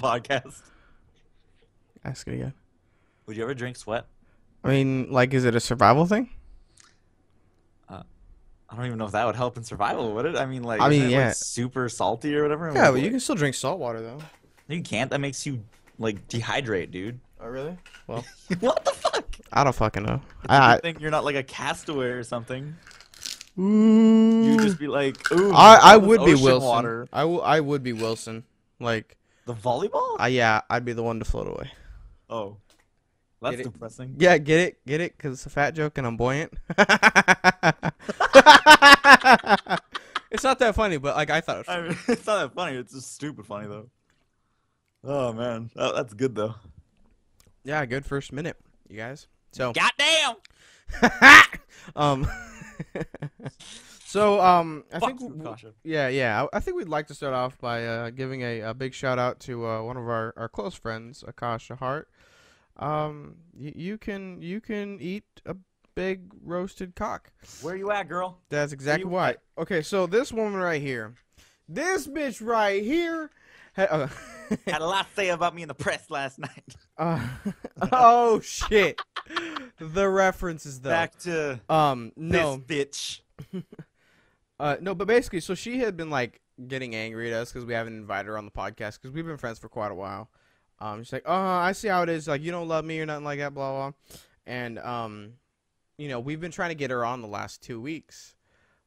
podcast. Ask it again. Would you ever drink sweat? I mean, like, is it a survival thing? I don't even know if that would help in survival, would it? I mean, like, I isn't mean, it, yeah. like, super salty or whatever? Yeah, Like, but you can still drink salt water, though. you can't. That makes you, like, dehydrate, dude. Oh, really? Well, What the fuck? I don't fucking know. I think you're not, like, a castaway or something. Ooh. You'd just be like, ooh, I would be ocean Wilson. water. I would be Wilson. Like, The volleyball? yeah, I'd be the one to float away. Oh. That's Get it? depressing. Yeah, get it? Because it's a fat joke and I'm buoyant. It's not that funny, but, like, I thought it was funny. I mean, it's not that funny. It's just stupid funny, though. Oh, man. That's good, though. Yeah, good first minute, you guys. So, Goddamn! um, I Fuck think, you, Akasha. I think we'd like to start off by giving a big shout out to one of our close friends, Akasha Hart. You can eat a big roasted cock. Where you at, girl? That's exactly why. Okay, so this woman right here, this bitch right here, Had a lot to say about me in the press last night. oh shit, the references though. Back to no, this bitch. No, but basically, so she had been like getting angry at us because we haven't invited her on the podcast because we've been friends for quite a while. She's like, I see how it is. Like, you don't love me or nothing like that, blah, blah. And, we've been trying to get her on the last 2 weeks,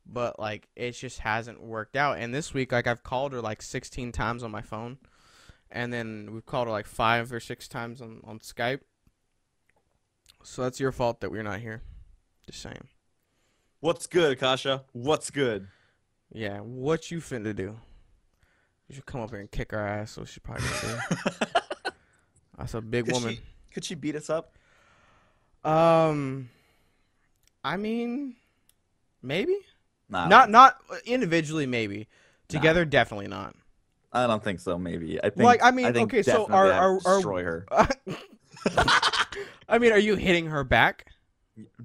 but, like, it just hasn't worked out. And this week, like, I've called her, like, 16 times on my phone. And then we've called her, like, 5 or 6 times on Skype. So that's your fault that we're not here. Just saying. What's good, Akasha? What's good? Yeah, what you finna do? You should come up here and kick our ass, so she probably gonna do. That's a big woman. Could she beat us up? I mean, maybe. Nah, Not individually, maybe. Together, definitely not. I don't think so. Maybe. I think. Like, I mean, I think okay, so definitely are destroy her? I mean, are you hitting her back,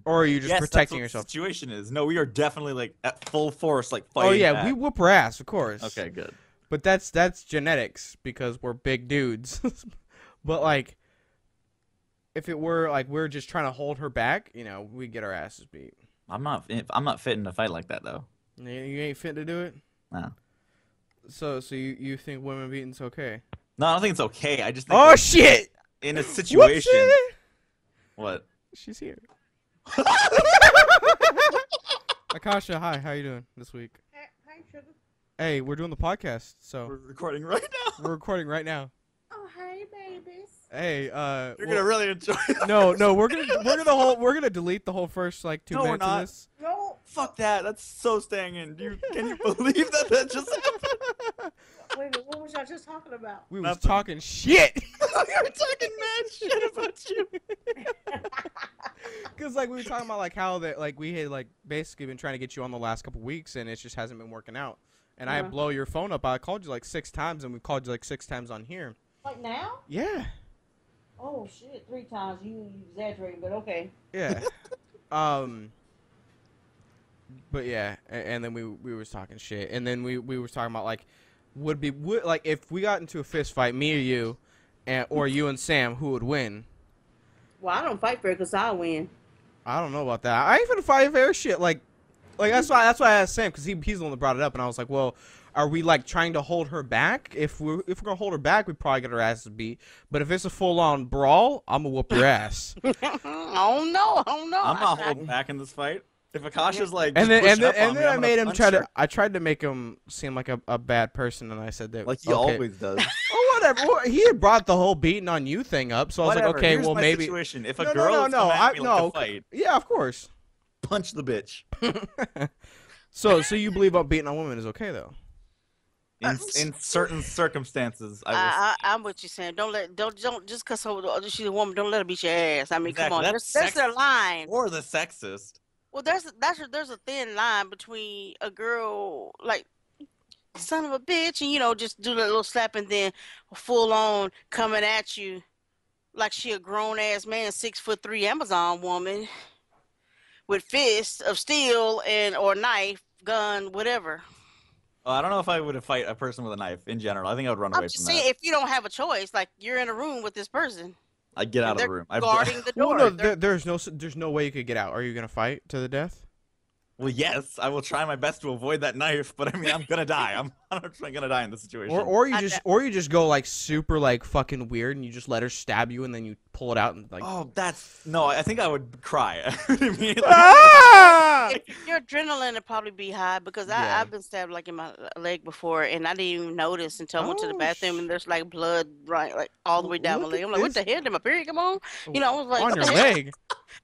or are you just protecting yourself? The situation is no. We are definitely like at full force, like fighting. Oh yeah, back. we whoop her ass, of course. Okay, good. But that's genetics because we're big dudes. But like, if it were like we're just trying to hold her back, we'd get our asses beat. I'm not fitting to fight like that though. You ain't fit to do it. No. So you think women beating's okay? No, I don't think it's okay. I just think Oh shit! in a situation. Whoopsie! What? She's here. Akasha, hi. How you doing this week? Hi, sugar. Hey, we're doing the podcast, so We're recording right now. we're recording right now. Oh, hey, babies. Hey, You're gonna really enjoy it. no, we're gonna delete the whole first like 2 No, we're minutes of not. this. No. Fuck that. That's so staying in. Can you believe that just happened? Wait a minute, what was y'all just talking about? We was Nothing. talking shit. We were talking mad shit about you. Cause like we were talking about like how that like we had like basically been trying to get you on the last couple weeks and it just hasn't been working out. And I blow your phone up. I called you like 6 times and we called you like 6 times on here. Like now? Yeah. Oh, shit, 3 times. You exaggerating, but okay. Yeah. But yeah, and then we was talking shit, and then we were talking about like would like if we got into a fist fight, me or you, or you and Sam, who would win? Well, I don't fight fair because I'll win. I don't know about that. I ain't finna fight fair shit. Like that's why I asked Sam because he's the one that brought it up, and I was like, well, are we like trying to hold her back? If we're gonna hold her back, we probably get her asses beat. But if it's a full on brawl, I'm gonna whoop your ass. Oh no. I'm not holding back in this fight. If Akasha's like, And then pushing up on me, I I'm made gonna him punch her. I tried to make him seem like a bad person, and I said that Like he okay. always does. Oh, whatever. Well, he had brought the whole beating on you thing up, so I was Whatever. like, okay, Here's well my maybe. Situation. If a No, girl is coming at me like no. a fight, Yeah, of course. punch the bitch. So you believe about beating on women is okay though? In certain circumstances, I'm what you're saying. Don't just because she's a woman, don't let her beat your ass. I mean, Exactly. come on. That's There's a sexist. line. or the sexist. Well, there's a thin line between a girl like son of a bitch and just do that little slap and then full on coming at you like she a grown ass man, 6'3" Amazon woman with fists of steel or knife, gun, whatever. Oh, I don't know if I would fight a person with a knife in general. I think I would run I'm away just from saying, that. if you don't have a choice, like you're in a room with this person I'd get out and of the they're room. guarding the Well, door. no, there's no way you could get out. Are you gonna fight to the death? Well, yes, I will try my best to avoid that knife, but I mean, I'm gonna die. I'm 100% gonna die in this situation. Or you just go like super like fucking weird and you just let her stab you and then you pull it out and like. Oh, no. I think I would cry. Immediately. Ah! Your adrenaline would probably be high because Yeah. I've been stabbed like in my leg before and I didn't even notice until I went to the Oh, bathroom and there's like blood right like all the way down my Look leg. at I'm like, what this. the hell? Did my period come on? You know, I was like, On what your the hell? leg.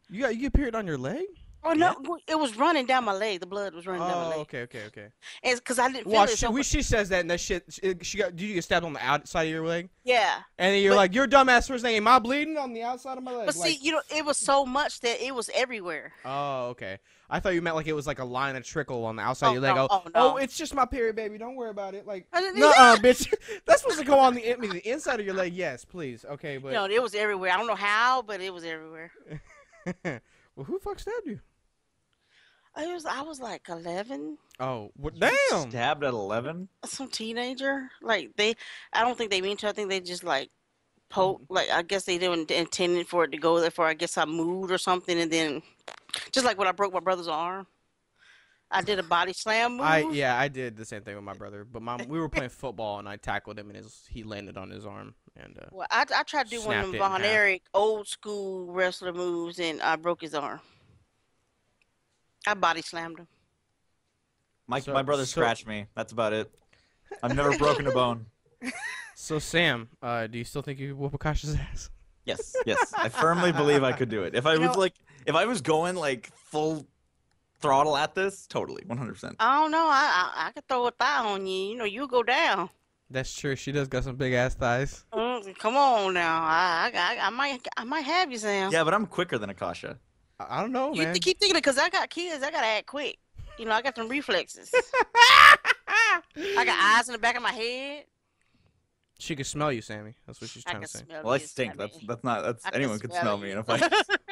You get period on your leg? Oh no, it was running down my leg. The blood was running down my Oh, leg. okay. And because I didn't feel Well, it. So she says that and that shit. Did you get stabbed on the outside of your leg? yeah. And then you're But- like, you're a dumbass for saying, am I bleeding on the outside of my leg? But see, you know, it was so much that it was everywhere. Oh, okay. I thought you meant like it was like a line of trickle on the outside of your leg. No, Oh, no. it's just my period, baby. Don't worry about it. Like, I didn't- nuh-uh, bitch. That's supposed to go on the inside of your leg. Yes, please. Okay, but You know, it was everywhere. I don't know how, but it was everywhere. well, who the fuck stabbed you? I was like 11. Oh, what? Damn. Stabbed at 11? Some teenager. Like I don't think they mean to. I think they just like poke. Like I guess they didn't intend for it to go there. For I guess I moved or something, and then just like when I broke my brother's arm, I did a body slam move. I did the same thing with my brother, but we were playing football and I tackled him and he landed on his arm and Well, I tried to do one of snapped them it in Von half. Erich old school wrestler moves, and I broke his arm. I body slammed him. My brother so- scratched me. That's about it. I've never broken a bone. So Sam, do you still think you could whoop Akasha's ass? Yes. I firmly believe I could do it. If I was going like full throttle at this, totally, 100%. I don't know. I could throw a thigh on you. You know, you go down. That's true. She does got some big ass thighs. Come on now. I might have you, Sam. Yeah, but I'm quicker than Akasha. I don't know, You man. keep thinking it because I got kids. I gotta act quick. You know, I got some reflexes. I got eyes in the back of my head. She could smell you, Sammy. That's what she's I trying can to say. smell Well, I you, stink. Sammy. That's I can anyone could smell me you. in a fight.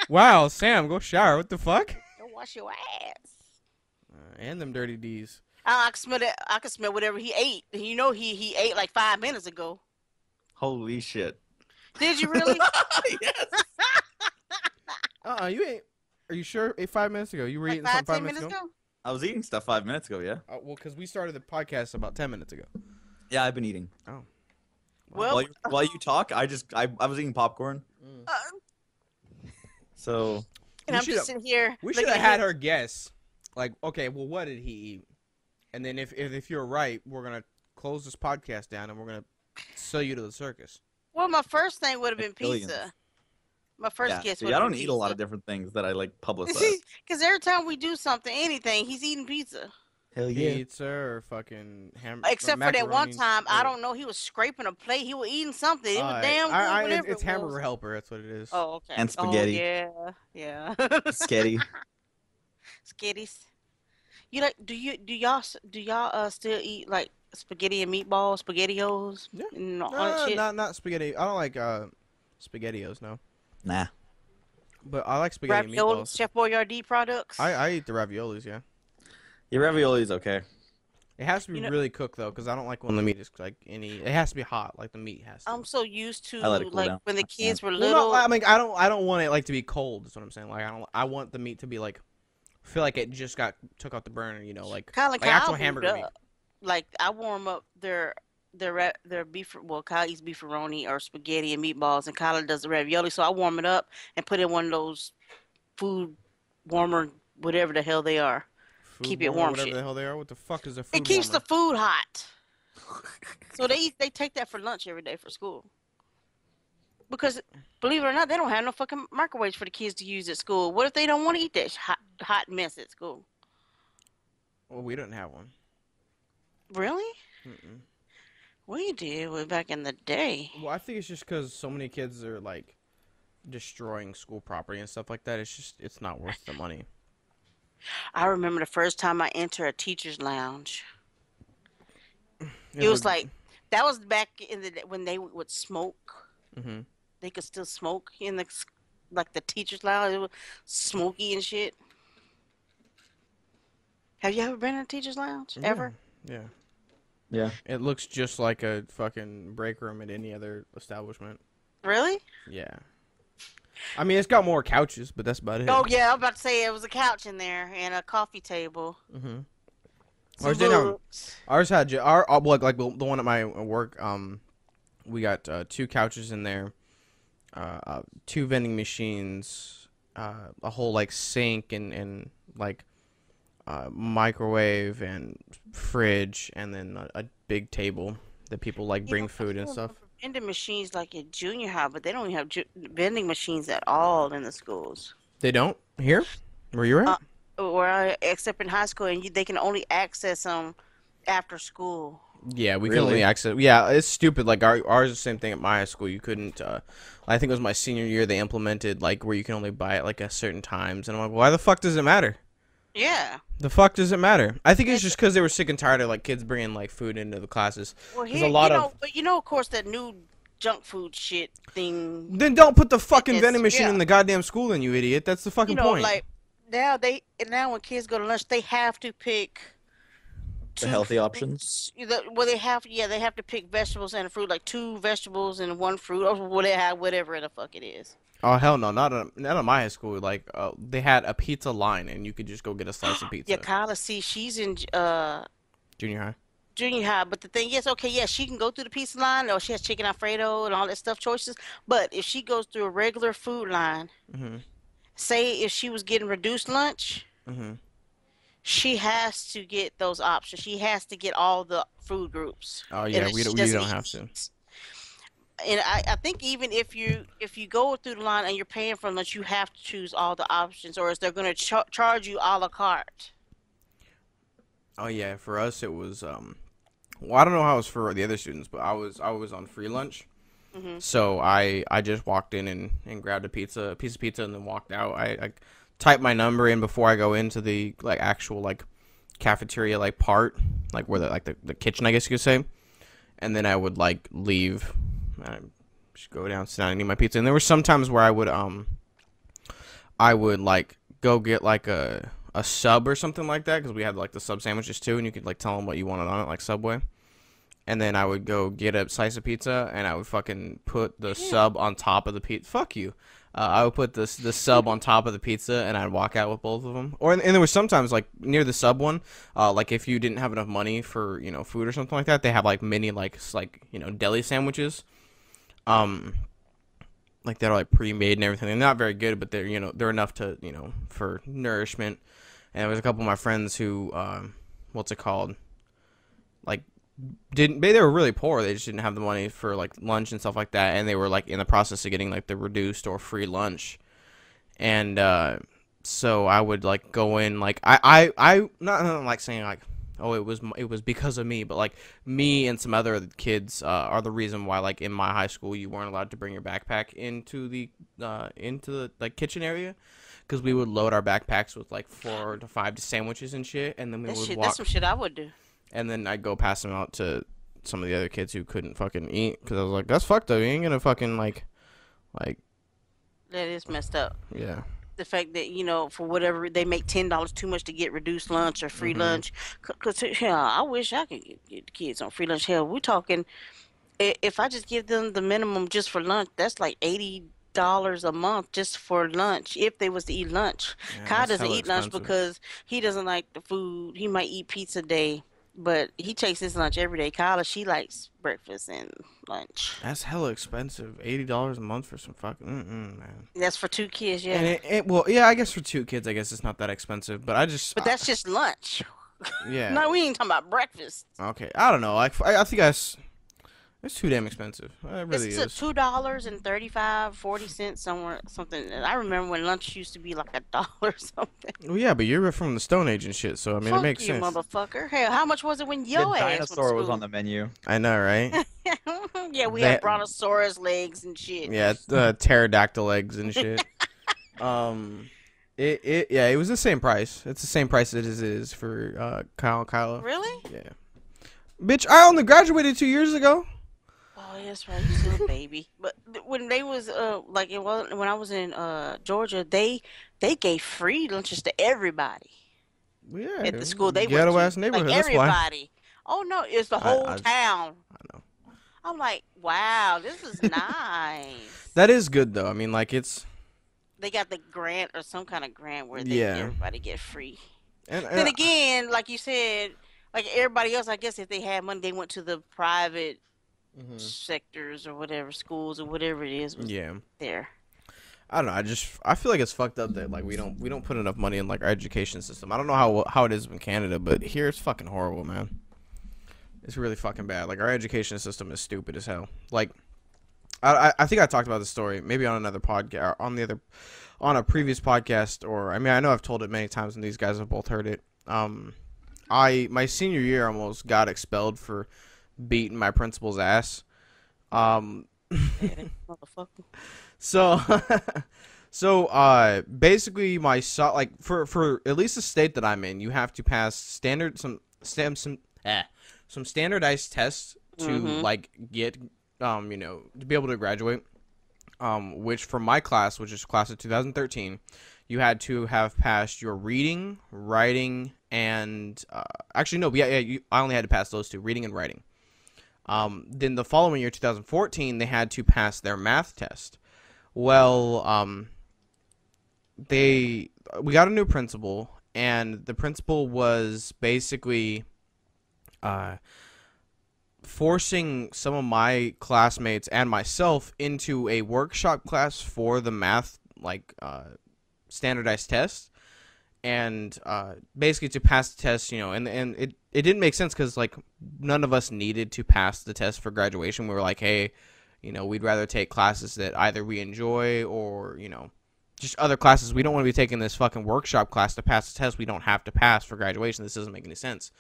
Wow, Sam, go shower. What the fuck? Go wash your ass. And them dirty D's. I can smell that. I can smell whatever he ate. You know, he ate like 5 minutes ago. Holy shit. Did you really? Yes. You ain't. Are you sure? 5 minutes ago. You were eating something 5 minutes ago? I was eating stuff 5 minutes ago, yeah. Well, because we started the podcast about 10 minutes ago. Yeah, I've been eating. Oh. Well, While you talk, I was eating popcorn. So and I'm just sitting here. We looking should have at had him. her guess. Like, okay, well, what did he eat? And then if you're right, we're gonna close this podcast down and we're gonna sell you to the circus. Well, my first thing would have been Billions. pizza. My first yeah, guess see, would I have don't been eat pizza. a lot of different things that I like publicize. Because every time we do something, anything, he's eating pizza. Hell Pizza or fucking Except for that one macaroni time, I or- don't know, he was scraping a plate. He was eating something. It was damn good, whatever it's it hamburger was. helper. That's what it is. Oh, okay. And spaghetti. Oh, yeah. Sketty. Skitties. You like? Do y'all still eat like spaghetti and meatballs, spaghettios? Yeah. And all that shit? Not spaghetti. I don't like spaghettios. No, Nah. but I like spaghetti and Ravioli, meatballs. Chef Boyardee products. I eat the raviolis. Yeah. Your ravioli is okay. It has to be You know- really cooked though, because I don't like when the meat is like any. It has to be hot, like the meat has to. I'm so used to I let it cool like down. when the I kids were Well, little. no, I mean, I don't want it like to be cold. Is what I'm saying. Like I want the meat to be like, feel like it just took out the burner. You know, like Kyle and like Kyle actual moved hamburger meat. up. Like I warm up their beef. Well, Kyle eats beefaroni or spaghetti and meatballs, and Kyle does the ravioli. So I warm it up and put in one of those food warmer, whatever the hell they are. Food keep it warmer, warm whatever shit. the hell they are. What the fuck is a food It keeps warmer? the food hot. So they take that for lunch every day for school. Because believe it or not, they don't have no fucking microwaves for the kids to use at school. What if they don't want to eat that hot mess at school? Well, we didn't have one. Really? Mm-mm. We did way back in the day. Well, I think it's just because so many kids are like destroying school property and stuff like that. It's not worth the money. I remember the first time I entered a teacher's lounge. Yeah, It was but- like that was back in the day when they would smoke. Mhm. They could still smoke in the teacher's lounge. It was smoky and shit. Have you ever been in a teacher's lounge ever? Yeah. Yeah. It looks just like a fucking break room at any other establishment. Really? Yeah. I mean, it's got more couches, but that's about it. Oh yeah, I'm about to say it was a couch in there and a coffee table. Mm-hmm. Some books. Ours had our like the one at my work. We got 2 couches in there, 2 vending machines, a whole like sink and like microwave and fridge, and then a big table that people like bring food and stuff. Vending machines like in junior high, but they don't even have vending machines at all in the schools. They don't here where you're at. Except in high school, and they can only access them after school. Yeah, we can Really? only access. Yeah, it's stupid. Like ours is the same thing at my high school. You couldn't. I think it was my senior year they implemented like where you can only buy it like at certain times, and I'm like, why the fuck does it matter? Yeah. The fuck does it matter? I think it's just because they were sick and tired of like kids bringing like food into the classes. Well, There's here, a lot but of course, that new junk food shit thing. Then don't put the fucking It's- vending machine yeah. in the goddamn school, then you idiot. That's the fucking point. Like now when kids go to lunch, they have to pick The healthy options. They have to pick vegetables and fruit, like 2 vegetables and 1 fruit, or whatever the fuck it is. Oh hell no, not at my high school. Like they had a pizza line, and you could just go get a slice of pizza. Yeah, Kyla, see, she's in Junior high. junior high, but the thing is, okay, yeah, she can go through the pizza line, or she has chicken Alfredo and all that stuff choices. But if she goes through a regular food line, Mhm. say if she was getting reduced lunch, Mhm. she has to get those options. She has to get all the food groups. Oh yeah, And we she don't doesn't have eat to. meat. And I think even if you go through the line and you're paying for lunch, you have to choose all the options, or else they're going to charge you a la carte. Oh yeah, for us it was well, I don't know how it was for the other students, but I was on free lunch. Hmm. So I just walked in and grabbed a piece of pizza and then walked out. I typed my number in before I go into the like actual like cafeteria like part, like where the kitchen, I guess you could say. And then I would like leave. I just go down, sit down and eat my pizza. And there were some times where I would like go get like a sub or something like that, because we had like the sub sandwiches too, and you could like tell them what you wanted on it, like Subway. And then I would go get a slice of pizza, and I would fucking put the sub on top of the pizza. Fuck you. I would put the sub on top of the pizza, and I'd walk out with both of them. And there was sometimes like near the sub one, like if you didn't have enough money for food or something like that, they have like mini like deli sandwiches. Like they're like pre-made and everything. They're not very good, but they're enough to for nourishment. And there was a couple of my friends who what's it called, like they were really poor. They just didn't have the money for like lunch and stuff like that, and they were like in the process of getting like the reduced or free lunch. And so I would like go in, like I not like saying like, oh, it was because of me, but like me and some other kids are the reason why like in my high school you weren't allowed to bring your backpack into the like kitchen area, because we would load our backpacks with like 4 to 5 sandwiches and shit, and then we would walk. That's some shit I would do. And then I'd go pass them out to some of the other kids who couldn't fucking eat, because I was like, that's fucked up. You ain't gonna fucking like. That is messed up. Yeah. The fact that for whatever they make $10 too much to get reduced lunch or free lunch. Cause I wish I could get the kids on free lunch. Hell, we're talking, if I just give them the minimum just for lunch, that's like $80 a month just for lunch if they was to eat lunch. Yeah, Kyle that's doesn't hella eat lunch expensive. because he doesn't like the food. He might eat pizza a day, but he takes his lunch every day. Kyla, she likes breakfast and lunch. That's hella expensive. $80 a month for some fucking man. That's for 2 kids, yeah. And well, yeah, I guess for 2 kids, I guess it's not that expensive. But I just. But that's just lunch. Yeah. No, we ain't talking about breakfast. Okay, I don't know. Like I think it's too damn expensive. It really It's is. $2.35, 40 cents something. And I remember when lunch used to be like $1 or something. Well, yeah, but you're from the Stone Age and shit, so I mean, Fuck it makes you, sense. motherfucker. Hell, how much was it when The your ass dinosaur was school? on the menu. I know, right? Yeah, we had That- brontosaurus legs and shit. Yeah, pterodactyl eggs and shit. It was the same price. It's the same price it is for Kyla. Really? Yeah. Bitch, I only graduated 2 years ago. Oh, that's right. You still a baby. But when they was when I was in Georgia, they gave free lunches to everybody Yeah. at the school they Ghetto went to. ass neighborhood. Like That's why. everybody. Oh no, it's the I whole town. know. I'm like, wow, this is nice. That is good though. I mean, like it's They got the grant or some kind of grant where yeah, everybody get free. and Then again, like you said, like everybody else, I guess if they had money, they went to the private mhm. sectors or whatever, schools or whatever it is was Yeah. there. I don't know. I feel like it's fucked up that like we don't put enough money in like our education system. I don't know how it is in Canada, but here it's fucking horrible, man. It's really fucking bad. Like our education system is stupid as hell. Like I think I talked about this story maybe on another podcast, on a previous podcast, or I mean I know I've told it many times and these guys have both heard it. My senior year almost got expelled for beating my principal's ass. Motherfucker. So, basically, like for at least the state that I'm in, you have to pass some standardized tests to like get to be able to graduate. Which for my class, which is class of 2013, you had to have passed your reading, writing, and actually no, I only had to pass those two, reading and writing. Then the following year, 2014, they had to pass their math test. Well, we got a new principal, and the principal was basically forcing some of my classmates and myself into a workshop class for the math, like, standardized test. And basically to pass the test, and it didn't make sense because, like, none of us needed to pass the test for graduation. We were like, hey, we'd rather take classes that either we enjoy or, just other classes. We don't want to be taking this fucking workshop class to pass the test we don't have to pass for graduation. This doesn't make any sense.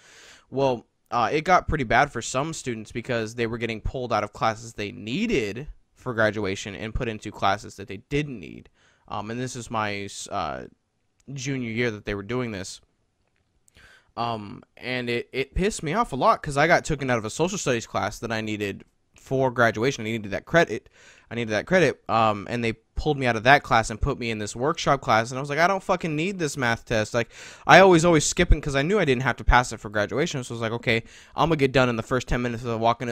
Well, it got pretty bad for some students because they were getting pulled out of classes they needed for graduation and put into classes that they didn't need. And this is my junior year that they were doing this. And it pissed me off a lot because I got taken out of a social studies class that I needed for graduation. I needed that credit. And they pulled me out of that class and put me in this workshop class. And I was like, I don't fucking need this math test. Like, I always skipping because I knew I didn't have to pass it for graduation. So I was like, okay, I'm gonna get done in the first 10 minutes of walking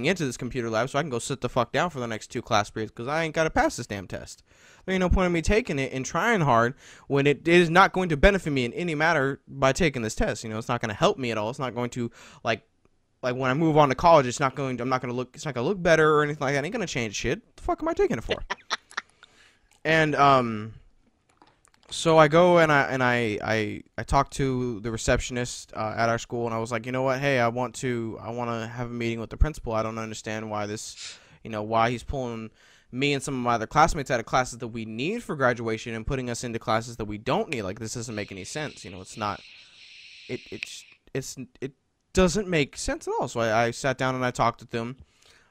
into this computer lab, so I can go sit the fuck down for the next 2 class periods because I ain't gotta pass this damn test. There ain't no point in me taking it and trying hard when it is not going to benefit me in any matter by taking this test. It's not going to help me at all. It's not going to like when I move on to college, it's not going to look better or anything like that. It ain't going to change shit. What the fuck am I taking it for? And so I go and I talk to the receptionist at our school, and I was like, you know what? Hey, I want to have a meeting with the principal. I don't understand why why he's pulling me and some of my other classmates out of classes that we need for graduation and putting us into classes that we don't need. Like, this doesn't make any sense. It's not. It doesn't make sense at all. So I sat down and I talked with them,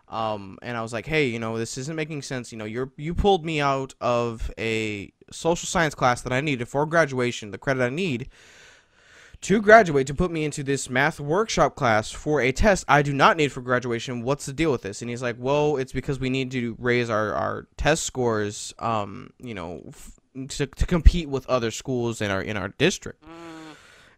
and I was like, hey, this isn't making sense. You pulled me out of a social science class that I needed for graduation, the credit I need to graduate, to put me into this math workshop class for a test I do not need for graduation. What's the deal with this? And he's like, well, it's because we need to raise our test scores, to compete with other schools in our district.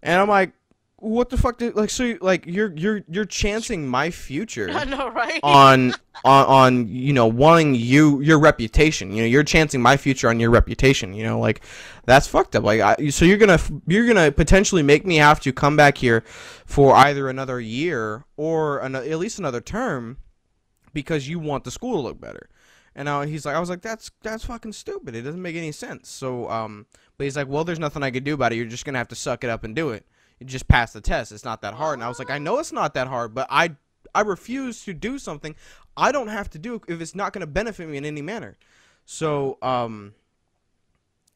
And I'm like, what the fuck? You're chancing my future. I know, right? on wanting your reputation. You're chancing my future on your reputation. Like, that's fucked up. Like, so you're gonna potentially make me have to come back here for either another year or at least another term because you want the school to look better. And I was like, that's fucking stupid. It doesn't make any sense. So but he's like, well, there's nothing I could do about it. You're just gonna have to suck it up and do it. You just pass the test. It's not that hard. And I was like, I know it's not that hard, but I refuse to do something I don't have to do if it's not going to benefit me in any manner. So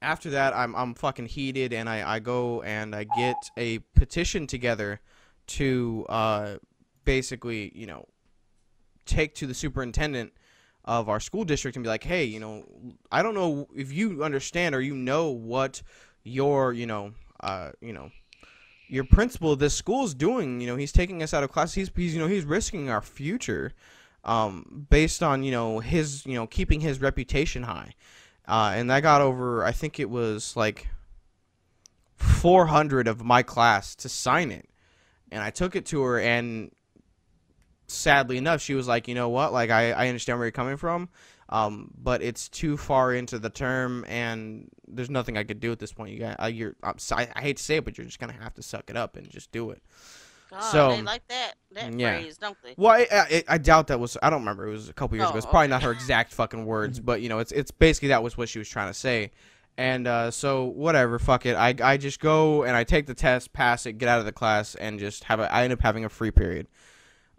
after that, I'm fucking heated, and I go and I get a petition together to basically take to the superintendent of our school district and be like, hey, I don't know if you understand or what your your principal of this school is doing. He's taking us out of class. He's risking our future, based on his keeping his reputation high, and I got over, I think it was like 400 of my class to sign it, And I took it to her, and sadly enough, she was like, you know what? Like, I understand where you're coming from, but it's too far into the term, and there's nothing I could do at this point. I hate to say it, but you're just gonna have to suck it up and just do it. God, So they like that phrase, don't they? well, I doubt that was. I don't remember. It was a couple years ago. It's probably not her exact fucking words, but it's basically that was what she was trying to say. And so whatever, fuck it. I just go and I take the test, pass it, get out of the class, and just I end up having a free period.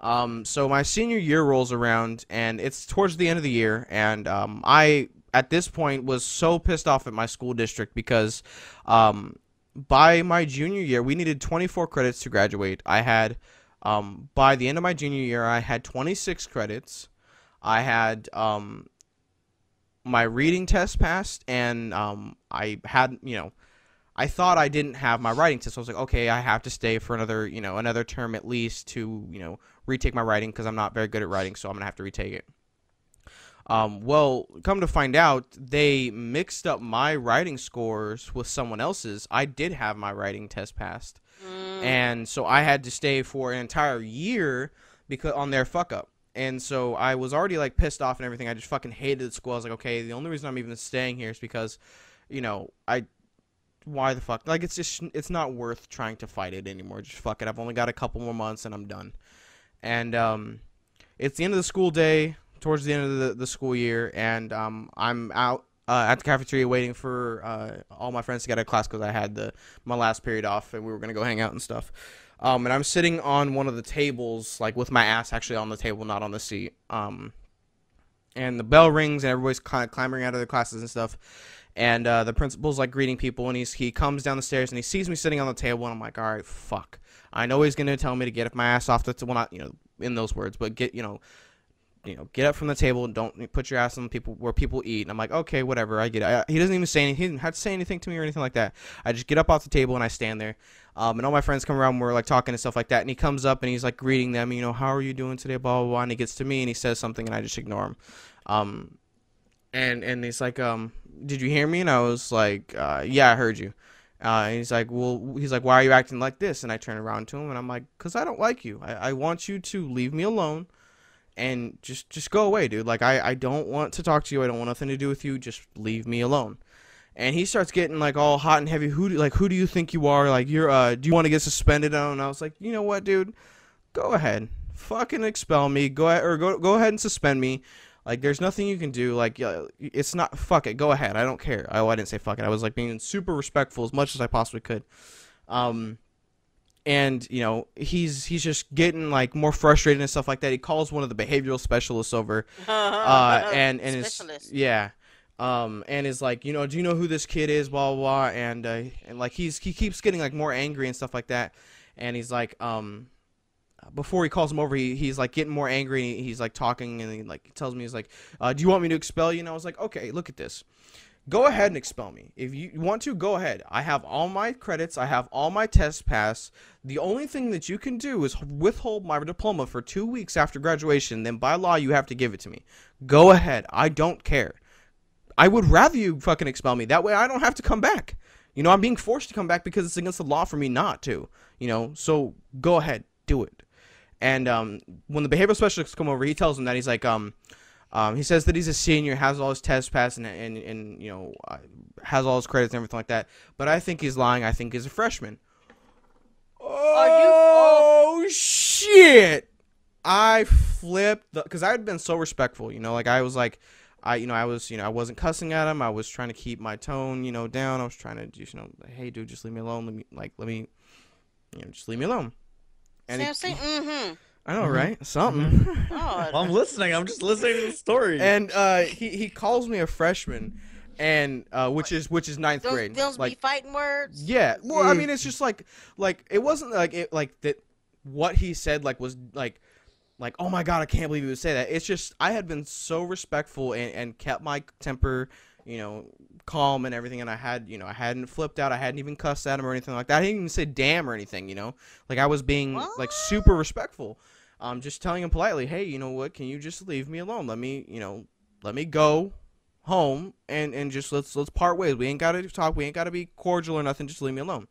So my senior year rolls around, and it's towards the end of the year, and I at this point was so pissed off at my school district because by my junior year we needed 24 credits to graduate. I had by the end of my junior year I had 26 credits. I had my reading test passed, and I had, I thought I didn't have my writing test. So I was like, okay, I have to stay for another term at least to, retake my writing because I'm not very good at writing, so I'm going to have to retake it. Well, come to find out, they mixed up my writing scores with someone else's. I did have my writing test passed, and so I had to stay for an entire year because on their fuck up. And so I was already like pissed off and everything. I just fucking hated the school. I was like, okay, the only reason I'm even staying here is because, why the fuck? Like, it's not worth trying to fight it anymore. Just fuck it. I've only got a couple more months and I'm done. And it's the end of the school day, towards the end of the school year, and I'm out at the cafeteria waiting for all my friends to get out of class because I had my last period off and we were gonna go hang out and stuff. And I'm sitting on one of the tables, like with my ass actually on the table, not on the seat. And the bell rings and everybody's kind of clambering out of their classes and stuff. And the principal's like greeting people, and he comes down the stairs and he sees me sitting on the table, and I'm like, all right, fuck. I know he's gonna tell me to get my ass off the well, not in those words, but get get up from the table and don't put your ass on where people eat. And I'm like, okay, whatever, I get it. He doesn't even say anything. He didn't have to say anything to me or anything like that. I just get up off the table and I stand there. And all my friends come around and we're like talking and stuff like that. And he comes up and he's like greeting them, how are you doing today, blah, blah, blah. And he gets to me and he says something and I just ignore him. And he's like, did you hear me? And I was like, yeah, I heard you. And he's like, why are you acting like this? And I turn around to him and I'm like, because I don't like you. I want you to leave me alone and just go away, dude. Like, I don't want to talk to you. I don't want nothing to do with you. Just leave me alone. And he starts getting like all hot and heavy. Who do you think you are? Like, do you want to get suspended? And I was like, you know what, dude? Go ahead. Fucking expel me. Go ahead and suspend me. Like, there's nothing you can do. Like, it's not, fuck it. Go ahead. I don't care. Oh, I didn't say fuck it. I was like being super respectful as much as I possibly could. And he's just getting like more frustrated and stuff like that. He calls one of the behavioral specialists over, and is like, do you know who this kid is, blah blah blah, and like he keeps getting like more angry and stuff like that, and he's like, before he calls him over, he's like getting more angry. And he's like talking, and he tells me, he's like, do you want me to expel you? And I was like, okay, look at this. Go ahead and expel me. If you want to, go ahead. I have all my credits. I have all my tests passed. The only thing that you can do is withhold my diploma for 2 weeks after graduation. Then by law, you have to give it to me. Go ahead. I don't care. I would rather you fucking expel me. That way I don't have to come back. I'm being forced to come back because it's against the law for me not to. So go ahead. Do it. And when the behavioral specialists come over, he tells him that he's like, he says that he's a senior, has all his tests passed, and has all his credits and everything like that. But I think he's lying. I think he's a freshman. Oh, shit! I flipped because I had been so respectful. Like I was like, I wasn't cussing at him. I was trying to keep my tone, down. I was trying to just, hey, dude, just leave me alone. Let me, just leave me alone. And I know, right? Something. Well, I'm listening. I'm just listening to the story. And he calls me a freshman, and which is ninth grade. Those be fighting words. Yeah. Well, I mean, it's just like it wasn't like that. What he said was like, oh my god, I can't believe he would say that. It's just I had been so respectful and kept my temper, calm and everything, and I hadn't flipped out. I hadn't even cussed at him or anything like that. I didn't even say damn or anything, like I was being like super respectful. Just telling him politely, hey, you know what, can you just leave me alone? Let me go home and just let's part ways. We ain't gotta talk, we ain't gotta be cordial or nothing, just leave me alone.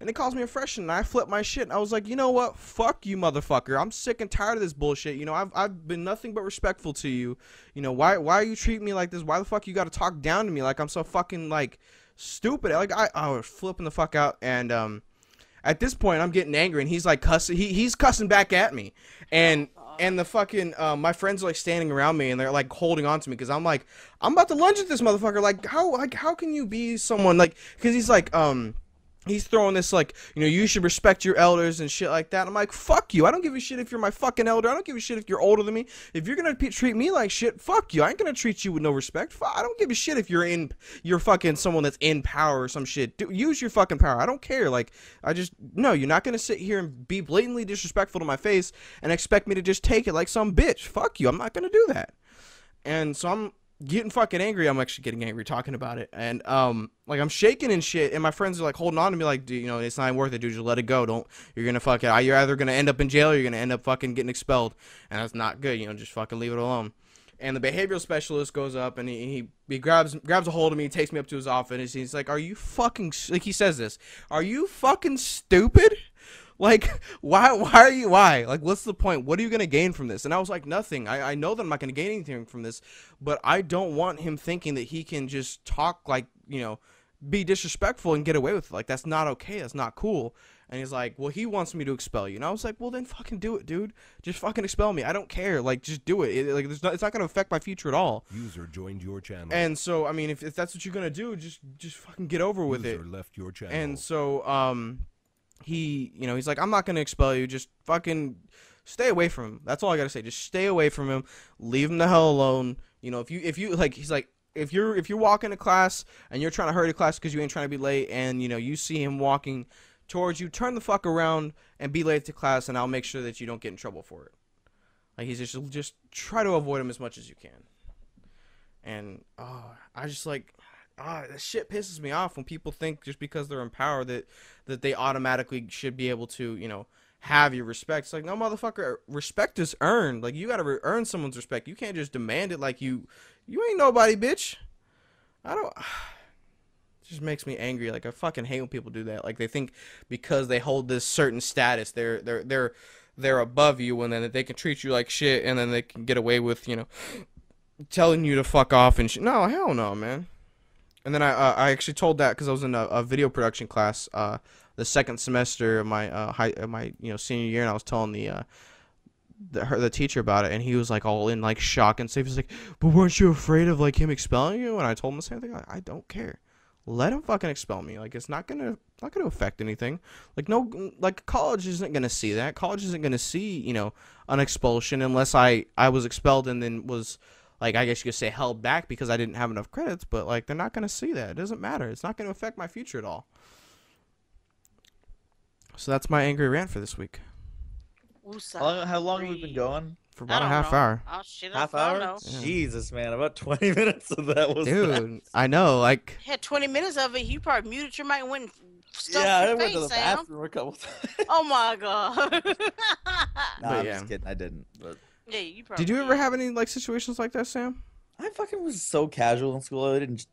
and he calls me a freshman, and I flipped my shit, and I was like, you know what? Fuck you, motherfucker. I'm sick and tired of this bullshit. You know, I've been nothing but respectful to you. You know, why are you treating me like this? Why the fuck you got to talk down to me like I'm so fucking like stupid? Like I was flipping the fuck out, and at this point, I'm getting angry, and he's like cussing. He's cussing back at me, and the fucking my friends are like standing around me, and they're like holding on to me because I'm like, I'm about to lunge at this motherfucker. Like how can you be someone like? Because he's like he's throwing this like, you know, you should respect your elders and shit like that. I'm like, fuck you. I don't give a shit if you're my fucking elder. I don't give a shit if you're older than me. If you're gonna treat me like shit, fuck you. I ain't gonna treat you with no respect. I don't give a shit if you're fucking someone that's in power or some shit. Use your fucking power. I don't care. Like, no, you're not gonna sit here and be blatantly disrespectful to my face and expect me to just take it like some bitch. Fuck you. I'm not gonna do that. And so I'm getting fucking angry. I'm actually getting angry talking about it, and like I'm shaking and shit, and my friends are like holding on to me like, dude, you know, it's not worth it, dude, just let it go. You're gonna fucking, you're either gonna end up in jail or you're gonna end up fucking getting expelled, and that's not good, you know, just fucking leave it alone. And the behavioral specialist goes up, and he grabs a hold of me, takes me up to his office, and he's like, are you fucking, like, he says this, are you fucking stupid? Like, why, like, what's the point? What are you going to gain from this? And I was like, nothing. I know that I'm not going to gain anything from this, but I don't want him thinking that he can just talk, like, you know, be disrespectful and get away with it. Like, that's not okay. That's not cool. And he's like, well, he wants me to expel you. And I was like, well, then fucking do it, dude. Just fucking expel me. I don't care. Like, just do it. Like, it's not going to affect my future at all. User joined your channel. And so, I mean, if that's what you're going to do, just fucking get over with it. User left your channel. And so, you know, he's like, I'm not gonna expel you, just fucking stay away from him. That's all I gotta say. Just stay away from him. Leave him the hell alone. You know, if you like, he's like, if you're walking to class and you're trying to hurry to class because you ain't trying to be late, and you know you see him walking towards you, turn the fuck around and be late to class, and I'll make sure that you don't get in trouble for it. Like, he's just try to avoid him as much as you can. And I just like. That shit pisses me off when people think just because they're in power that they automatically should be able to, you know, have your respect. It's like, no, motherfucker, respect is earned. Like, you gotta earn someone's respect. You can't just demand it like you ain't nobody, bitch. It just makes me angry. Like, I fucking hate when people do that. Like, they think because they hold this certain status, they're above you, and then they can treat you like shit, and then they can get away with, you know, telling you to fuck off and shit. No, hell no, man. And then I actually told that because I was in a video production class the second semester of my you know, senior year, and I was telling the teacher about it, and he was like all in like shock and stuff. He was like, but weren't you afraid of like him expelling you? And I told him the same thing. I don't care. Let him fucking expel me. Like, it's not gonna affect anything. Like, no, like, college isn't gonna see that. College isn't gonna see, you know, an expulsion unless I was expelled and then was, like, I guess you could say held back because I didn't have enough credits, but, like, they're not going to see that. It doesn't matter. It's not going to affect my future at all. So that's my angry rant for this week. How long have we been going? For about a half hour. Oh, shit, Half hour? Yeah. Jesus, man. About 20 minutes of that was Dude, that. I know, like... Had 20 minutes of it, you probably muted your mic and went and stuffed Yeah, I your went face, to the Sam. bathroom a couple times. Oh, my God. Nah, I'm yeah. just kidding. I didn't. But Yeah, you probably Did you ever have any, like, situations like that, Sam? I fucking was so casual in school. I didn't.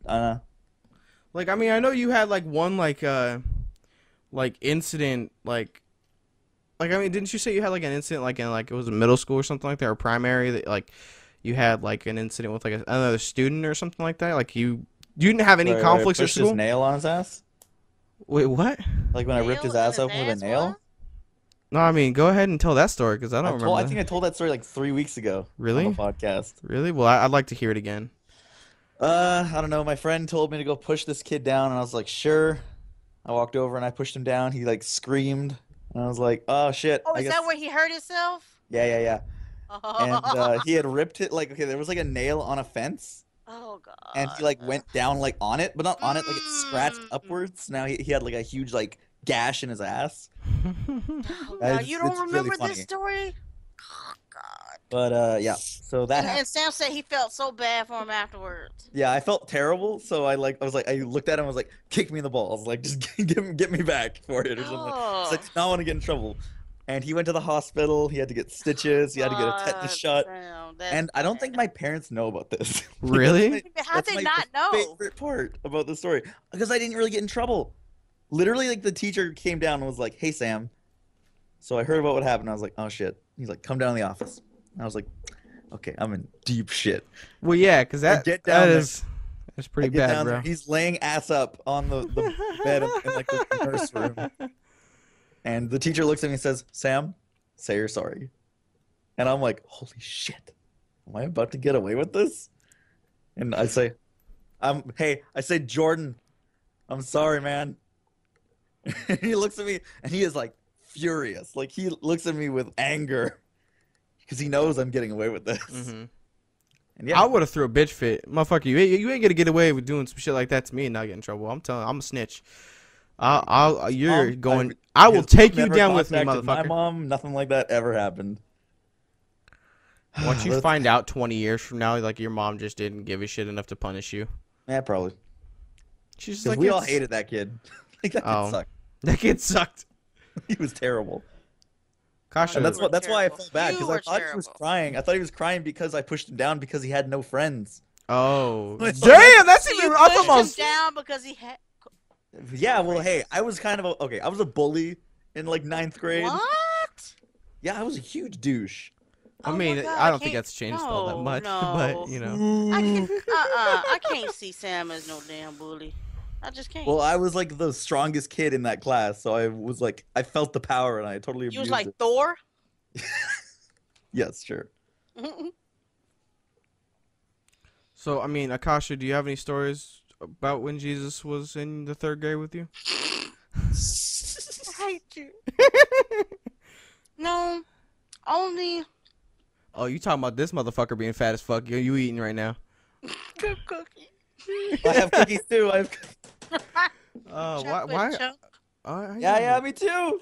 Like, I mean, I know you had, like, one, like incident, like, I mean, didn't you say you had, like, an incident, like, in, like, it was in middle school or something like that, or primary, that, like, you had, like, an incident with, like, another student or something like that? Like, you didn't have any conflicts at at school? school? His nail on his ass? Wait, what? Like, when I ripped his ass open with a nail? No, I mean, go ahead and tell that story, because I don't remember. I think I told that story, like, 3 weeks ago. Really? On the podcast. Really? Well, I'd like to hear it again. I don't know. My friend told me to go push this kid down, and I was like, sure. I walked over, and I pushed him down. He, like, screamed. And I was like, oh, shit. Oh, I is guess... that where he hurt himself? Yeah. And he had ripped it, like, okay, there was, like, a nail on a fence. Oh, God. And he, like, went down, like, on it. But not on it, like, it scratched upwards. Now he had, like, a huge, like, gash in his ass. Oh, God. You don't remember really this story? Oh, God. But, yeah. So that happened. And Sam said he felt so bad for him afterwards. Yeah, I felt terrible, so I looked at him, I was like, kick me in the balls, like, just get me back for it or something. Oh. So I did not want to get in trouble. And he went to the hospital, he had to get stitches, he had to get a tetanus shot. Damn, And I don't think my parents know about this. Really? How'd they not know? Favorite part about the story. Because I didn't really get in trouble. Literally, like the teacher came down and was like, "Hey, Sam." So I heard about what happened. I was like, "Oh shit." He's like, "Come down to the office." And I was like, "Okay, I'm in deep shit." Well, yeah, because I that get down there. that's I pretty get bad, down bro. there. He's laying ass up on the bed in like the nurse room. And the teacher looks at me and says, "Sam, say you're sorry." And I'm like, "Holy shit. Am I about to get away with this?" And I say, I say, "Jordan, I'm sorry, man." And he looks at me and he is like furious. Like he looks at me with anger because he knows I'm getting away with this. Mm-hmm. And yeah, I would have threw a bitch fit, motherfucker. You ain't gonna get away with doing some shit like that to me and not get in trouble. I'm telling, I'm a snitch. You're going. I will his take mom you never down with me, contacted my motherfucker. mom, nothing like that ever happened. Once you Let's- find out 20 years from now, like your mom just didn't give a shit enough to punish you. Yeah, probably. She's just Because like, we all "It's- hated that kid. Like that kid Oh. sucked. that kid sucked. He was terrible. Kasha, And were that's why I terrible. felt bad You because I were thought he was terrible. crying. I thought he was crying because I pushed him down because he had no friends. oh, Wait, damn, that's So even. you I pushed thought him down because he had. Yeah, well, hey, I was kind of okay. I was a bully in like ninth grade. What? Yeah, I was a huge douche. I Oh mean, my God, I don't think can't- that's changed all that much, no. but you know. I can't. I can't see Sam as no damn bully. I just can't. Well, I was like the strongest kid in that class, so I was like, I felt the power and I totally you was abused like it. Thor. Yes, sure. So, I mean, Akasha, do you have any stories about when Jesus was in the third grade with you? I hate you. No, only Oh, you talking about this motherfucker being fat as fuck? You eating right now? good cookie. I have cookies too. Why? Chocolate Why? chunk. Yeah, me too.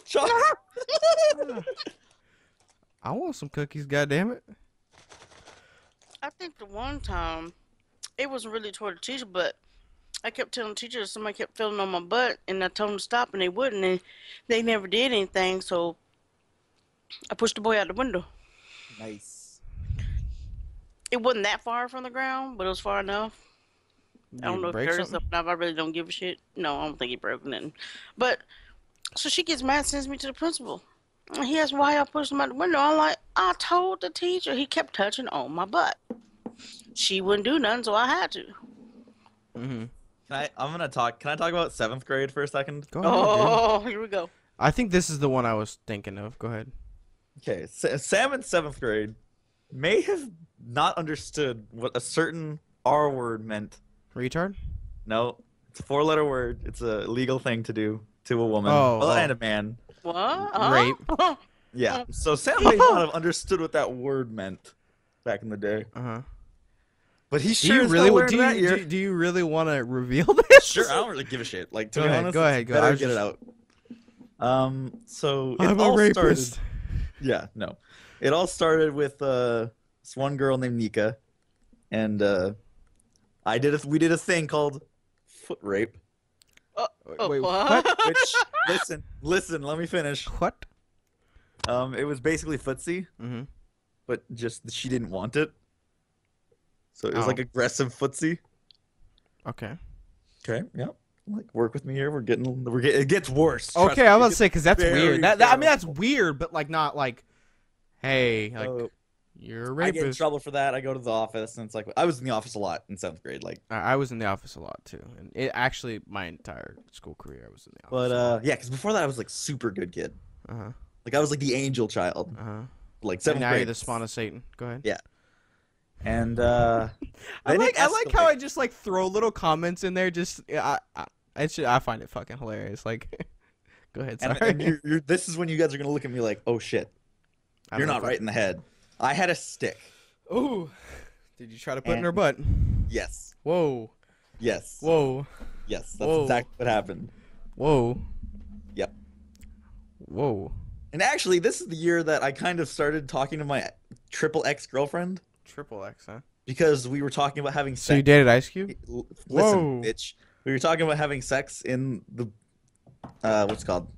I want some cookies. Goddamn it! I think the one time it wasn't really toward the teacher, but I kept telling the teacher that somebody kept feeling on my butt, and I told them to stop, and they wouldn't, and they never did anything. So I pushed the boy out the window. Nice. It wasn't that far from the ground, but it was far enough. I don't You know if break it hurt something? something. I really don't give a shit. No, I don't think he broke nothing. But so she gets mad, sends me to the principal. And he asked why I pushed him out the window. I'm like, I told the teacher. He kept touching on my butt. She wouldn't do nothing, so I had to. Mm-hmm. I'm gonna talk. Can I talk about 7th grade for a second? Go ahead, dude. Oh, here we go. I think this is the one I was thinking of. Go ahead. Okay, Sam in 7th grade may have not understood what a certain R word meant. Retard? No, it's a 4-letter word. It's a legal thing to do to a woman Oh. and a man. What? Rape. Yeah. So Sam may not have understood what that word meant back in the day, Uh-huh. but he Do sure you as really hell want? learned Do that you year. do you really want to reveal this? Sure, I don't really give a shit. Like to Go be ahead, honest, go ahead, go. better I was get it just- out. So it I'm a all rapist. started. Yeah, no, it all started with this one girl named Nika, and we did a thing called foot rape. Wait, what? Which listen, let me finish. What? It was basically footsie, Mm-hmm. but just she didn't want it. So it was Oh. like aggressive footsie. Okay. Okay, yeah. Like work with me here. We're getting it gets worse. Trust Okay, me. I It was about to gets say because that's very weird. I mean, that's terrible. weird, but like not like, hey, like So, you're a I get in rapist. trouble for that. I go to the office, and it's like I was in the office a lot in 7th grade. Like, I was in the office a lot too, and it actually my entire school career I was in the but office. yeah, because before that I was like super good kid. Uh huh. Like I was like the angel child. Uh huh. Like And 7th now grade. you're the spawn of Satan. Go ahead. Yeah. And I then like it how escalated. I just like throw little comments in there. Just I find it fucking hilarious. Like, go ahead. Sorry. And this is when you guys are gonna look at me like, oh shit, I you're don't not know right if in the head. I had a stick. Ooh. Did you try to put in And- her butt? Yes. Whoa. Yes. Whoa. Yes. That's Whoa. exactly what happened. Whoa. Yep. Whoa. And actually, this is the year that I kind of started talking to my triple X girlfriend Triple X, huh? because we were talking about having So you sex. dated Ice Cube? Listen, Whoa. bitch. We were talking about having sex in the what's it called?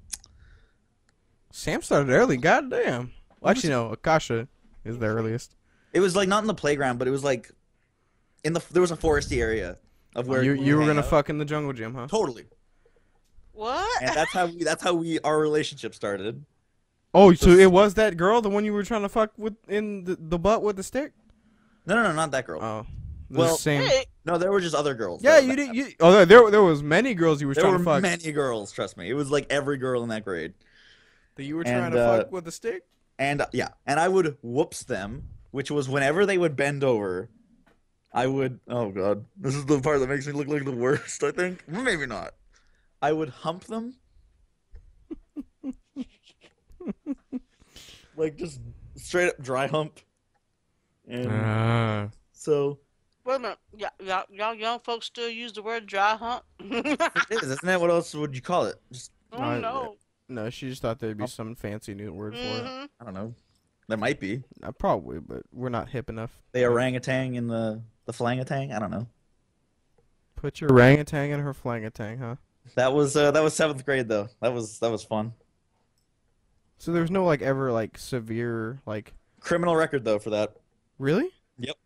Sam started early. Goddamn. Well, actually, no. Akasha is the earliest. It was like not in the playground, but it was like there was a foresty area of where You we were hang gonna out. fuck in the jungle gym, huh? Totally. What? and that's how our relationship started. Oh, so it was that girl, the one you were trying to fuck with in the butt with the stick? No, not that girl. Oh, Well, same. Hey, No, there were just other girls. Yeah, you did. Oh, there was many girls you were There trying were to fuck. many girls. Trust me, it was like every girl in that grade. That you were And, trying to fuck with the stick? And and I would whoops them, which was whenever they would bend over, I would. Oh god, this is the part that makes me look like the worst. I think maybe not. I would hump them, like just straight up dry hump. And so wait a minute. Y'all young folks still use the word dry hump? it is, isn't it? What else would you call it? Just Oh no. No, she just thought there'd be some fancy new word for it. Mhm. I don't know. There might be. Probably, but we're not hip enough. The orangutan in the flangatang. I don't know. Put your orangutan in her flangatang, huh? That was 7th grade though. That was fun. So there was no like ever like severe like. Criminal record though for that. Really? Yep.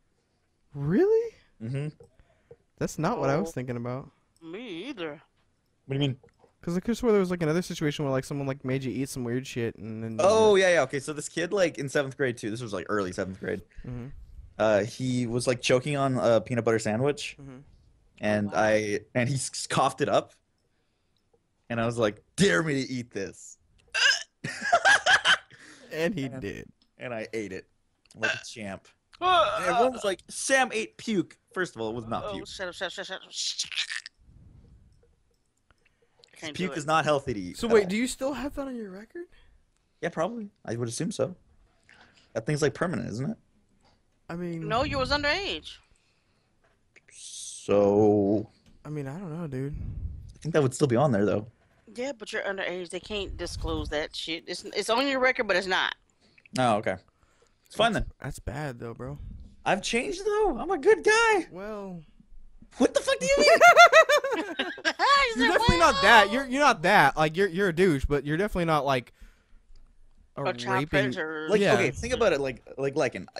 Really? Mm-hmm. That's not what I was Oh. thinking about. Me either. What do you mean? Cause I could swear there was like another situation where like someone like made you eat some weird shit and then. Oh yeah. Okay. So this kid like in 7th grade too. This was like early 7th grade. Mhm. He was like choking on a peanut butter sandwich, Mhm. and wow. he coughed it up, and I was like, "Dare me to eat this," And he did. and I ate it like a champ. And everyone was like, "Sam ate puke." First of all, it was not Oh, puke. shut up. I can't do Puke it. is not healthy to eat. So at wait, all. do you still have that on your record? Yeah, probably. I would assume so. That thing's like permanent, isn't it? I mean, No, you was underage. So I mean, I don't know, dude. I think that would still be on there though. Yeah, but you're underage. They can't disclose that shit. It's on your record, but it's not. Oh, okay. It's fine then. That's bad though, bro. I've changed though. I'm a good guy. Well, What the fuck do you mean? you're definitely not that. You're not that. Like you're a douche, but you're definitely not like A child raping. predator. Like, Yeah. okay, think about it like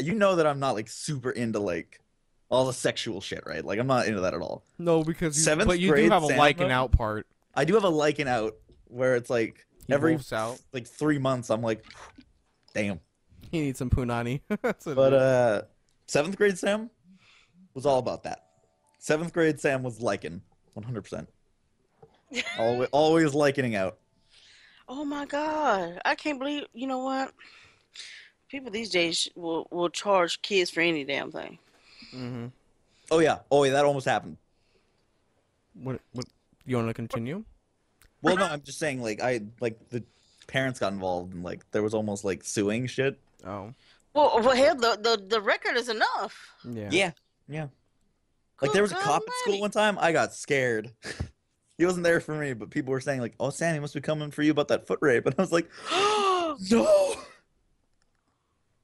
you know that I'm not like super into like all the sexual shit, right? Like I'm not into that at all. No, because you, 7th but you do grade have a Sam, liking though? out part. I do have a liking out where it's like He every wolfs out. like 3 months I'm like, damn. He needs some punani. That's what it is. But 7th grade Sam was all about that. 7th grade Sam was liking 100%. Always likening out. Oh my god! I can't believe. You know what? People these days will charge kids for any damn thing. Mhm. Oh yeah, that almost happened. What you want to continue? Well, no, I'm just saying like the parents got involved and like there was almost like suing shit. Oh, Well, hell, the record is enough. yeah. Yeah. Like there was a Good cop at God school almighty. one time. I got scared. He wasn't there for me, but people were saying like, "Oh, Sam, he must be coming for you about that foot rape," and I was like, Oh, "No,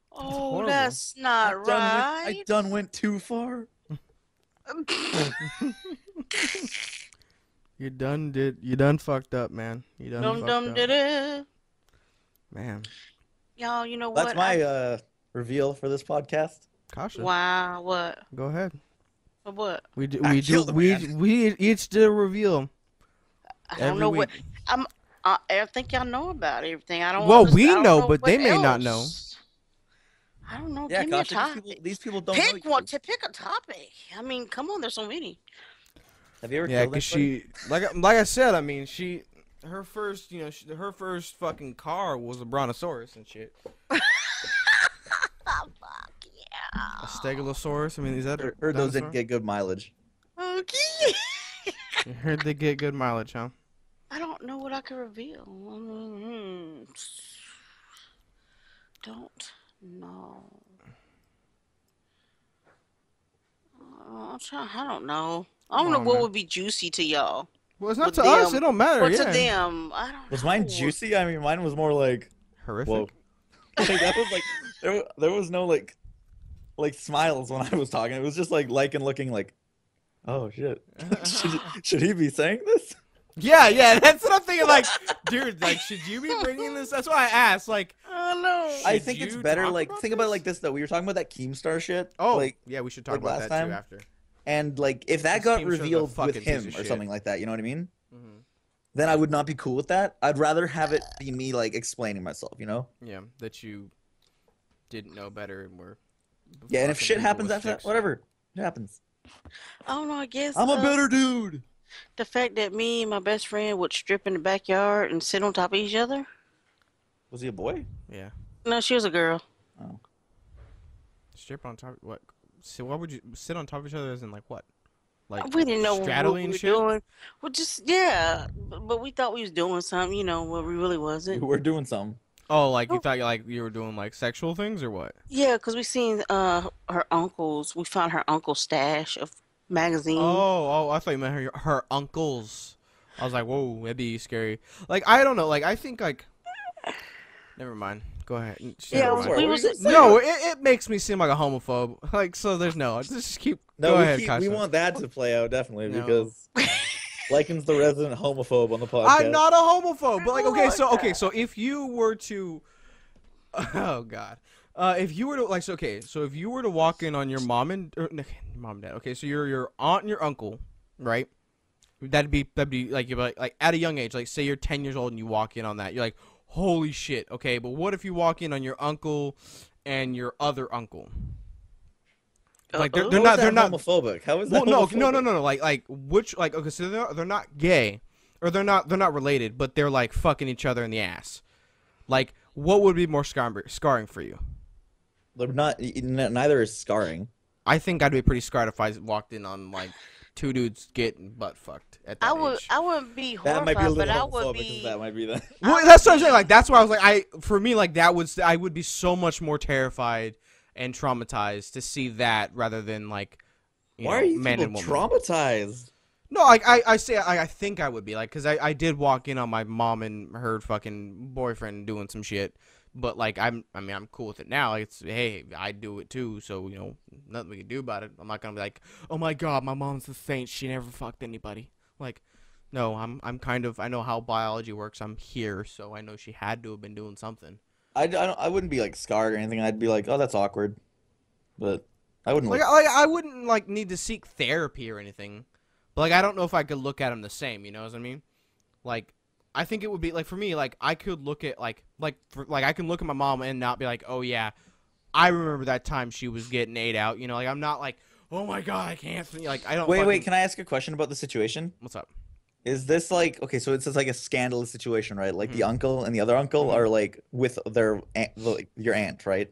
horrible. that's not I right. done went too far." You done fucked up, man. You done Dum fucked dum up. did it. Man, Y'all, you know That's what? my reveal for this podcast. Kasha, Wow, what? go ahead. What? We do I we killed do the we man. we each do a reveal I don't every know week. what. I think y'all know about everything. I don't. Well, understand- we I don't know, but what they may not else. I don't know. Yeah, Give me a Kasha, topic. these people don't know Pick you. one. To pick a topic. I mean, come on. There's so many. Have you ever Yeah, killed cause anybody? she like I said, I mean her first her first fucking car was a brontosaurus and shit. Oh, fuck yeah. A stegosaurus. I mean, is that a Heard those dinosaur? didn't get good mileage. Okay. You heard they get good mileage, huh? I don't know what I can reveal. Don't know. I don't know. I don't Come know on, what man. would be juicy to y'all. Well, it's not With to us. them- It don't matter. Or Yeah. to them. I don't Was know. mine juicy? I mean, mine was more like, Horrific. whoa. Like, that was like there was no like smiles when I was talking. It was just like and looking like, oh shit. should he be saying this? Yeah. That's what I'm thinking. Like, dude, like, should you be bringing this? That's why I asked. Like, I don't know. I Should think it's you better talk like about think about it this? like this though. We were talking about that Keemstar shit. oh, Like yeah, we should talk like about last that time? too after. and like if that This got Keemstar's a revealed with fucking piece him of or shit. something like that, you know what I mean? Mhm. then I would not be cool with that. I'd rather have it be me like explaining myself, you know? Yeah, that you didn't know better and were. Yeah, and if fucking shit people happens with after that, sticks. whatever. It happens. I don't know. I guess I'm a better dude. the fact that me and my best friend would strip in the backyard and sit on top of each other. Was he a boy? Yeah. No, she was a girl. Oh. Strip on top. What? So what would you sit on top of each other? As in like what? Like We didn't know what straddling we and were shit. doing. Well, just yeah, but we thought we was doing something, you know, what we really wasn't. We're doing something. Oh, like you thought you were doing like sexual things or what? Yeah, because we seen her uncle's. We found her uncle's stash of magazines. Oh, I thought you meant her uncles. I was like, whoa, that'd be scary. Like I don't know. Like I think like. Never mind. Go ahead. Yeah, Never mind. we was. No, it makes me seem like a homophobe. Like so, there's no. Just keep. No, go we, ahead, we Kasha. want that to play out definitely No. because Lycan's the resident homophobe on the podcast. I'm not a homophobe, but like Oh my so if you were to, oh god, if you were to like so if you were to walk in on your mom and dad, okay, so your aunt and your uncle, right? That'd be like you'd be like at a young age, like say you're 10 years old and you walk in on that, you're like, holy shit, okay, but what if you walk in on your uncle and your other uncle? Like they're How is not that they're not homophobic. How is that? well, homophobic? no. Like which like okay, so they're not gay, or they're not related, but they're like fucking each other in the ass. Like, what would be more scarring for you? They're not. Neither is scarring. I think I'd be pretty scarred if I walked in on like two dudes getting butt fucked at that age. I wouldn't be That might be a horrified, but little I would homophobic. 'Cause be. that might be that. Well, that's what I'm saying. Like that's why I was like, for me, like I would be so much more terrified and traumatized to see that rather than like, Why are you man people and woman. traumatized? No, I say I think I would be like, because I did walk in on my mom and her fucking boyfriend doing some shit, but like I'm cool with it now. Like it's hey, I do it too, so nothing we can do about it. I'm not gonna be like, oh my god, my mom's a saint, she never fucked anybody. Like, no, I'm kind of I know how biology works. I'm here, so I know she had to have been doing something. I wouldn't be like scarred or anything. I'd be like, oh, that's awkward, but I wouldn't Like I wouldn't like need to seek therapy or anything. But like I don't know if I could look at him the same, you know what I mean? Like I think it would be like for me, like I could look at like I can look at my mom and not be like, oh yeah, I remember that time she was getting ate out. Like I'm not like, oh my god, I can't. Like I don't. Wait. Can I ask a question about the situation? What's up? Is this like okay? So it's like a scandalous situation, right? Like the uncle and the other uncle are like with their aunt, like your aunt, right?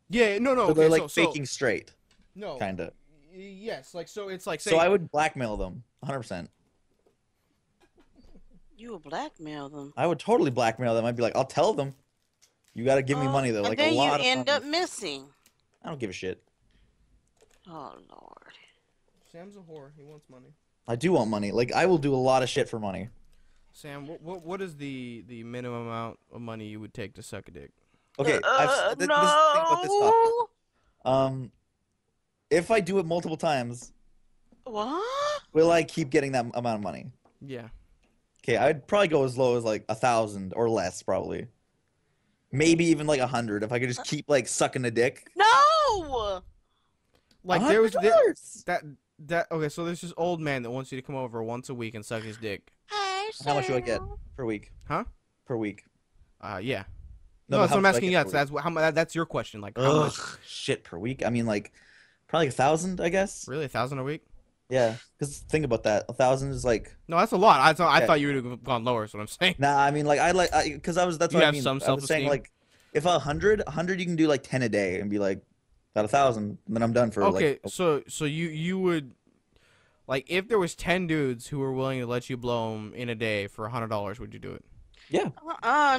Yeah, no. So Okay, they're like faking straight, no, kind of. Yes, like so it's like. So I would blackmail them, 100%. You would blackmail them. I would totally blackmail them. I'd be like, I'll tell them. You got to give me money though, And like then a lot you of end money. up missing. I don't give a shit. Oh Lord. Sam's a whore. He wants money. I do want money. Like I will do a lot of shit for money. Sam, what is the minimum amount of money you would take to suck a dick? Okay, this is the thing about this topic. If I do it multiple times, What? will I keep getting that amount of money? Yeah. Okay, I'd probably go as low as like 1,000 or less, probably. Maybe even like 100 if I could just keep like sucking a dick. No. Like $100. that okay, so there's this old man that wants you to come over once a week and suck his dick. Hey, How much do I get Sam. per week? Huh? Per week. Yeah. No, No, but that's how what I'm much do I asking. get Yes, per that's how that's your question. Like how much? Ugh, shit per week. I mean, like probably 1,000, I guess. Really, 1,000 a week? Yeah, because think about that. 1,000 is like. No, that's a lot. I Okay. thought you would have gone lower. Is what I'm saying. Nah, I mean, like because that's You what I have mean. some I was saying self-esteem? like, if 100 you can do like 10 a day and be like, about 1,000, and then I'm done for Okay, like. so you would, like, if there was 10 dudes who were willing to let you blow them in a day for $100, would you do it? Yeah.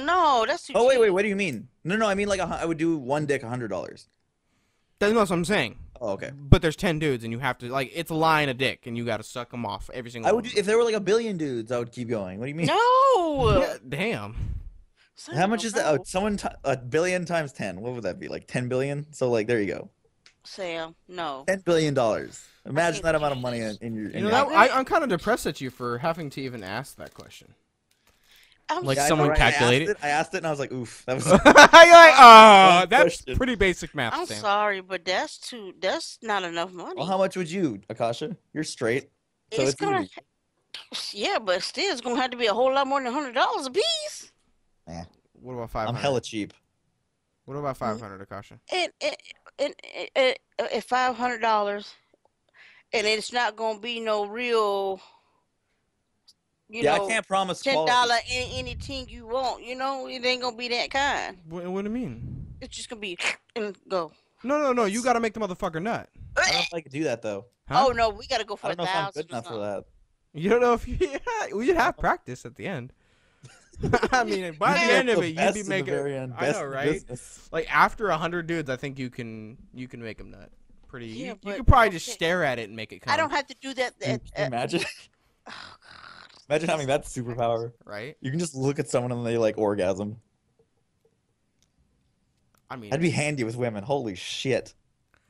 No, that's too Oh wait, cheap. what do you mean? No, I mean like I would do one dick $100. That's what I'm saying. Oh, okay. But there's 10 dudes, and you have to like it's a line of dick, and you got to suck them off every single. I would one. do, if there were like a billion dudes, I would keep going. What do you mean? No. Yeah, damn. How much is that? No. Oh, a billion times 10. What would that be? Like 10 billion? So like there you go. Sam, no. $10 billion. Imagine can't that amount do of money this. in your. You in know your that I'm kind of depressed at you for having to even ask that question. I'm Like, Yeah, I know, someone right? calculated. I asked it and I was like, oof. That was. You're like, oh, One that's question. pretty basic math, I'm Sam. sorry, but that's not enough money. Well, how much would you, Akasha? You're straight. So it's it's gonna easy. Yeah, but still, it's gonna have to be a whole lot more than $100 a piece. What about I'm 500? hella cheap. What about 500, Akasha? At $500, and it's not gonna be no real, you Yeah, I know, can't promise $10 quality. anything you want. You know, it ain't gonna be that kind. What do you mean? It's just gonna be and go. No. You gotta make the motherfucker nut. I don't know if I could do that though. Huh? Oh no, we gotta go I for don't know if I'm good 1,000 or enough for something. that. You don't know if you. Yeah, we should have practice at the end. I mean, by the You'd be end like of the it, you'd best be in the making. very end, I best know, in the right? business. Like after 100 dudes, I think you can make them nut. Pretty. Yeah, You but could probably just okay. stare at it and make it come. I don't have to do that. Can you imagine? Oh God. Imagine having that superpower. Right? You can just look at someone and they like orgasm. I mean, That'd be handy with women. Holy shit.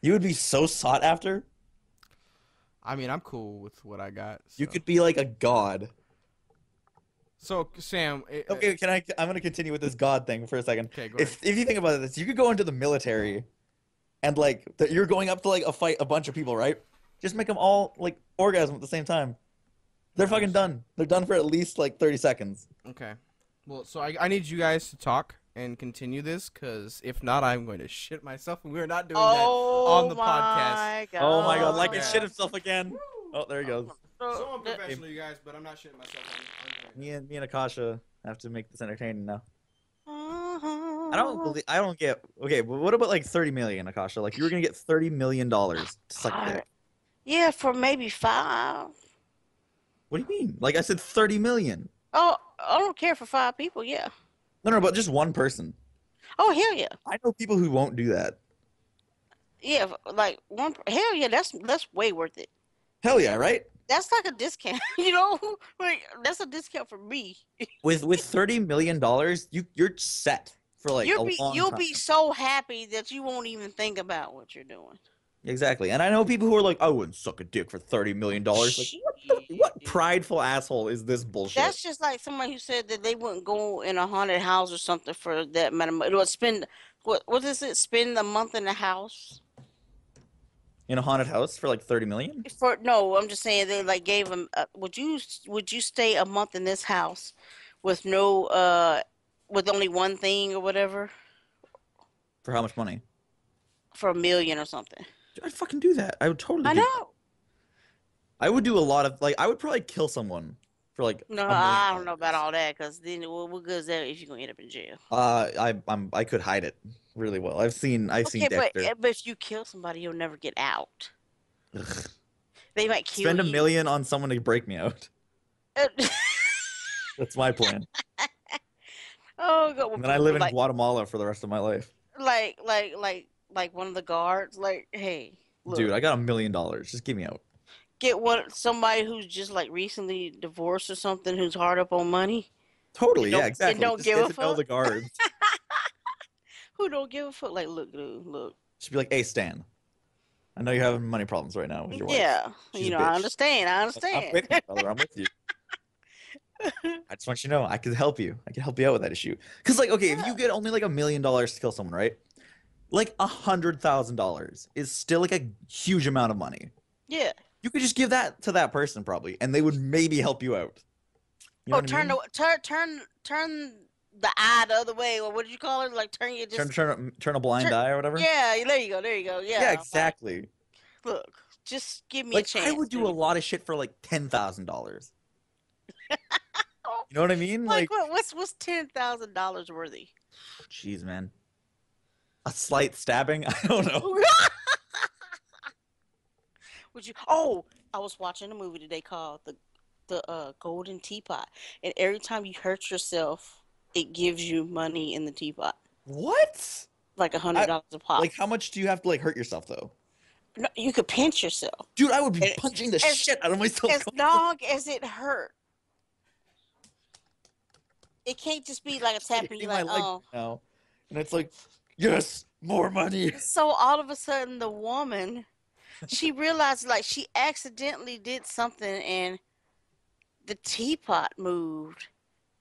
You would be so sought after. I'm cool with what I got. So. You could be like a god. So Sam. Okay, I'm gonna continue with this god thing for a second. Okay, go ahead. If you think about this, you could go into the military, and like you're going up to like a bunch of people, right? Just make them all like orgasm at the same time. They're fucking done. They're done for at least like 30 seconds. Okay. Well, so I need you guys to talk and continue this, because if not, I'm going to shit myself, and we're not doing that on the podcast. God. Oh my god, like yeah. he shit himself again. Oh, there he goes. So unprofessional, you guys, but I'm not shitting myself. I'm Me and Akasha have to make this entertaining now. Uh-huh. I don't get. Okay, but what about like 30 million, Akasha? Like you were gonna get $30 million to suck dick. Yeah, for maybe 5. What do you mean? Like I said, 30 million. Oh, I don't care for 5 people. Yeah. No, but just one person. Oh hell yeah. I know people who won't do that. Yeah, like one. Hell yeah, that's way worth it. Hell yeah, right? That's like a discount, you know. Like that's a discount for me. With $30 million, you're set for like a long you'll time. be so happy that you won't even think about what you're doing. Exactly. And I know people who are like, I wouldn't suck a dick for $30 million. Like, what prideful asshole is this bullshit? That's just like somebody who said that they wouldn't go in a haunted house or something for that amount of money. It would spend what is it? Spend a month in the house In a haunted house for like 30 million? for no. I'm just saying they like gave them. Would you stay a month in this house with no with only one thing or whatever For how much money? for $1 million or something? Dude, I'd fucking do that. I would totally I do that. know. I would do a lot of like I would probably kill someone for like No, $1 million. I don't know about all that because then what good is that if you're gonna end up in jail? I could hide it really well. I've seen Okay, Dexter. but if you kill somebody, you'll never get out. Ugh. They might kill Spend you. $1 million on someone to break me out. That's my plan. Oh, God. And then I live in like, Guatemala for the rest of my life. like one of the guards. Like, hey, look, Dude, I got $1 million. Just get me out. get somebody who's just like recently divorced or something, who's hard up on money, Totally, don't- yeah, exactly. and don't Just give get a to know fuck. the guards. who don't give a fuck. Like, look, dude, look. Just be like, hey, Stan. I know you're having money problems right now with your wife. Yeah, She's a I bitch. understand. I I'm understand. with you, brother. I'm with you. I just want you to know I could help you. I can help you out with that issue. Because, like, okay, if you get only like $1 million to kill someone, right? Like $100,000 is still like a huge amount of money. Yeah. You could just give that to that person probably, and they would maybe help you out. You know Oh, what I mean? turn the eye the other way, or what did you call it? Like turn your just turn a blind turn- eye or whatever. yeah. There you go. Yeah. Yeah, exactly. Look, just give me a Like chance. I would do a dude. lot of shit for like $10,000. You know what I mean? Like what's $10,000 worthy? Jeez, man. A slight stabbing? I don't know. Would you? Oh, I was watching a movie today called the Golden Teapot, and every time you hurt yourself, it gives you money in the teapot, What? like $100 a pop. Like, how much do you have to like hurt yourself though? No, you could pinch yourself Dude, I would be As- punching the as- shit out of myself. as long as it hurt. It can't just be like a tap and Hitting you're my like, leg oh. now, and it's like, yes, more money. So all of a sudden, the woman, she realized like she accidentally did something and the teapot moved.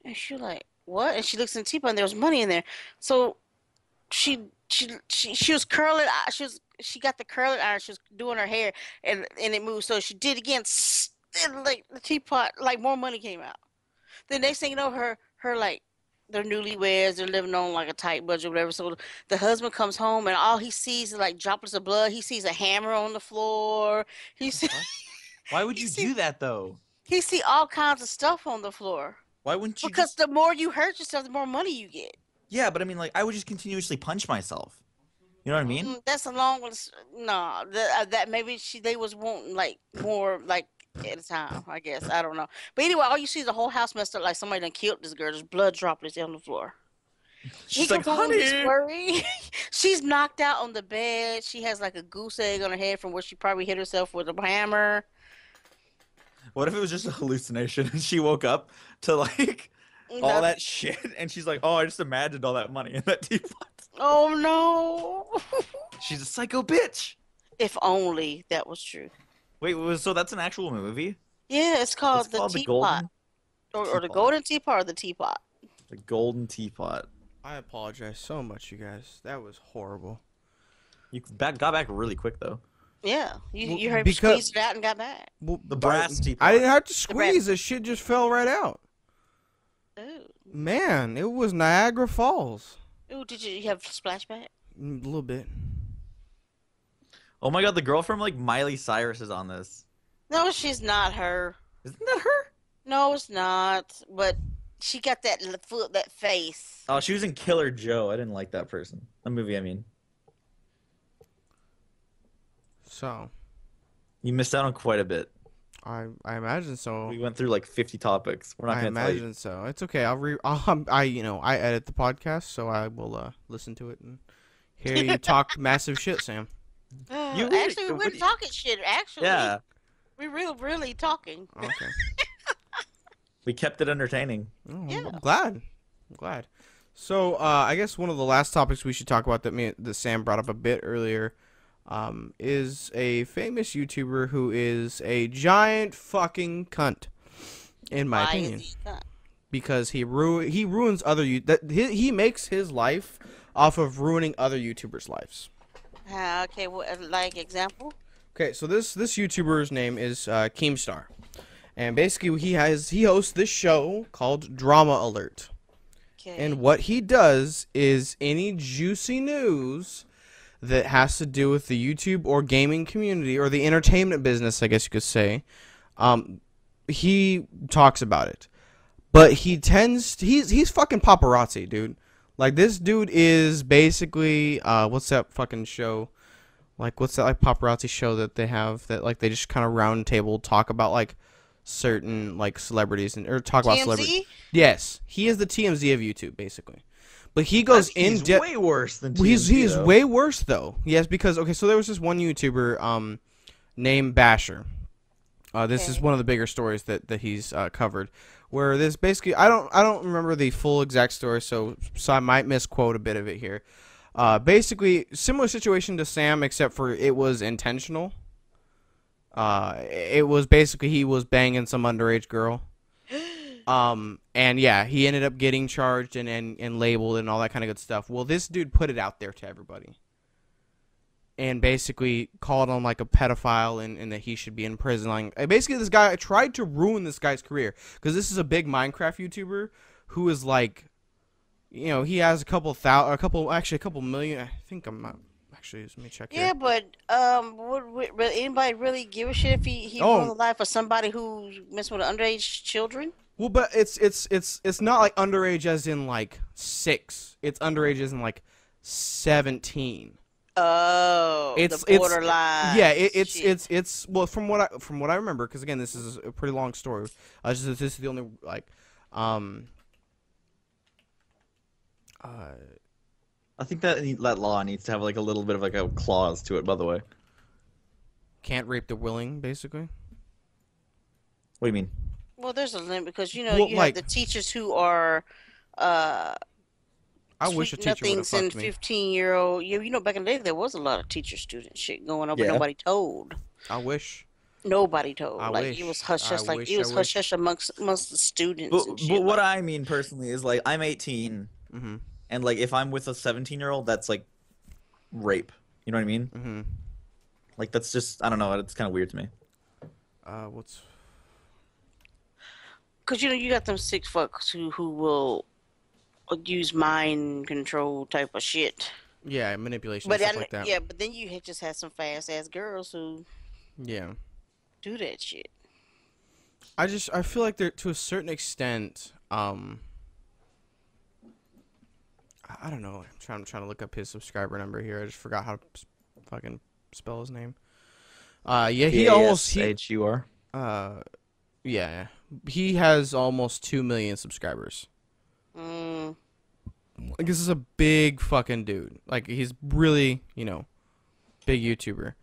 And she like, what? And she looks in the teapot and there was money in there. So she was curling. She got the curling iron. She was doing her hair and it moved. So she did again. then like the teapot, like more money came out. The next thing you know, her like they're newlyweds, they're living on like a tight budget, whatever. So the husband comes home and all he sees is like droplets of blood. He sees a hammer on the floor. He see, What? Why would he you see do that though? he see all kinds of stuff on the floor. Why wouldn't you Because just? the more you hurt yourself, the more money you get. Yeah, but I mean, like, I would just continuously punch myself. You know what I mean? That's a long one. No, that maybe they was wanting like more like at a time. I guess I don't know. But anyway, all you see is the whole house messed up. Like somebody done killed this girl. There's blood droplets on the floor. He She's like, comes home, he's honey. worried. She's knocked out on the bed. She has like a goose egg on her head from where she probably hit herself with a hammer. What if it was just a hallucination and she woke up to like all that shit and she's like, oh, I just imagined all that money in that teapot. Oh no! She's a psycho bitch. If only that was true. Wait, so that's an actual movie? Yeah, it's called It's the called The Teapot, Golden or the Teapot. Golden Teapot, or the Teapot. The Golden Teapot. I apologize so much, you guys. That was horrible. You got back really quick though. Yeah, Well, you heard me because- squeeze it out and got back. Well, The brass teapot. I didn't have to brass- squeeze. The shit just fell right out. Ooh, Man, it was Niagara Falls. ooh, did you have splashback? A little bit. Oh my god, the girl from like Miley Cyrus is on this. No, she's not her. Isn't that her? No, it's not. But she got that foot, that face. Oh, she was in Killer Joe. I didn't like that person. The movie, I mean. So, You missed out on quite a bit. I imagine so. We went through like 50 topics. We're not I going to tell you. imagine so. It's okay. I edit the podcast, so I will listen to it and hear you talk massive shit, Sam. You really- Actually, we what weren't do you- talking shit. Actually, Yeah, we really talking. Okay. we kept it entertaining. Oh, Yeah. I'm glad. I'm glad. So, I guess one of the last topics we should talk about that Sam brought up a bit earlier, is a famous YouTuber who is a giant fucking cunt, in my Why opinion, is he not? because he ruins other he makes his life off of ruining other YouTubers' lives. Okay, like example. Okay, so this YouTuber's name is Keemstar, and basically he hosts this show called Drama Alert. Okay. And what he does is any juicy news that has to do with the YouTube or gaming community or the entertainment business, I guess you could say, he talks about it. But he's fucking paparazzi, dude. Like, this dude is basically, what's that fucking show? Like, what's that, like, paparazzi show that they have that, like, they just kind of round table talk about, like, certain, like, celebrities or talk about celebrities. TMZ? Yes, he is the TMZ of YouTube, basically. But he goes in He's depth. way worse than He's TMZ, though. way worse though. Yes, because okay, so there was this one YouTuber named Basher. This is Okay. one of the bigger stories that he's covered. Where this basically, I don't remember the full exact story, so I might misquote a bit of it here. Basically, similar situation to Sam, except for it was intentional. It was basically he was banging some underage girl. And yeah, he ended up getting charged and labeled and all that kind of good stuff. Well, this dude put it out there to everybody. And basically called him like a pedophile and that he should be in prison. Like, basically, this guy tried to ruin this guy's career. Because this is a big Minecraft YouTuber who is like, you know, he has a couple million. I think I'm not. Actually, let me check Yeah, here. but would anybody really give a shit if he Oh. ruined the life of somebody who's messing with underage children? Well, but it's not like underage as in like 6. It's underage as in like 17. Oh, It's the borderline. Yeah, shit. it's well from what I remember, because again, this is a pretty long story. This is the only like I think that law needs to have like a little bit of like a clause to it, by the way. can't rape the willing, basically. What do you mean? Well, there's a limit because you Well, you like- have the teachers who are I wish a sweet teacher would have nothings and fucked me. 15-year-old. You know, back in the day, there was a lot of teacher-student shit going on, but Yeah. nobody told. I wish. Nobody told. I Like wish. it was hush hush. I Like wish, it was I hush wish. hush amongst the students. But, and shit. but what like, I mean personally is like I'm 18, Mhm. and like if I'm with a 17-year-old, that's like rape. You know what I mean? Mhm. Like that's just I don't know. It's kind of weird to me. What's Cause you got them sick fucks who will use mind control type of shit. Yeah, manipulation and But stuff like that. yeah, but then you just had some fast ass girls who Yeah. do that shit. I feel like they're to a certain extent. I don't know. I'm trying to look up his subscriber number here. I just forgot how to fucking spell his name. Yeah, he almost Hur. yeah, he has almost 2 million subscribers. Mm. Like, this is a big fucking dude. Like, he's really, big YouTuber.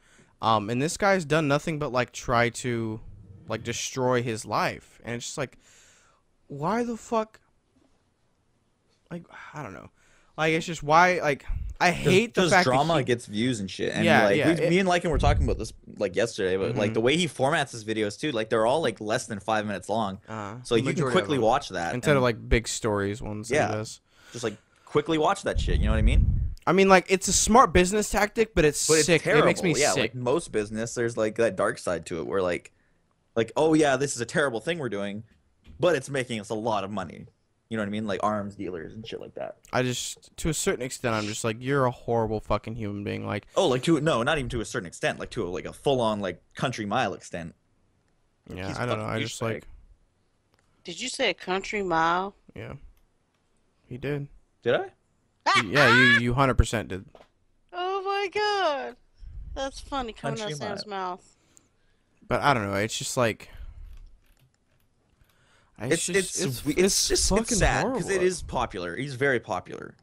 And this guy's done nothing but like try to like destroy his life. And it's just like, why the fuck? Like, I don't know. Like, it's just why, like, I hate the fact drama that he... gets views and shit. And Yeah, like, yeah, me and Lycan were talking about this like yesterday, but like Mhm. the way he formats his videos too, like they're all like less than 5 minutes long. So the you can majority of quickly them. watch that Instead of and like big stories ones that Yeah. he does. just like quickly watch that shit. You know what I mean? I mean, like, it's a smart business tactic, but it's But it's sick. terrible. It makes me yeah, sick. like most business, there's like that dark side to it where like, oh yeah, this is a terrible thing we're doing, but it's making us a lot of money. You know what I mean? Like arms dealers and shit like that. I just, to a certain extent, I'm just like, you're a horrible fucking human being. Like, Oh, like not even to a certain extent, like to a full on like country mile extent. yeah, He's I don't know. fucking I just douchebag. like, Did you say a country mile? yeah, he did. Did I? Yeah, you 100% did. Oh my god, that's funny coming out Country of Sam's mile. mouth. But I don't know. It's just like, It's fucking sad horrible. because it is popular. He's very popular.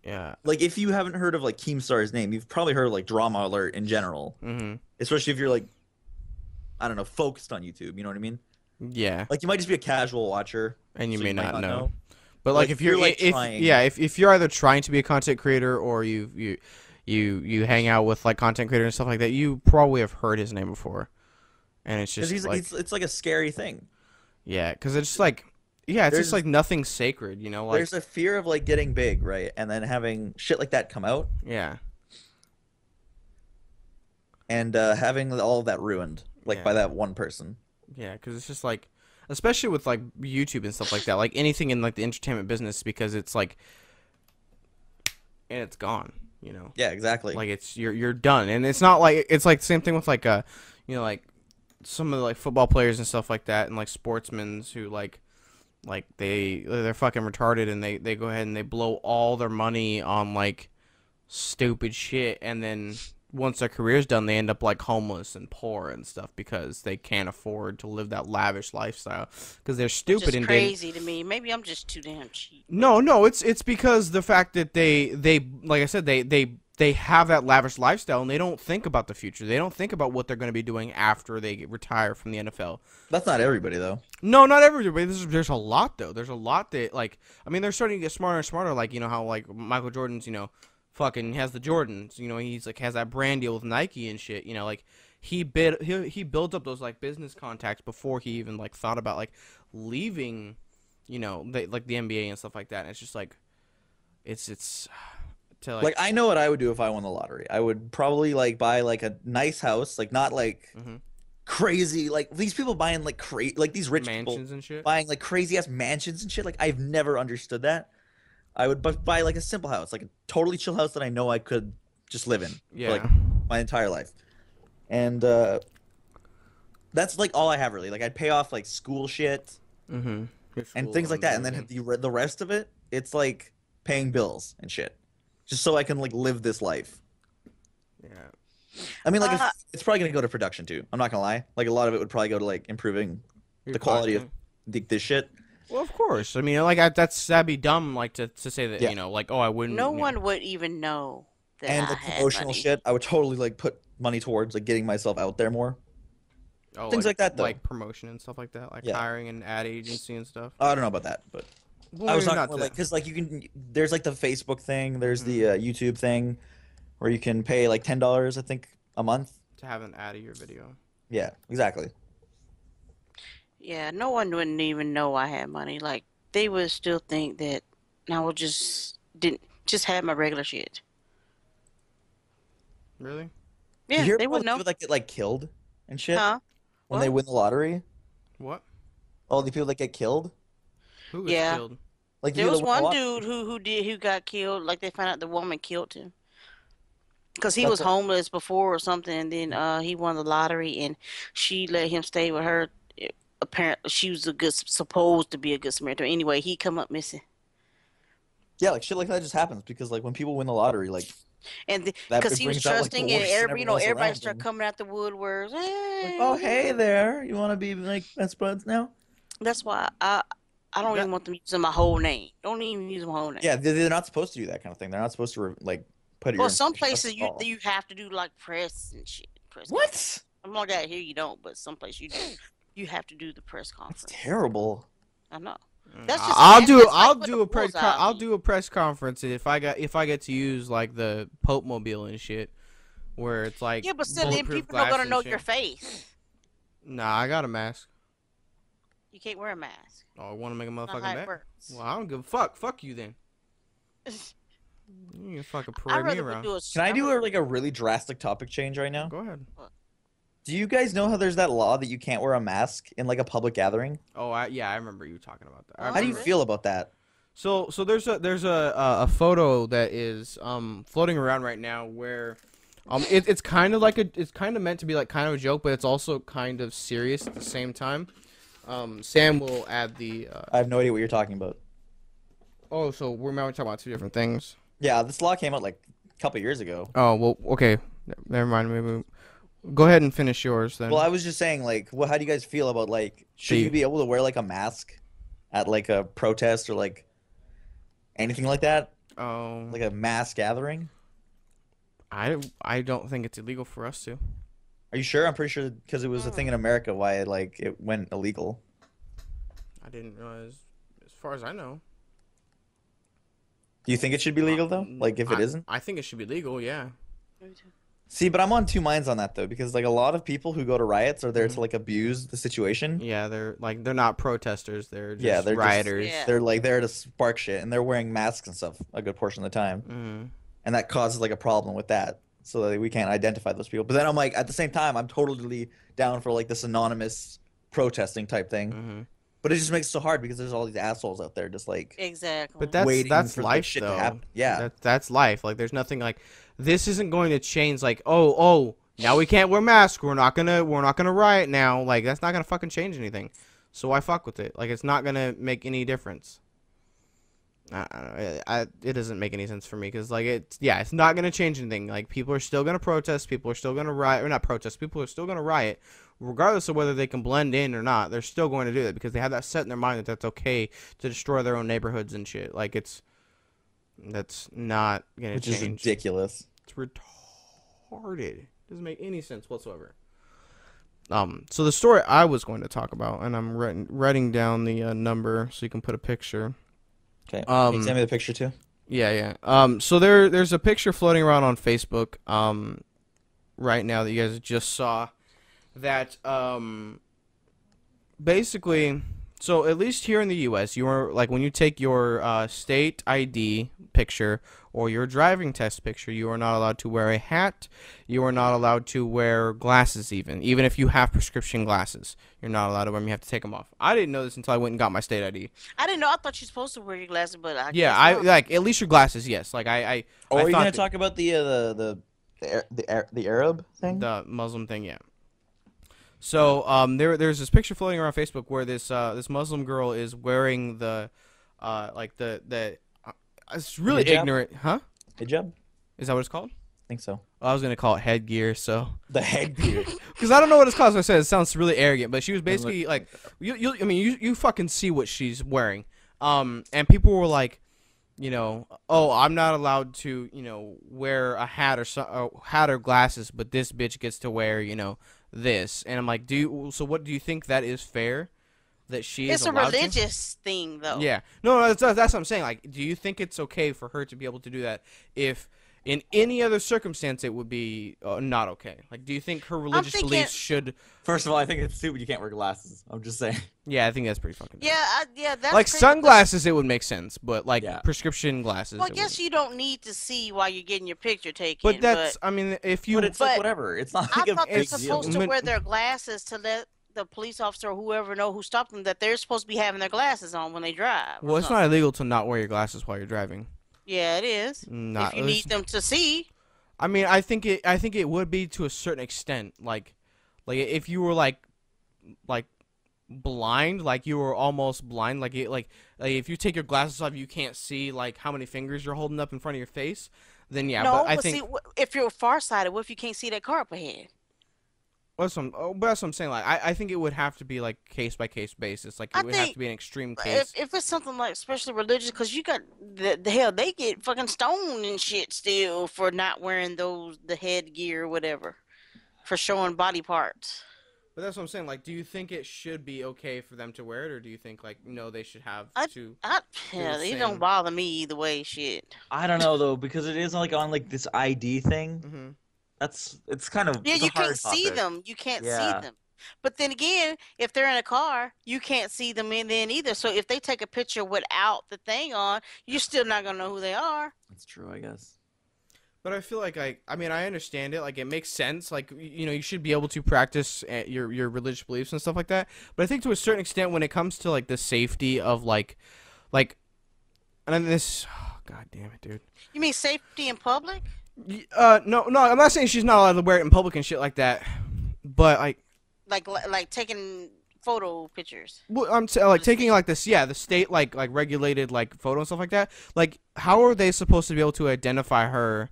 Yeah. Like if you haven't heard of like Keemstar's name, you've probably heard of like Drama Alert in general. Mhm. Especially if you're like, I don't know, focused on YouTube. You know what I mean? Yeah. Like you might just be a casual watcher, And you so may might not know. But Like, like, if you're like if trying- yeah, if you're either trying to be a content creator or you hang out with like content creators and stuff like that, you probably have heard his name before. And it's Because just like, it's like a scary thing. yeah, because it's like, yeah, it's There's- just like nothing sacred, like, There's a fear of like getting big, right? And then having shit like that come out yeah, and having all of that ruined, like Yeah. by that one person. yeah, because it's just like, especially with like YouTube and stuff like that, like anything in like the entertainment business, because it's like, and it's gone, Yeah, exactly. like it's you're done, and it's not like it's like the same thing with like like some of the like football players and stuff like that, and like sportsmen who like they're fucking retarded, and they go ahead and they blow all their money on like stupid shit, and then once their career's done, they end up like homeless and poor and stuff because they can't afford to live that lavish lifestyle because they're stupid Which is and crazy to me. Maybe I'm just too damn cheap. no, it's because the fact that they like I said, they have that lavish lifestyle and they don't think about the future. They don't think about what they're going to be doing after they retire from the NFL. That's not everybody though. No, not everybody. There's a lot though. There's a lot that like, I mean, they're starting to get smarter and smarter. Like, how like Michael Jordan's fucking has the Jordans. He's like has that brand deal with Nike and shit. Like he built up those like business contacts before he even like thought about like leaving, like the NBA and stuff like that. And it's just like, it's to Like I know what I would do if I won the lottery. I would probably like buy like a nice house, like not like Mhm. crazy, like these people buying like like these rich mansions people and shit. buying like crazy ass mansions and shit. Like I've never understood that. I would buy like a simple house, like a totally chill house that I know I could just live in Yeah. for like my entire life. And that's like all I have really. Like I'd pay off like school shit Mm-hmm. and things like that, and then the rest of it, it's like paying bills and shit, just so I can like live this life. Yeah. I mean, like it's probably gonna go to production too. I'm not gonna lie. Like a lot of it would probably go to like improving Your the quality of content. this shit. Well, of course. I mean, like that'd be dumb, like to say that Yeah. like, oh, I wouldn't. No one would even know that And I the had promotional money. shit, I would totally like put money towards like getting myself out there more. Oh, things like that, though. like promotion and stuff like that, like Yeah. hiring an ad agency and stuff. I don't know about that, but Well, I was maybe talking not about, like, because like you can, there's like the Facebook thing, there's the YouTube thing, where you can pay like $10, I think, a month. to have an ad of your video. Yeah, exactly. Yeah, no one wouldn't even know I had money. Like they would still think that I would didn't just have my regular shit. Really? You Yeah, hear they about would the know. people that get like killed and shit Huh? when they What? win the lottery? What? Oh, the people that get killed? Who was Yeah. killed? Like the There people was that win the one lottery? dude who got killed. Like they found out the woman killed him because he That's was what, homeless before or something, and then he won the lottery, and she let him stay with her. Apparently, she was supposed to be a good Samaritan. Anyway, he come up missing, yeah, like shit like that just happens because like when people win the lottery, like and that because it he was brings out like the trusting, and worst in everyone else everybody around started them. coming out the woodworks. Like, oh hey there, you want to be like best buds now? That's why I don't That even want them using my whole name. Don't even use my whole name. Yeah, they're not supposed to do that kind of thing. They're not supposed to like put your Well, some information. That's places the law. you have to do like press and shit. Press conference. What? I'm like out here you don't, but some places you do. You have to do the press That's conference. terrible. I know. That's just I'll that's do like I'll putting do a press bullseye on I'll me. do a press conference if I get to use like the Pope Mobile and shit, where it's like Yeah, but still, then bulletproof people are glass gonna and know shit. your face. Nah, I got a mask. You can't wear a mask. Oh, I want to make a That's motherfucking not how it bet. works. Well, I don't give a fuck. Fuck you then. You can fucking I parade me rather we around. do a. Can I do like a really drastic topic change right now? Go ahead. Do you guys know how there's that law that you can't wear a mask in like a public gathering? Oh, yeah, I remember you talking about that. I How do you remember. feel about that? So there's a photo that is floating around right now where it's kind of like it's kind of meant to be like kind of a joke, but it's also kind of serious at the same time. Sam will add the I have no idea what you're talking about. oh, so we're now talking about two different things. Yeah, this law came out like a couple years ago. Oh, well, okay. Never mind. Maybe go ahead and finish yours then. Well, I was just saying, like, how do you guys feel about like, should The- you be able to wear like a mask at like a protest or like anything like that, Oh, like a mass gathering? I don't think it's illegal for us to. Are you sure? I'm pretty sure because it was a thing in America why like it went illegal. I didn't realize. As far as I know. Do you think it should be legal though? Like if it isn't? I think it should be legal. Yeah. See, but I'm on two minds on that though because like a lot of people who go to riots are there to like abuse the situation. Yeah, they're not protesters. They're just Yeah, they're just- rioters. Yeah. They're like there to spark shit and they're wearing masks and stuff a good portion of the time. Mhm. And that causes like a problem with that so that we can't identify those people. But then I'm like at the same time I'm totally down for like this anonymous protesting type thing. Mhm. But it just makes it so hard because there's all these assholes out there just like Exactly. But that's waiting that's for like, life shit though. to happen. Yeah. That's life. Like there's nothing like this isn't going to change. Like oh now we can't wear masks. We're not gonna riot now. Like that's not gonna fucking change anything. So why fuck with it? Like it's not gonna make any difference. It doesn't make any sense for me because like it's not gonna change anything. Like people are still gonna protest. People are still gonna riot or not protest. People are still gonna riot. Regardless of whether they can blend in or not, they're still going to do that because they have that set in their mind that that's okay to destroy their own neighborhoods and shit. Like that's not gonna Which change. is ridiculous. It's retarded. Doesn't make any sense whatsoever. So the story I was going to talk about, and I'm writing down the number so you can put a picture. Okay. Can you send me the picture too? Yeah. So there's a picture floating around on Facebook right now that you guys just saw that basically, so at least here in the U.S., you are like when you take your state ID picture or your driving test picture, you are not allowed to wear a hat. You are not allowed to wear glasses, even if you have prescription glasses, you're not allowed to wear them. You have to take them off. I didn't know this until I went and got my state ID. I didn't know. I thought you're supposed to wear your glasses, but I Yeah, guess I not. like at least your glasses. Yes, like I. Or I are you thought gonna that- talk about the Arab thing? the Muslim thing, yeah. So there's this picture floating around Facebook where this Muslim girl is wearing the it's really Hijab? ignorant, huh? Hijab? Is that what it's called? I think so. Well, I was gonna call it headgear, so The headgear. because I don't know what it's called. So I said it sounds really arrogant, but she was basically like, you fucking see what she's wearing, and people were like, oh, I'm not allowed to, wear a hat or glasses, but this bitch gets to wear, this. And I'm like, so what do you think that is fair? That she is It's a allowed to? religious thing, though. Yeah. No, that's what I'm saying. Like, do you think it's okay for her to be able to do that if in any other circumstance it would be not okay? Like, do you think her religious thinking- beliefs should? First of all, I think it's stupid you can't wear glasses. I'm just saying. Yeah, I think that's pretty fucking. Yeah, that's like crazy. sunglasses, it would make sense, but like Yeah. prescription glasses. Well, I it guess wouldn't. you don't need to see while you're getting your picture taken. But that's, I mean, if you. But it's like But whatever. It's not I like a thought they're big deal. supposed to wear their glasses to let the police officer or whoever know who stopped them that they're supposed to be having their glasses on when they drive. Well, it's not illegal to not wear your glasses while you're driving. Yeah, it is. Not if you need them to see. I mean, I think it would be to a certain extent. Like if you were like blind, like you were almost blind, like if you take your glasses off, you can't see like how many fingers you're holding up in front of your face. Then yeah, No, but I but think see, if you're farsighted, what if you can't see that car up ahead? But that's what I'm saying. Like, I think it would have to be like case by case basis. Like, it would have to be an extreme case. If it's something like especially religious, because you got the hell they get fucking stoned and shit still for not wearing the headgear or whatever, for showing body parts. But that's what I'm saying. Like, do you think it should be okay for them to wear it, or do you think like no, they should have to? It don't bother me either way. Shit. I don't know though, because it is like on like this ID thing. Mm-hmm. It's kind of Yeah, it's a you hard can't see topic. them. You can't Yeah. see them. But then again, if they're in a car, you can't see them in then either. So if they take a picture without the thing on, you're still not gonna know who they are. That's true, I guess. But I feel like I mean, I understand it. Like, it makes sense. Like, you know, you should be able to practice your religious beliefs and stuff like that. But I think to a certain extent, when it comes to like the safety of like, and then this, oh, god damn it, dude. You mean safety in public? No, I'm not saying she's not allowed to wear it in public and shit like that. But Like taking photo pictures. well, I'm like taking like this, yeah, the state like regulated like photo and stuff like that. Like, how are they supposed to be able to identify her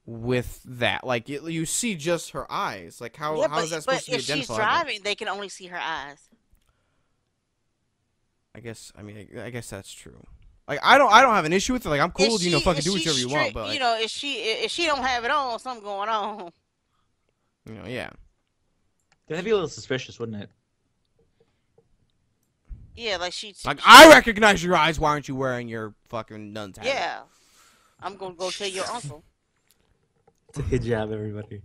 with that? Like, you see just her eyes. Like, how is that supposed to be But if she's identified? driving, they can only see her eyes. I guess that's true. Like, I don't have an issue with it. Like, I'm cool. If Fucking if do she's whichever you want. strict- But like, if she don't have it on, something going on. yeah. That'd be a little suspicious, wouldn't it? Yeah, like she. Like, I recognize your eyes. Why aren't you wearing your fucking nun's hat? Yeah, I'm gonna go tell your uncle. It's a hijab, everybody.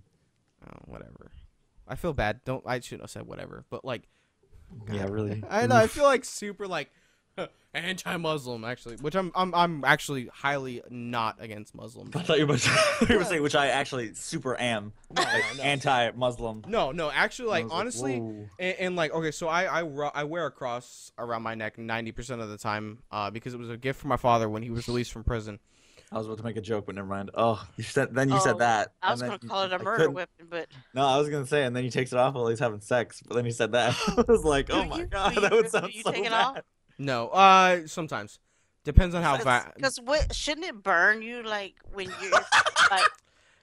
Oh, whatever. I feel bad. I shouldn't have said whatever. But like, Yeah, really. I know. I feel like super like anti-Muslim actually, which I'm actually highly not against Muslims. I thought you were going to say, which I actually super am. No. Anti-Muslim. No, actually, like, I was like, honestly, whoa. and like, okay, so I wear a cross around my neck 90% of the time, because it was a gift from my father when he was released from prison. I was about to make a joke, but never mind. Oh, you said that. I was gonna call it a murder weapon, but No, I was gonna say, and then he takes it off while he's having sex. But then he said that. I was like, oh my god, that would sound so take it bad. off? No, sometimes depends on how fast. Because what shouldn't it burn you like when you're like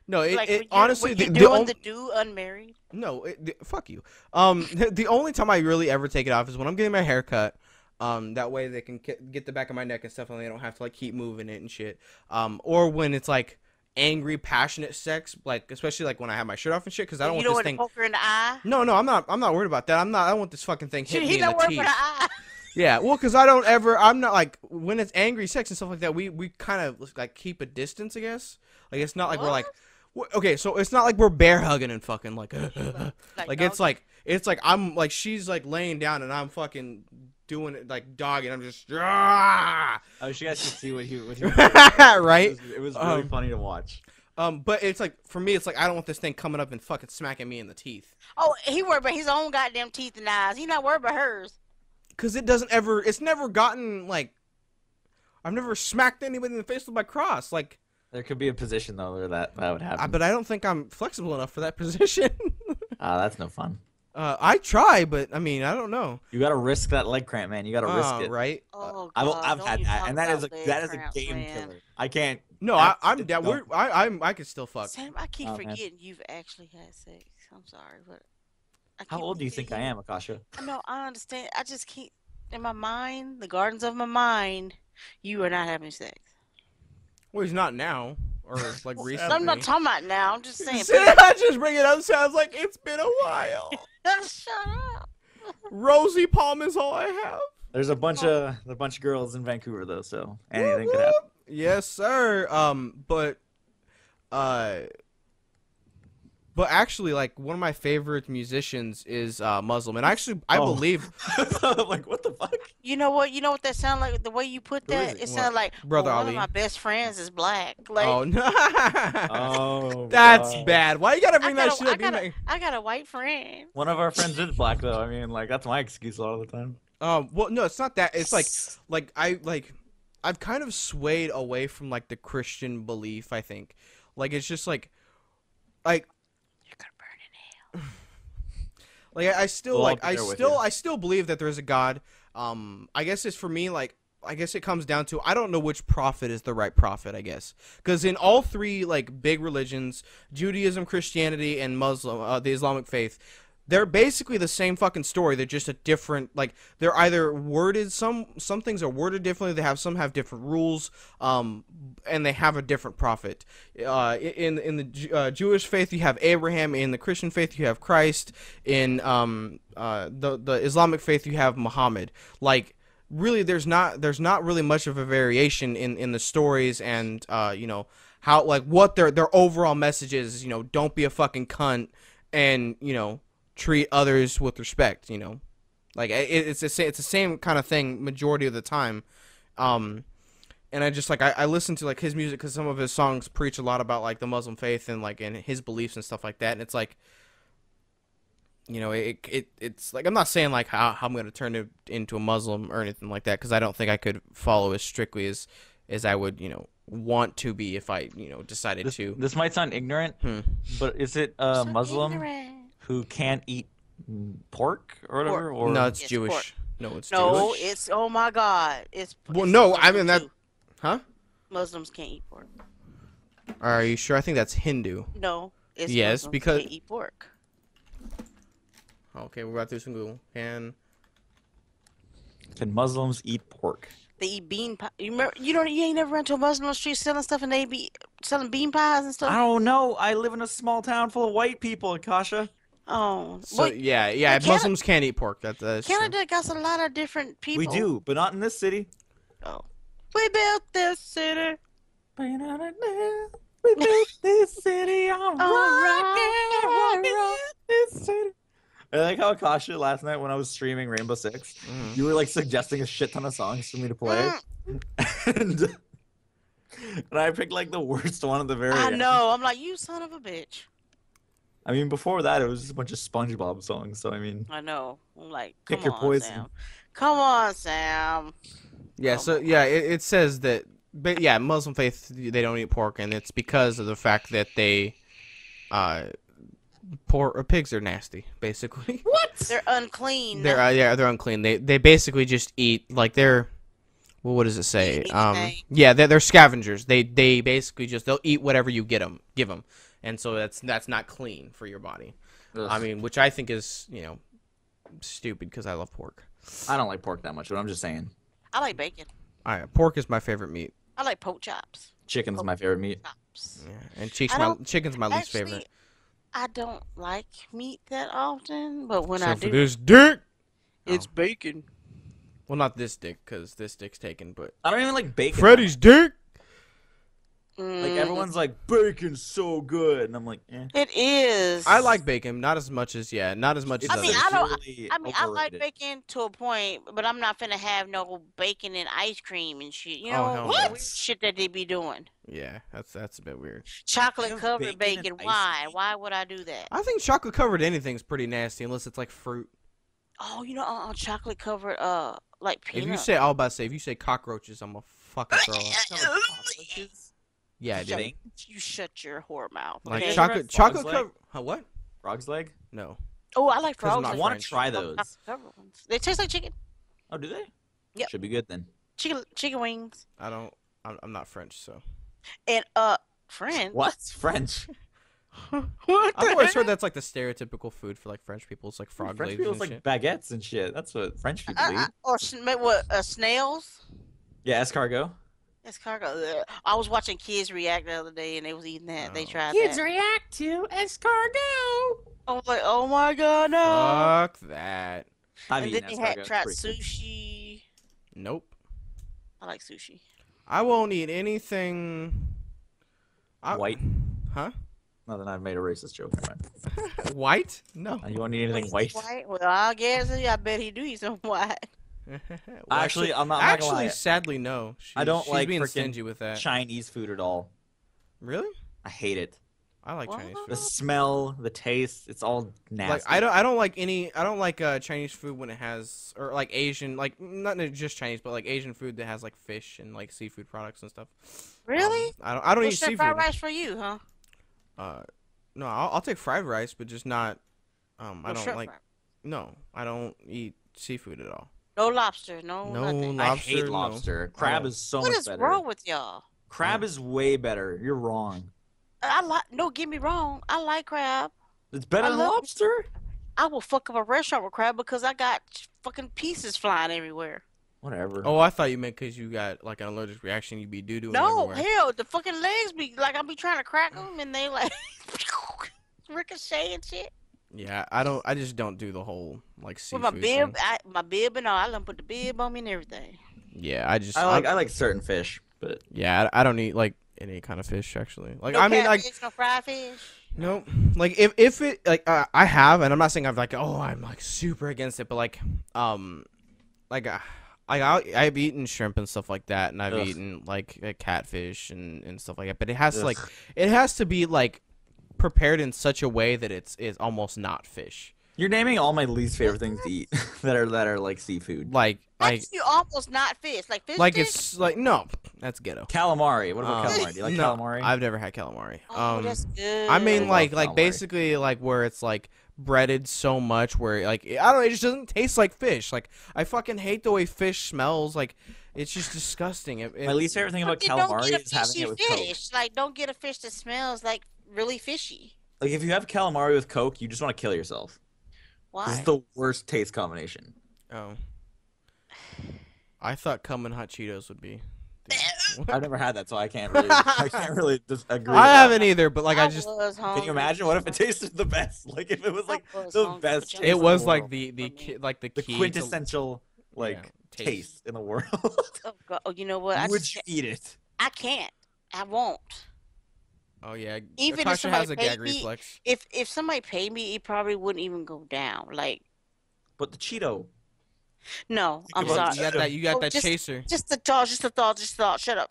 No, when honestly, you're doing the do unmarried? No, fuck you. The only time I really ever take it off is when I'm getting my hair cut. That way they can get the back of my neck and stuff, and they don't have to like keep moving it and shit. Or when it's like angry, passionate sex, like especially like when I have my shirt off and shit, because I don't want this thing. You don't want to poke her in the eye? No, I'm not worried about that. I don't want this fucking thing hitting me in the teeth. He not worried for the eye. Yeah, well, because I'm not like when it's angry sex and stuff like that. We kind of like keep a distance, I guess. Like, it's not like we're like. Okay, so it's not like we're bear hugging and fucking like like it's like I'm like she's like laying down and I'm fucking doing it like dog and I'm just I wish you guys could see what he right. It was really funny to watch. But it's like for me, it's like I don't want this thing coming up and fucking smacking me in the teeth. Oh, he worried about his own goddamn teeth and eyes. He not worried about hers. Cause it's never gotten like I've never smacked anybody in the face with my cross like. There could be a position though where that would happen. But I don't think I'm flexible enough for that position. That's no fun. I try, but I mean, I don't know. You gotta risk that leg cramp, man. You gotta risk it. Right? Oh, I've don't had you that, talk and that is about that is a leg game cramps, man. killer. I can't. No, I'm down. I can still fuck. Sam, I keep Oh, man. forgetting you've actually had sex. I'm sorry, but How old do you think I am, Akasha? No, I understand. I just keep in my mind, the gardens of my mind. You are not having sex. Well, he's not now, or like recently. I'm not talking about now. I'm just saying. I just bring it up. Sounds like it's been a while. Shut up. Rosy palm is all I have. There's a bunch of girls in Vancouver though, so anything could happen. Yes, sir. But actually, like one of my favorite musicians is Muslim, and actually, I believe. I'm like, what the fuck? You know what? You know what that sound like? The way you put Who is that, he? it sounds like Brother one of Ali. my best friends is black. Like Oh no. Oh, That's God. bad. Why you gotta I bring got that shit up? You make- I got a white friend. One of our friends is black though. I mean, like that's my excuse a lot of the time. Well, no, it's not that. It's I've kind of swayed away from like the Christian belief. I think, like it's just like You're gonna burn in hell. like I still Well, I'll like be I there with still you. I still believe that there is a God. I guess it's for me like I guess it comes down to I don't know which prophet is the right prophet. I guess because in all three like big religions, Judaism, Christianity, and Muslim, the Islamic faith. They're basically the same fucking story. They're just a different, like they're either worded. Some things are worded differently. Some have different rules, and they have a different prophet. In the Jewish faith, you have Abraham. In the Christian faith, you have Christ. In the Islamic faith, you have Muhammad. Like really, there's not really much of a variation in the stories and you know how like what their overall message is. You know, don't be a fucking cunt, and you know. Treat others with respect, you know, like it's the same kind of thing majority of the time, and I just like I listen to like his music because some of his songs preach a lot about like the Muslim faith and like and his beliefs and stuff like that, and it's like, you know, it's like I'm not saying like how I'm gonna turn it into a Muslim or anything like that because I don't think I could follow as strictly as I would, you know, want to be if I you know decided to. This might sound ignorant, but is it So Muslim ignorant. who can't eat pork or whatever? Or No, it's Yes, Jewish. pork. No, it's No, Jewish. it's oh my God, Well, it's no, I Muslim mean that, too. huh? Muslims can't eat pork. Are you sure? I think that's Hindu. No, it's Yes, Muslims because- can't eat pork. Okay, we're about to do some Google. And can Muslims eat pork? They eat bean pie. You remember? You ain't never run to a Muslim street selling stuff and they be selling bean pies and I stuff. don't know. I live in a small town full of white people, Akasha. Oh, so well, yeah, Canada- Muslims can't eat pork. That's true. Canada got a lot of different people. We do, but not in this city. Oh, we built this city. We built this city on this city. I like how Akasha last night when I was streaming Rainbow Six, you were like suggesting a shit ton of songs for me to play, and I picked like the worst one at the very I end. know. I'm like, you son of a bitch. I mean, before that, it was just a bunch of SpongeBob songs. So I mean, I know. I'm like, Pick come your on, poison. Sam. Come on, Sam. Yeah, so yeah, it says that, but yeah, Muslim faith they don't eat pork, and it's because of the fact that they, pigs are nasty, basically. What? They're unclean. They're unclean. They basically just eat like they're, well, what does it say? Eat anything. Yeah, they're scavengers. They basically just they'll eat whatever you give them, and so that's not clean for your body. ugh. I mean, which I think is you know, stupid because I love pork. I don't like pork that much, but I'm just saying, I like bacon. Pork is my favorite meat. I like pork chops. chicken's my favorite meat. Chops. Yeah, and chicken's my least Actually, favorite. I don't like meat that often, but when I Except for do, this dick. it's bacon. Well, not this dick, because this dick's taken, but I don't even like bacon. Freddy's dick. Like everyone's like bacon's so good, and I'm like, eh. It is. I like bacon, not as much as not as much as I mean, others. I don't. Severely I mean, I like overrated. bacon to a point, but I'm not finna have no bacon and ice cream and shit. You Oh, know hell what no. weird shit that they be doing? Yeah, that's a bit weird. Chocolate have covered bacon bacon. and ice Why? cream? Why would I do that? I think chocolate covered anything's pretty nasty unless it's like fruit. Oh, you know, chocolate covered like If peanut. you say, I'll about to say, if you say cockroaches, I'm gonna fucking throw up. Yeah, I Shut did. up. You shut your whore mouth. Like okay? chocolate Frog's leg? covered. Huh, what? Frog's leg? No. Oh, I like 'Cause I'm frogs. not I want French. to try Chocolate those. covered ones. They taste like chicken. Oh, do they? Yep. Should be good then. Chicken wings. I don't. I'm not French, so. And French. What? French? What I've the always heck? heard that's like the stereotypical food for like French people. It's like frog French legs people's and like shit. baguettes and shit. That's what French people eat. Or snails. Yeah, escargot. Escargot. Ugh. I was watching kids react the other day, and they was eating that. They Oh. tried that. react to escargot. I was like, oh my god, no! Fuck that. I've And eaten then they escargot. had It's tried pretty good. sushi. Nope. I like sushi. I won't eat anything. White. Huh? No, then I've made a racist joke. Never mind. White? No. You won't eat anything white. White? Well, I guess I bet he do eat some white. Well, Actually, I'm not gonna lie. Sadly, no. I don't she's like being frickin' stingy with that. Chinese food at all. Really? I hate it. I like What? Chinese The food. smell, the taste, it's all nasty. Like I don't like any. I don't like Chinese food when it has or like Asian, like not just Chinese, but like Asian food that has like fish and like seafood products and stuff. Really? I don't eat What's that seafood. fried rice for you, huh? No, I'll take fried rice, but just not. I No don't shrimp like. fry. No, I don't eat seafood at all. No lobster, no, No nothing. I lobster. hate no. lobster. Crab Oh. is so What much is better. wrong with y'all? Crab is way better. You're wrong. No, get me wrong. I like crab. It's better I than love- lobster? I will fuck up a restaurant with crab because I got fucking pieces flying everywhere. Whatever. Oh, I thought you meant because you got like an allergic reaction. You be doo-dooing No, everywhere. hell, the fucking legs be like I be trying to crack them and they like ricochet and shit. Yeah, I just don't do the whole like With seafood my bib, thing. my bib and all, I done put the bib on me and everything. Yeah, I like certain fish, but Yeah, I don't eat like any kind of fish actually. Like No I mean, like catfish, no fried fish. no, like if it like I have, and I'm not saying I'm like I'm like super against it, but like I've eaten shrimp and stuff like that, and I've Ugh. eaten like catfish and stuff like that. But it has to, Ugh. it has to be like prepared in such a way that it's almost not fish. you're naming all my least favorite things to eat that are like seafood. Like You almost not fish, like fish. like stick? it's like no, that's ghetto. Calamari. What about Um, calamari? Do you like no, calamari? I've never had calamari. Oh, that's good. I mean, love like calamari. basically, like where it's like breaded so much, where like I don't know, it just doesn't taste like fish. Like I fucking hate the way fish smells. Like it's just disgusting. My least favorite thing about But then don't calamari get a is having fishy it with Coke. fish. Like, don't get a fish that smells like really fishy. Like if you have calamari with Coke, you just want to kill yourself. This Why? is the worst taste combination. Oh, I thought cum and hot Cheetos would be. I've never had that, so I can't really just agree. with I that. haven't either, but like I just was hungry. Can you imagine what if it tasted the best? Like if it was like I was the hungry, best. but y'all taste it in was the like world. the the key to- quintessential like Yeah, taste in the world. Oh, God. Oh, you know what? I Would just you eat it? I can't. I won't. Oh yeah, Even if Akasha has a somebody gag paid me- reflex. If somebody paid me, it probably wouldn't even go down. Like, But the Cheeto. no, I'm Think about sorry. You got Oh, that just- chaser. Just the thought. Shut up.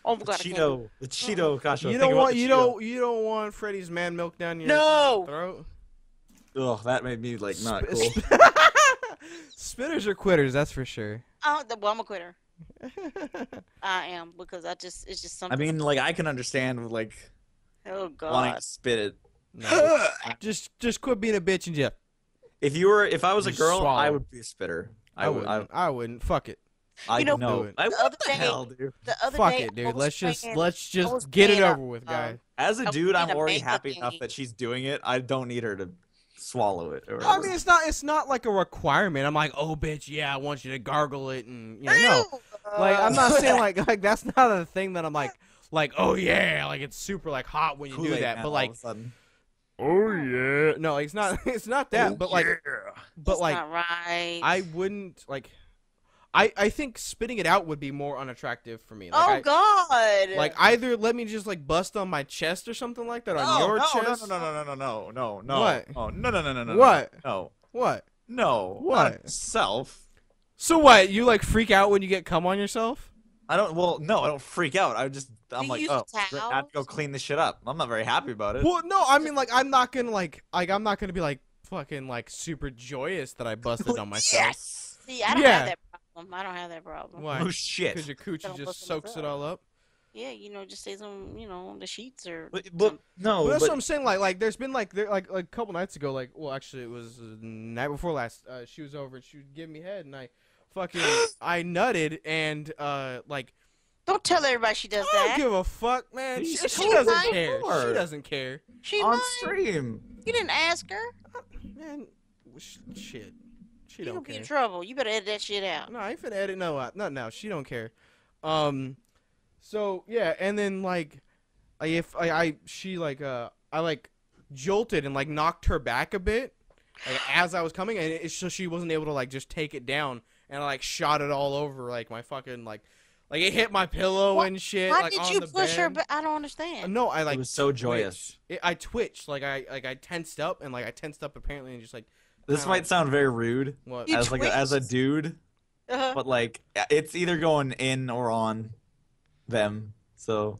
Oh my The God, I can't. Cheeto. The Cheeto. Gosh, You don't want you don't want Freddy's man milk down your No! throat. Ugh, that made me like not Sp- cool. Spitters are quitters, that's for sure. Well, I'm a quitter. I am because it's just I something. mean, like I can understand like oh wanting God. to spit it. No. just quit being a bitch and just. If I was a Just girl, I swallow. would be a spitter. I wouldn't. Fuck it. I You know, know. do it. I, the what other the day- hell, dude? The other Fuck day, it, I dude. was Let's just playing- let's I was just get it playing, over with, guys. As a I was dude, I'm playing a already makeup happy enough game. that she's doing it. I don't need her to swallow it. Or I mean, it's not like a requirement. I'm like, oh, bitch, yeah, I want you to gargle it, and you know, no. Ew! Like, I'm not saying like that's not a thing that I'm like, oh yeah, like it's super like hot when you do Kool-Aid that, Man but all like, of a sudden. oh yeah, no, it's not that, Oh, but like, yeah. but That's like, not right. I wouldn't like. I think spitting it out would be more unattractive for me. Like, oh God. Like either let me just like bust on my chest or something like that on your chest. No. What? Oh, no. What? No. What? No. What? Not self. So what? You like freak out when you get cum on yourself? I don't. Well, no, I don't freak out. I'm you like, use oh, I have to go towels? clean this shit up. I'm not very happy about it. Well, no, I mean like I'm not gonna I'm not gonna be like fucking like super joyous that I busted on myself. Yes. See, I don't Yeah. have that problem. I don't have that problem. Why? Oh shit. Because your coochie Don't just bust on soaks it myself. all up. Yeah, just stays on, the sheets or. But something. no. But that's but, what I'm saying. Like there's been like a couple nights ago. Like well, actually it was the night before last. She was over and she would give me head and I fucking I nutted and like Don't tell everybody she does I don't that. give a fuck, man. She She doesn't might. care. She doesn't care. She on might. stream. You didn't ask her. Man, shit. She You don't gonna be care. in trouble. You better edit that shit out. No, I ain't finna edit. No, not now. She don't care. So yeah, and then like, I like jolted and like knocked her back a bit, like as I was coming, and so she wasn't able to like just take it down, and I like shot it all over like my fucking like it hit my pillow What? and shit. Why like did on you the push her? bed. But I don't understand. No, I like It was so joyous. I twitched I tensed up and like I tensed up apparently and just like This kinda might sound very rude what You as a twitched? dude, Uh-huh. but like it's either going in or on them. So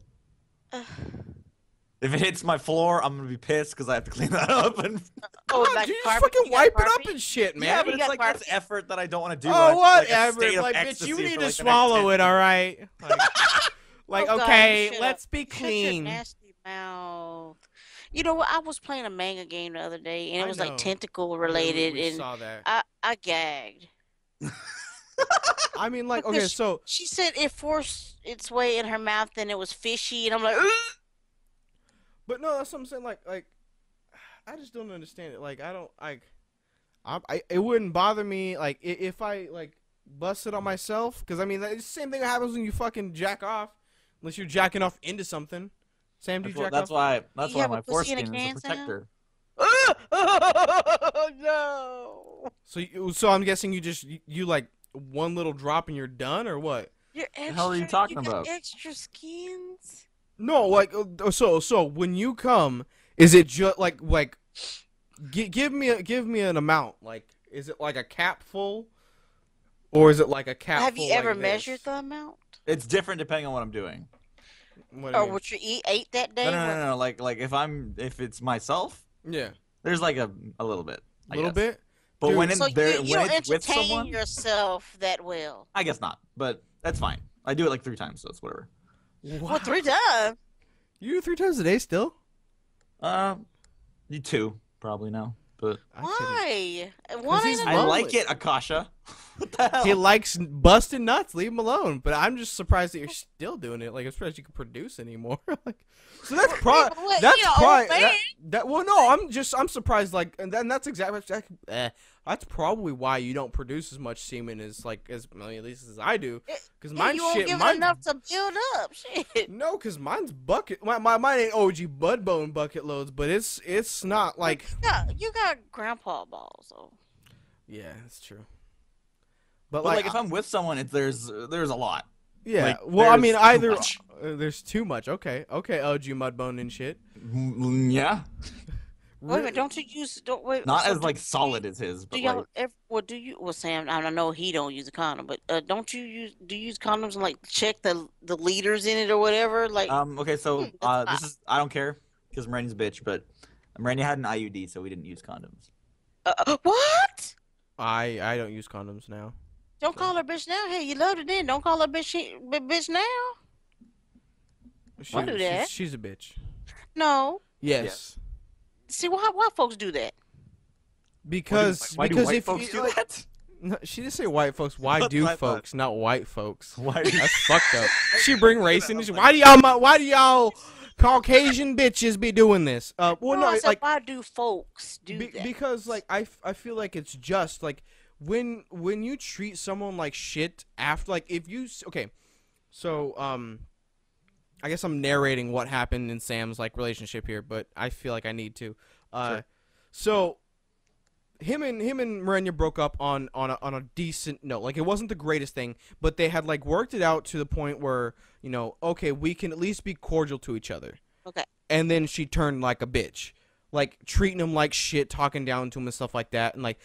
if it hits my floor, I'm gonna be pissed because I have to clean that up. And Come on, like dude, just carpet? fucking You got wipe it up carpet? and shit, man. yeah, but you it's got like that's carpet? effort that I don't want to do. Oh, when I'm just, whatever. Like, a state of Like, bitch, ecstasy you for, need like, to the next swallow 10 it, all right? Like, Oh, God, okay, you shut let's up. be Shut your clean. nasty mouth. You know what? I was playing a manga game the other day, and it I was like know. tentacle Yeah, related, we and saw that. I gagged. I mean, like, okay, Because so, she said it forced its way in her mouth, and it was fishy, and I'm like, "Ugh!" but no, that's what I'm saying. Like, I just don't understand it. Like, I don't, it wouldn't bother me, like, if I, like, busted on myself. Because, I mean, it's the same thing that happens when you fucking jack off. Unless you're jacking off into something. Sam, do you jack That's off? why. That's You why have a my pussy in a foreskin is a can, Sam? protector. Oh no! So I'm guessing you like one little drop and you're done, or what? You're The extra. hell are you talking got about? extra skins. No, like so when you come, is it just like give me an amount? Like, is it like a cap full, or is it like a cap? Have you full ever like measured this? the amount, It's different depending on what I'm doing. What do you or mean? what you ate that day? No, no, no, no. Like if it's myself, Yeah, there's like a little bit. a little bit. But Dude, when So there you when don't it's with entertain someone, yourself that well. I guess not. But that's fine. I do it like 3 times, so it's whatever. Well, 3 times. You do 3 times a day still? You 2 probably now. But Why? One he's ain't I lonely. like it, Akasha. What the hell? He likes busting nuts. Leave him alone. But I'm just surprised that you're still doing it. Like, I'm surprised you can produce anymore. Like, so that's probably What, that's you know, probably old man? that. Well, no, I'm surprised. Like, and then that's exactly that's probably why you don't produce as much semen as well, at least as I do. Because Yeah, mine you won't shit, give it mine enough to build up. Shit. no, because mine's bucket. Mine ain't OG bud bone bucket loads, but it's not like You got grandpa balls, though. yeah, it's true. But like if I'm with someone, there's a lot. yeah, like, well, I there's mean, too either much. there's too much. Okay, OG mudbone and shit. Yeah, Wait a minute, don't you use? Don't wait. not so as like solid as his, Do but y'all like ever? Well, do you? Well, Sam, I know he don't use a condom, but don't you use? Do you use condoms and like check the leaders in it or whatever? Like, okay, so that's this is I don't care because Marini's a bitch, but Marini had an IUD, so we didn't use condoms. what? I don't use condoms now. Don't call her bitch now. Hey, you loved her then. Don't call her bitch now. Why do that? She's a bitch. No. Yes. See, why folks do that? Because Why do because white if folks you, do like, that? no, she didn't say white folks. Why That's do what I thought. folks, not white folks? Why? Do That's fucked up. She bring race in. Why do y'all Caucasian bitches be doing this? Well, no, I said, like why do folks do that? because like I feel like it's just like when you treat someone like shit after, like, if you okay, so I guess I'm narrating what happened in Sam's like relationship here, but I feel like I need to. Sure. So him and Miranda broke up on a decent note. Like, it wasn't the greatest thing, but they had like worked it out to the point where, you know, okay, we can at least be cordial to each other. Okay. And then she turned like a bitch, like treating him like shit, talking down to him and stuff like that, and like,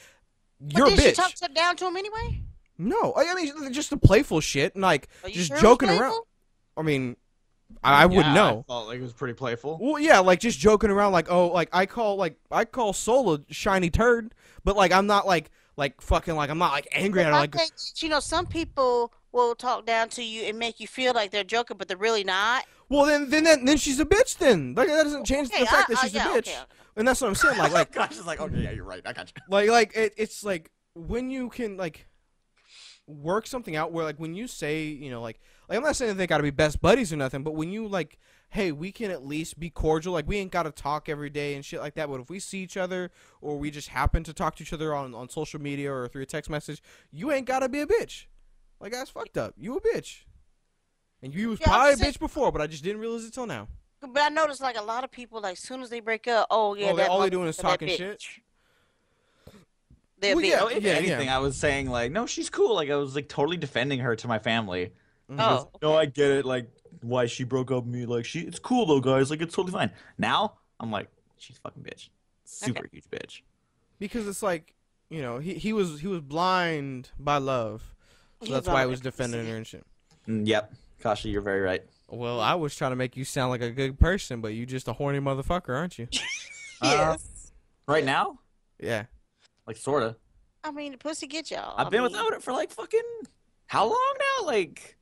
you're a But did bitch. she talk down to him anyway? No, I mean just the playful shit, and like Are you just sure it was joking around. playful? I mean, I wouldn't know. I felt like it was pretty playful. Well, yeah, like just joking around, like, oh, like I call Soul a shiny turd, but like I'm not like fucking, like I'm not like angry at her, I like, think, you know, some people will talk down to you and make you feel like they're joking, but they're really not. well then she's a bitch then. Like, that doesn't change Okay, the fact that she's yeah, a bitch, okay. and that's what I'm saying. Like Gosh, it's like, okay, yeah, you're right. I got you. it's like when you can like work something out where, like, when you say, you know, like I'm not saying they gotta be best buddies or nothing, but when you like, hey, we can at least be cordial, like we ain't gotta talk every day and shit like that, but if we see each other or we just happen to talk to each other on social media or through a text message, you ain't gotta be a bitch. Like, that's fucked up. You a bitch. And you was Yeah, I'm probably a saying- bitch before, but I just didn't realize it till now. But I noticed like a lot of people, like, as soon as they break up, oh yeah, Oh, that all they doing is motherfucker, that talking bitch. shit? They're Well, bitch. yeah, Oh, if yeah. anything, I was saying like, no, she's cool. Like I was like totally defending her to my family. Oh, No, I get it. Like why she broke up with me. Like it's cool though, guys. Like it's totally fine. Now I'm like, she's a fucking bitch. Super huge bitch. Because it's like, you know, he was blind by love. So that's why I was defending her and shit. Yep, Kasha, you're very right. Well, I was trying to make you sound like a good person, but you just a horny motherfucker, aren't you? Yes. Right now, Yeah. like sorta. I mean, the pussy get y'all. I've been without it for like fucking how long now? Like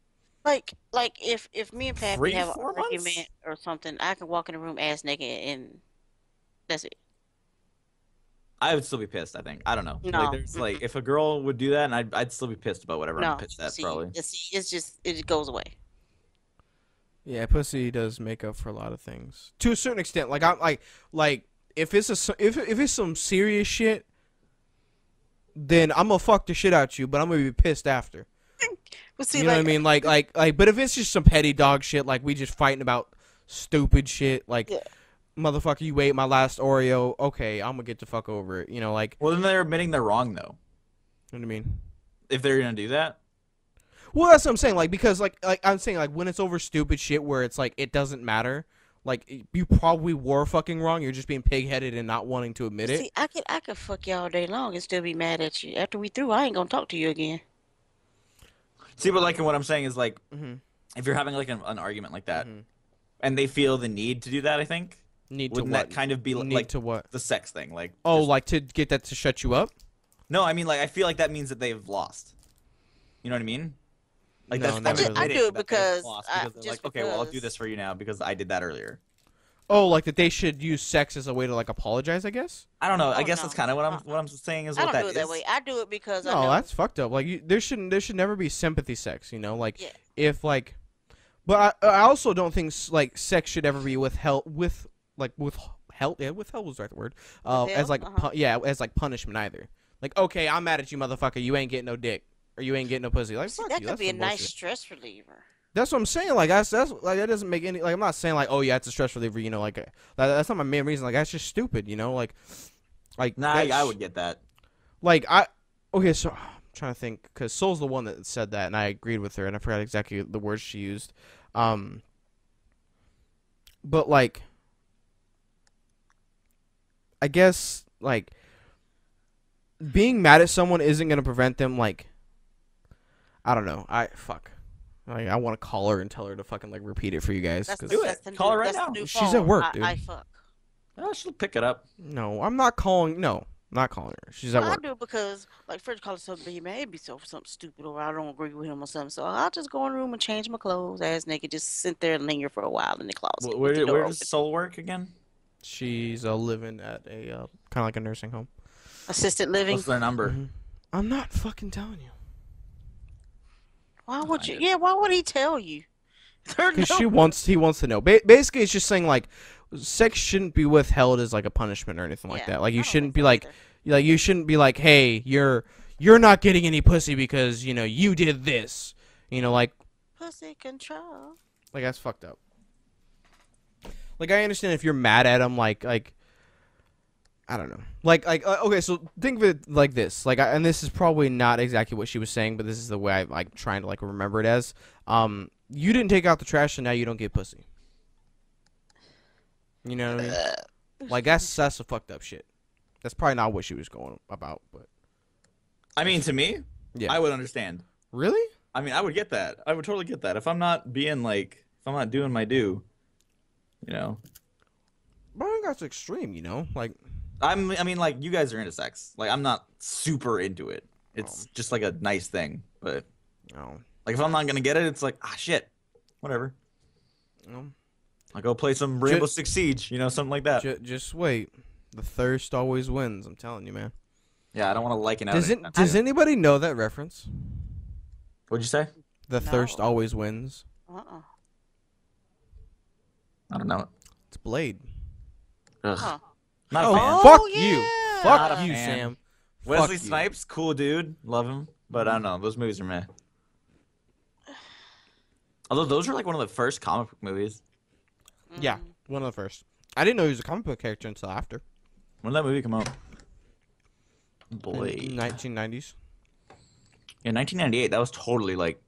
if me and Pappy 3, have an 4 months? argument or something, I can walk in the room ass naked and that's it. I would still be pissed. I think I don't know. No. Like there's like if a girl would do that, and I'd still be pissed about whatever No, I'm pissed at see, probably. it's just it goes away. Yeah, pussy does make up for a lot of things to a certain extent. Like I'm like if it's if it's some serious shit, then I'm gonna fuck the shit out you, but I'm gonna be pissed after. But see, You know what I mean? Like, but if it's just some petty dog shit, like we just fighting about stupid shit, like, Yeah. motherfucker, you ate my last Oreo. Okay, I'm gonna get the fuck over it. You know, like, Well, then they're admitting they're wrong though. you know what I mean? If they're gonna do that, Well, that's what I'm saying. Like, because like I'm saying, like when it's over stupid shit where it's like it doesn't matter. Like you probably were fucking wrong. You're just being pig-headed and not wanting to admit it. See, I could fuck you all day long and still be mad at you. After we through, I ain't gonna talk to you again. see, but like what I'm saying is like Mm-hmm. if you're having like an argument like that, Mhm. and they feel the need to do that, I think Need to wouldn't what? that kind of be Need like to what? the sex thing? Like Oh, just- like to get that to shut you up? no, I mean like I feel like that means that they've lost. You know what I mean? Like No, that's not that really. I admitting do it that they've because lost I- because they're just like, okay, well I'll do because- this for you now because I did that earlier. Oh, like that they should use sex as a way to like apologize, I guess. I don't know. I Oh, guess no. that's kind of what I'm saying is I what don't that do it is. that way. I do it because I No, know. that's fucked up. Like there should never be sympathy sex. You know, like Yeah. if like, but I also don't think like sex should ever be withheld with held. Yeah, withheld was the right word. As Withheld? like Uh-huh. as like punishment either. Like okay, I'm mad at you, motherfucker. You ain't getting no dick or you ain't getting no pussy. Like See, fuck that you. could That's be a some nice bullshit. stress reliever. That's what I'm saying. Like that's like that doesn't make any. Like I'm not saying like oh yeah, it's a stress reliever. You know, like that's not my main reason. Like that's just stupid. You know, like Nah, that's- I would get that. Like okay, so I'm trying to think because Soul's the one that said that, and I agreed with her, and I forgot exactly the words she used. But like, I guess like being mad at someone isn't gonna prevent them. Like, I don't know. Like, I want to call her and tell her to fucking like repeat it for you guys. That's 'Cause- Do it. that's the Call new, her right that's the now. new She's at phone. work, dude. I fuck. Oh, she'll pick it up. No, I'm not calling. No, not calling her. She's at I work. do it because, like, Fred calls something, he may be so for something stupid or I don't agree with him or something. So I'll just go in the room and change my clothes, ass naked, just sit there and linger for a while in the closet. with the door Where does open. Soul work again? She's living at a kind of like a nursing home. Assisted living? What's their number? Mhm. I'm not fucking telling you. Why would you? Yeah, why would he tell you? There's Because no- he wants to know. Basically, it's just saying like, sex shouldn't be withheld as like a punishment or anything like Yeah, that. Like I you don't shouldn't think be so like, either. you shouldn't be like, hey, you're not getting any pussy because you know you did this. You know, like Pussy control. that's fucked up. Like I understand if you're mad at him, like I don't know, like okay, so think of it like this, like and this is probably not exactly what she was saying, but this is the way I like trying to like remember it as. You didn't take out the trash, and now you don't get pussy. You know what I mean? Like that's a fucked up shit. That's probably not what she was going about, but I mean, to me, yeah. I would understand. Really? I mean, I would get that. I would totally get that if I'm not being like, if I'm not doing my due. You know, But I think that's extreme, you know? Like I mean, like you guys are into sex. Like I'm not super into it. It's just like a nice thing, but no. like if I'm not gonna get it, it's like shit, whatever. No. I'll go play some Rainbow Six Siege, you know, something like that. Just wait. The thirst always wins, I'm telling you, man. Yeah, I don't want to liken out. Does anybody know that reference? What'd you say? The thirst No. always wins. Uh-uh. I don't know. It's Blade. Ugh. Huh. Not a Oh, fan. fuck yeah. you. Not Fuck a you, fan. Sam. Wesley Fuck you. Snipes, cool dude, love him, but I don't know. Those movies are meh. Although those were like one of the first comic book movies. Yeah, one of the first. I didn't know he was a comic book character until after. When did that movie come out? In Blade. 1990s. Yeah, 1998. That was totally like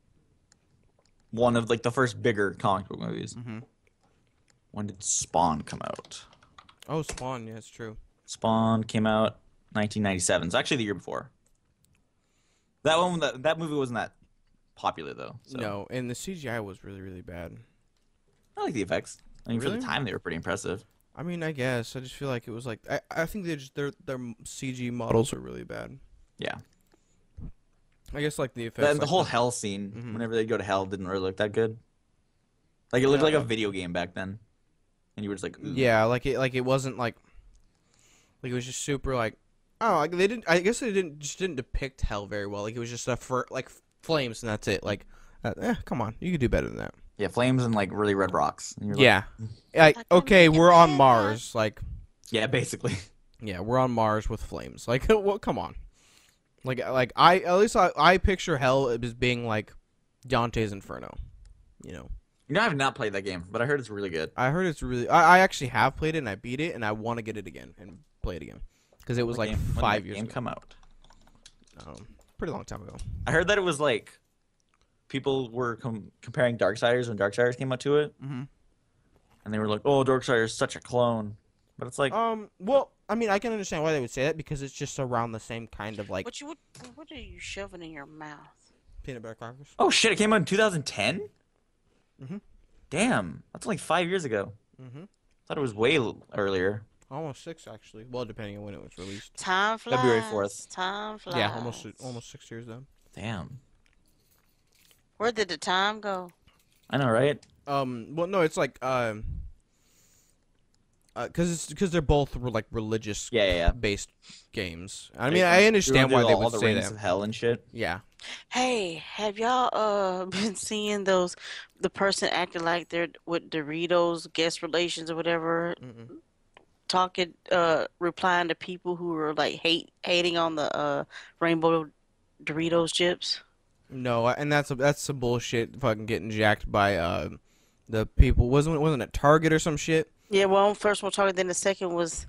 one of like the first bigger comic book movies. Mm-hmm. When did Spawn come out? Oh, Spawn. Yeah, it's true. Spawn came out 1997. It's actually the year before. That one, that movie wasn't that popular though. So. No, and the CGI was really, really bad. I like the effects. I mean, for Really? the time, they were pretty impressive. I mean, I guess I just feel like it was like I think their CG models are really bad. Yeah. I guess like the effects. And the like whole hell scene, Mhm. whenever they go to hell, didn't really look that good. Like it looked Yeah. like a video game back then, and you were just like, ooh. Yeah, like it wasn't like it was just super like oh like they didn't I guess they didn't depict hell very well. Like it was just like flames and that's it. Like come on, you could do better than that. Yeah, flames and like really red rocks. And you're Yeah. Like I okay, couldn't we're get on mad. Mars. Like yeah, basically. yeah, we're on Mars with flames. Like well, come on. Like I picture hell as being like Dante's Inferno. You know. You know, I have not played that game, but I heard it's really good. I heard it's really. I actually have played it and I beat it and I want to get it again and play it again because it was What like game- when did 5 that years game ago. come out? Pretty long time ago. I heard that it was like people were comparing Darksiders when Darksiders came out to it, Mhm. and they were like, "Oh, Darksiders is such a clone," but it's like, Well, I mean, I can understand why they would say that because it's just around the same kind of like What are you shoving in your mouth? peanut butter crackers. "Oh shit, it came out in 2010." Mhm. Damn, that's like 5 years ago. Mhm. Thought it was way earlier. Almost 6 actually. Well, depending on when it was released. Time flies. February 4th. Time flies. Yeah, almost 6 years then. Damn, Where did the time go? I know, right? Well, no, it's like because they're both like religious Yeah. based games. I They mean, I understand do why they all would the say rings that. of hell and shit. Yeah. Hey, have y'all been seeing the person acting like they're with Doritos guest relations or whatever, Mm-mm. talking replying to people who are like hating on the rainbow Doritos chips? No, and that's some bullshit. Fucking getting jacked by the people. Wasn't it Target or some shit? Yeah, well, first one talking, then the second was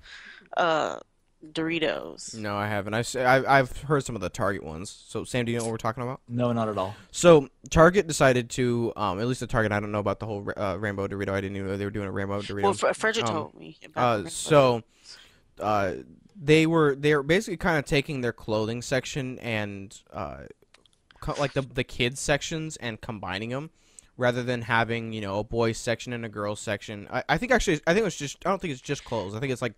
Doritos. No, I haven't. I've heard some of the Target ones. So Sam, do you know what we're talking about? No, not at all. So Target decided to at least the Target. I don't know about the whole rainbow Dorito. I didn't even know they were doing a rainbow Dorito. Well, Frederick told me about They were basically kind of taking their clothing section and like the kids sections and combining them rather than having a boys section and a girls section. I think it's just I don't think it's just clothes. I think it's like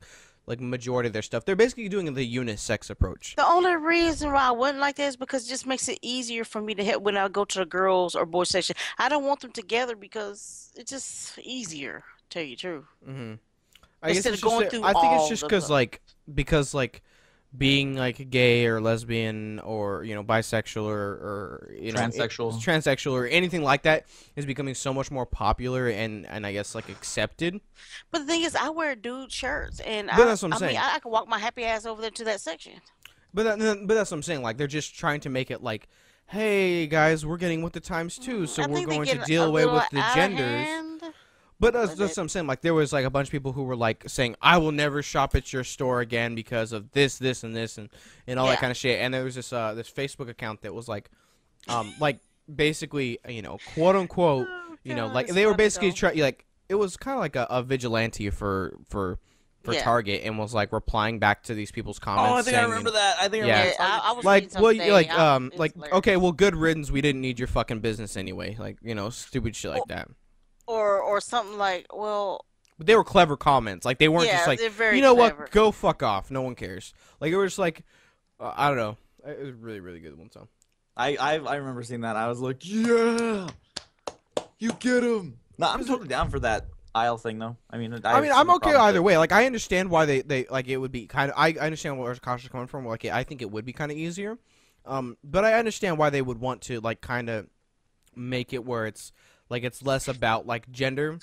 majority of their stuff. They're basically doing the unisex approach. The only reason why I wouldn't like that is because it just makes it easier for me to hit when I go to the girls or boys section. I don't want them together because it's just easier, to tell you the truth. Mm-hmm. Instead of going through I think it's all just the because being like gay or lesbian or bisexual or transsexual or anything like that is becoming so much more popular and I guess like accepted. But the thing is, I wear dude shirts, and But that's what I'm I saying. mean, I can walk my happy ass over there to that section. But that's what I'm saying. Like they're just trying to make it like, hey guys, we're getting with the times too, so I we're think they're going to getting deal a away little with the out of genders. hand. But that's with what I'm saying. Like there was like a bunch of people who were like saying, I will never shop at your store again because of this, this, and this, and all that Yeah. kind of shit. And there was this Facebook account that was like basically quote unquote God, like it's they were funny, basically though. trying like it was kind of like a vigilante for Yeah. Target and was like replying back to these people's comments. Oh, I think I saying, remember that. I think I Yeah. remember. I was like reading well something like today. It's like hilarious. okay, well, good riddance, we didn't need your fucking business anyway, like stupid shit like that. or something like, well, But they were clever comments, like they weren't yeah, just like, they're very you know clever. what, go fuck off, no one cares. Like it was just like I don't know, it was really, really good one time. I remember seeing that. I was like, yeah, you get him. No, I'm totally down for that aisle thing though. I mean, I'm okay either way. Like I understand why they like it would be kind of. I understand where Akasha's coming from. Like I think it would be kind of easier. But I understand why they would want to like kind of make it where it's like it's less about like gender.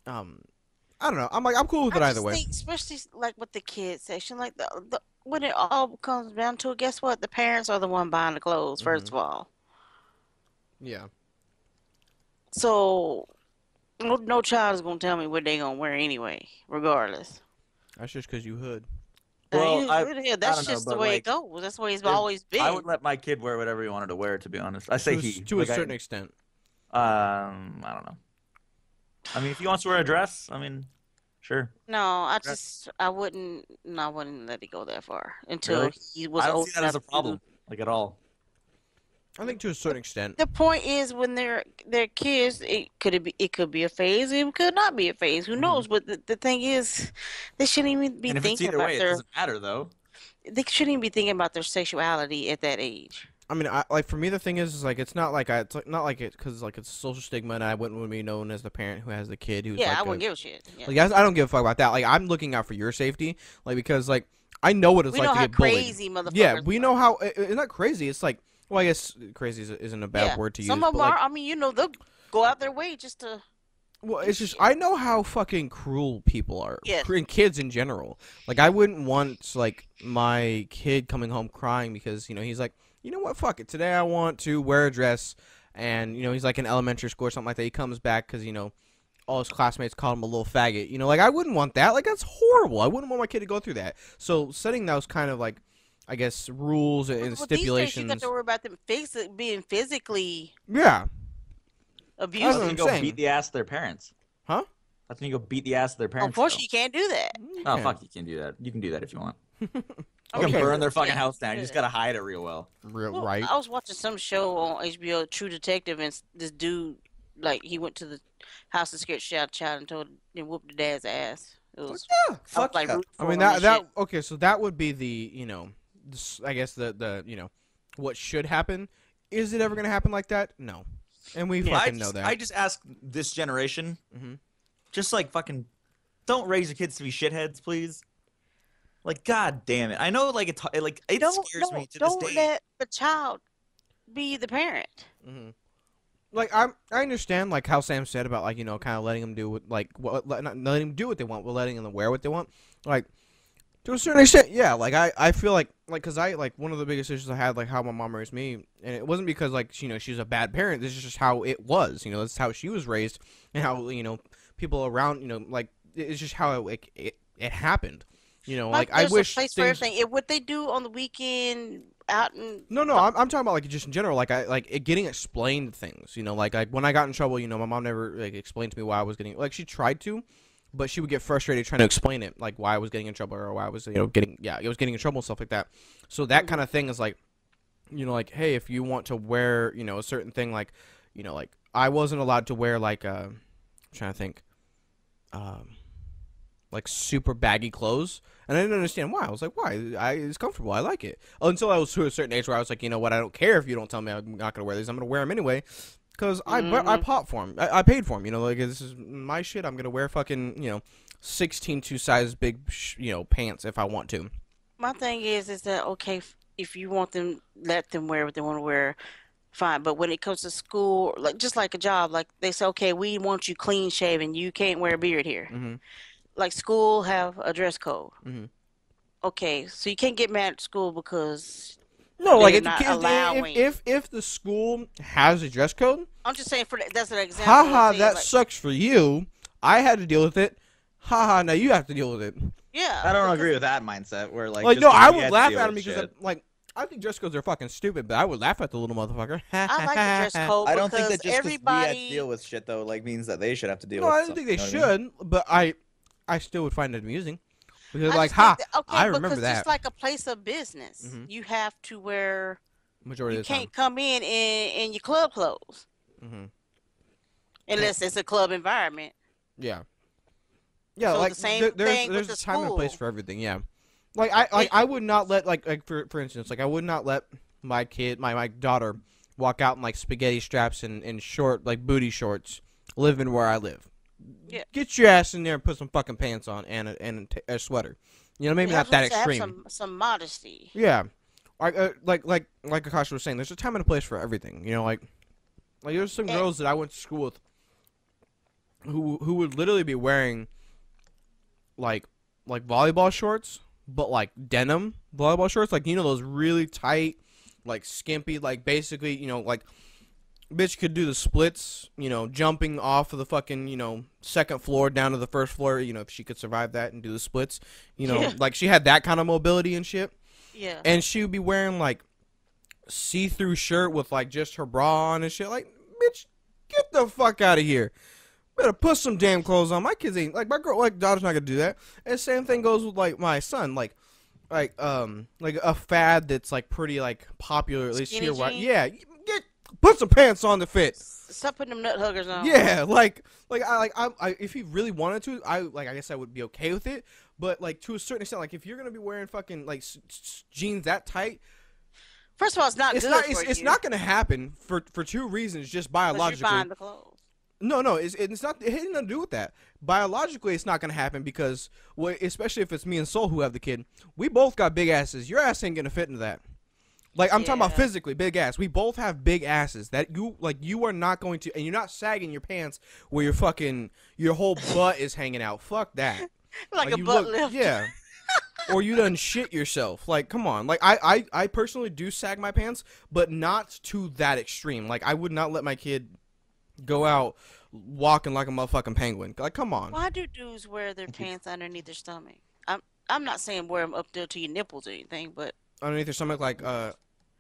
I don't know. I'm cool with it I either just way. think, especially like with the kids section, like when it all comes down to it, guess what? The parents are the one buying the clothes, first of all. Yeah. So no child is gonna tell me what they gonna wear anyway, regardless. That's just because you hood. Well, That's I don't know, just the but, way like, it goes. That's the way it's if- always been. I would let my kid wear whatever he wanted to wear. To be honest, I say he To a like, certain extent. I don't know. I mean, if he wants to wear a dress, I mean, sure. No, I wouldn't let it go that far until Really? he was I don't old see that as a enough to- problem, like at all. I think to a certain extent. The point is, when they're kids, it could be a phase, it could not be a phase. Who knows? But the thing is, they shouldn't even be And if it's thinking either about way, it doesn't matter though. they shouldn't even be thinking about their sexuality at that age. I mean, like for me, the thing is like it's not like it's like, not like it because like it's a social stigma, and I wouldn't want to be known as the parent who has the kid who's Yeah, like I wouldn't give a shit. Yeah. Like I don't give a fuck about that. Like I'm looking out for your safety, like because like I know what it's We like know to how get bullied. crazy motherfuckers. Yeah, we are. know how it's not crazy. It's like, well, I guess crazy isn't a bad word to use. Some of but, them like, are. I mean, they'll go out their way just to. well, it's just I know how fucking cruel people are. Yes. And kids in general. Like I wouldn't want like my kid coming home crying because he's like, you know what, fuck it. Today I want to wear a dress, and he's like in elementary school or something like that. He comes back because all his classmates called him a little faggot. Like I wouldn't want that. Like that's horrible. I wouldn't want my kid to go through that. So setting those kind of like, I guess, rules and Well, stipulations. these days you got to worry about them being physically Yeah. That's what abusive. when I'm you go saying. beat the ass of their parents. Huh? That's when you go beat the ass of their parents. Unfortunately, you can't do that. Oh Okay. fuck, you can do that. You can do that if you want. You Okay. can burn their fucking Yeah. house down. You just gotta hide it real well. Well, Right. I was watching some show on HBO, True Detective, and this dude, like, he went to the house and scared shit out of the child and told and whooped the dad's ass. It was. I was Fuck like, yeah. rooting I for mean him and that shit. okay. So that would be the I guess the what should happen. Is it ever gonna happen like that? No. And we fucking know that. I just ask this generation, Mhm. just like fucking, don't raise your kids to be shitheads, please. Like, god damn it! I know, like it scares me to this Don't day. let the child be the parent. Mhm. Like I understand like how Sam said about like kind of letting them do not letting them do what they want, but letting them wear what they want. Like to a certain extent, yeah. Like I feel like because I like one of the biggest issues I had like how my mom raised me, and it wasn't because like she's a bad parent. This is just how it was. That's how she was raised, and how people around like it's just how it happened. Like I there's wish a place for things. everything. What they do on the weekend out in No, I'm talking about like just in general, like getting explained things. Like when I got in trouble, my mom never like explained to me why I was getting, like she tried to, but she would get frustrated trying to explain it, like why I was getting in trouble or why I was getting in trouble and stuff like that. So that kind of thing is like, like hey, if you want to wear a certain thing, like like I wasn't allowed to wear like I'm trying to think, like super baggy clothes. And I didn't understand why. I was like, why? It's comfortable. I like it. Until I was to a certain age where I was like, you know what? I don't care if you don't tell me I'm not going to wear these. I'm going to wear them anyway. Because I bought for them. I paid for them. Like, this is my shit. I'm going to wear fucking, 16 size big, pants if I want to. My thing is that okay, if you want them, let them wear what they want to wear, fine. But when it comes to school, like just like a job, like they say, okay, we want you clean shaven. You can't wear a beard here. Mm-hmm. Like school have a dress code. Mm-hmm. Okay, so you can't get mad at school because No, like they're not allowing. if the school has a dress code, I'm just saying that's an example. haha, I'm saying, that like, sucks for you. I had to deal with it. Haha, now you have to deal with it. yeah. I don't because- agree with that mindset. Where like Like just no, 'cause I we would had to laugh deal at him with because shit. I think dress codes are fucking stupid, but I would laugh at the little motherfucker. I like the dress code I don't think because that just 'cause we had to everybody. deal with shit though, like means that they should have to deal No, with. I didn't think they something, you know what I mean? should, but I still would find it amusing because I like, just think I remember because that just like a place of business, Mhm. you have to wear. majority You of the time. can't come in your club clothes hmm unless it's a club environment. Yeah. Yeah, So like the same there's thing with a the time and a place school. for everything. Yeah, like I would not let like for instance, like I would not let my kid, my daughter, walk out in like spaghetti straps and short like booty shorts, living where I live. Yeah. Get your ass in there and put some fucking pants on and a sweater. Maybe You not have that to have extreme. some modesty. Yeah, like Akasha was saying, there's a time and a place for everything. Like there's some And- girls that I went to school with who would literally be wearing like volleyball shorts, but like denim volleyball shorts, like those really tight, like skimpy, like basically like bitch could do the splits, jumping off of the fucking second floor down to the first floor, if she could survive that and do the splits, Yeah. like she had that kind of mobility and shit. Yeah. And she would be wearing like see-through shirt with like just her bra on and shit. Like, bitch, get the fuck out of here. Better put some damn clothes on. My kids ain't like my girl, like daughter's not gonna do that. And same thing goes with like my son, like a fad that's like pretty like popular at least Skinny here. Right? jeans? Yeah, get put some pants on to fit. Stop putting them nut huggers on. Yeah, I if he really wanted to, I guess I would be okay with it. But like to a certain extent, like if you're gonna be wearing fucking like jeans that tight, First of all, it's not good for you. It's not gonna happen for two reasons, just biologically. You're buying the clothes. No, it's not. It had nothing to do with that. Biologically, it's not gonna happen because, especially if it's me and Soul who have the kid, we both got big asses. Your ass ain't gonna fit into that. Like I'm talking about physically, big ass. We both have big asses that you are not going to, and you're not sagging your pants where your whole butt is hanging out. Fuck that. like a butt lift. Yeah. Or you done shit yourself. Like, come on. Like I personally do sag my pants, but not to that extreme. Like I would not let my kid go out walking like a motherfucking penguin. Like, come on. Why do dudes wear their pants underneath their stomach? I'm not saying wear them up there to your nipples or anything, but Underneath their stomach, like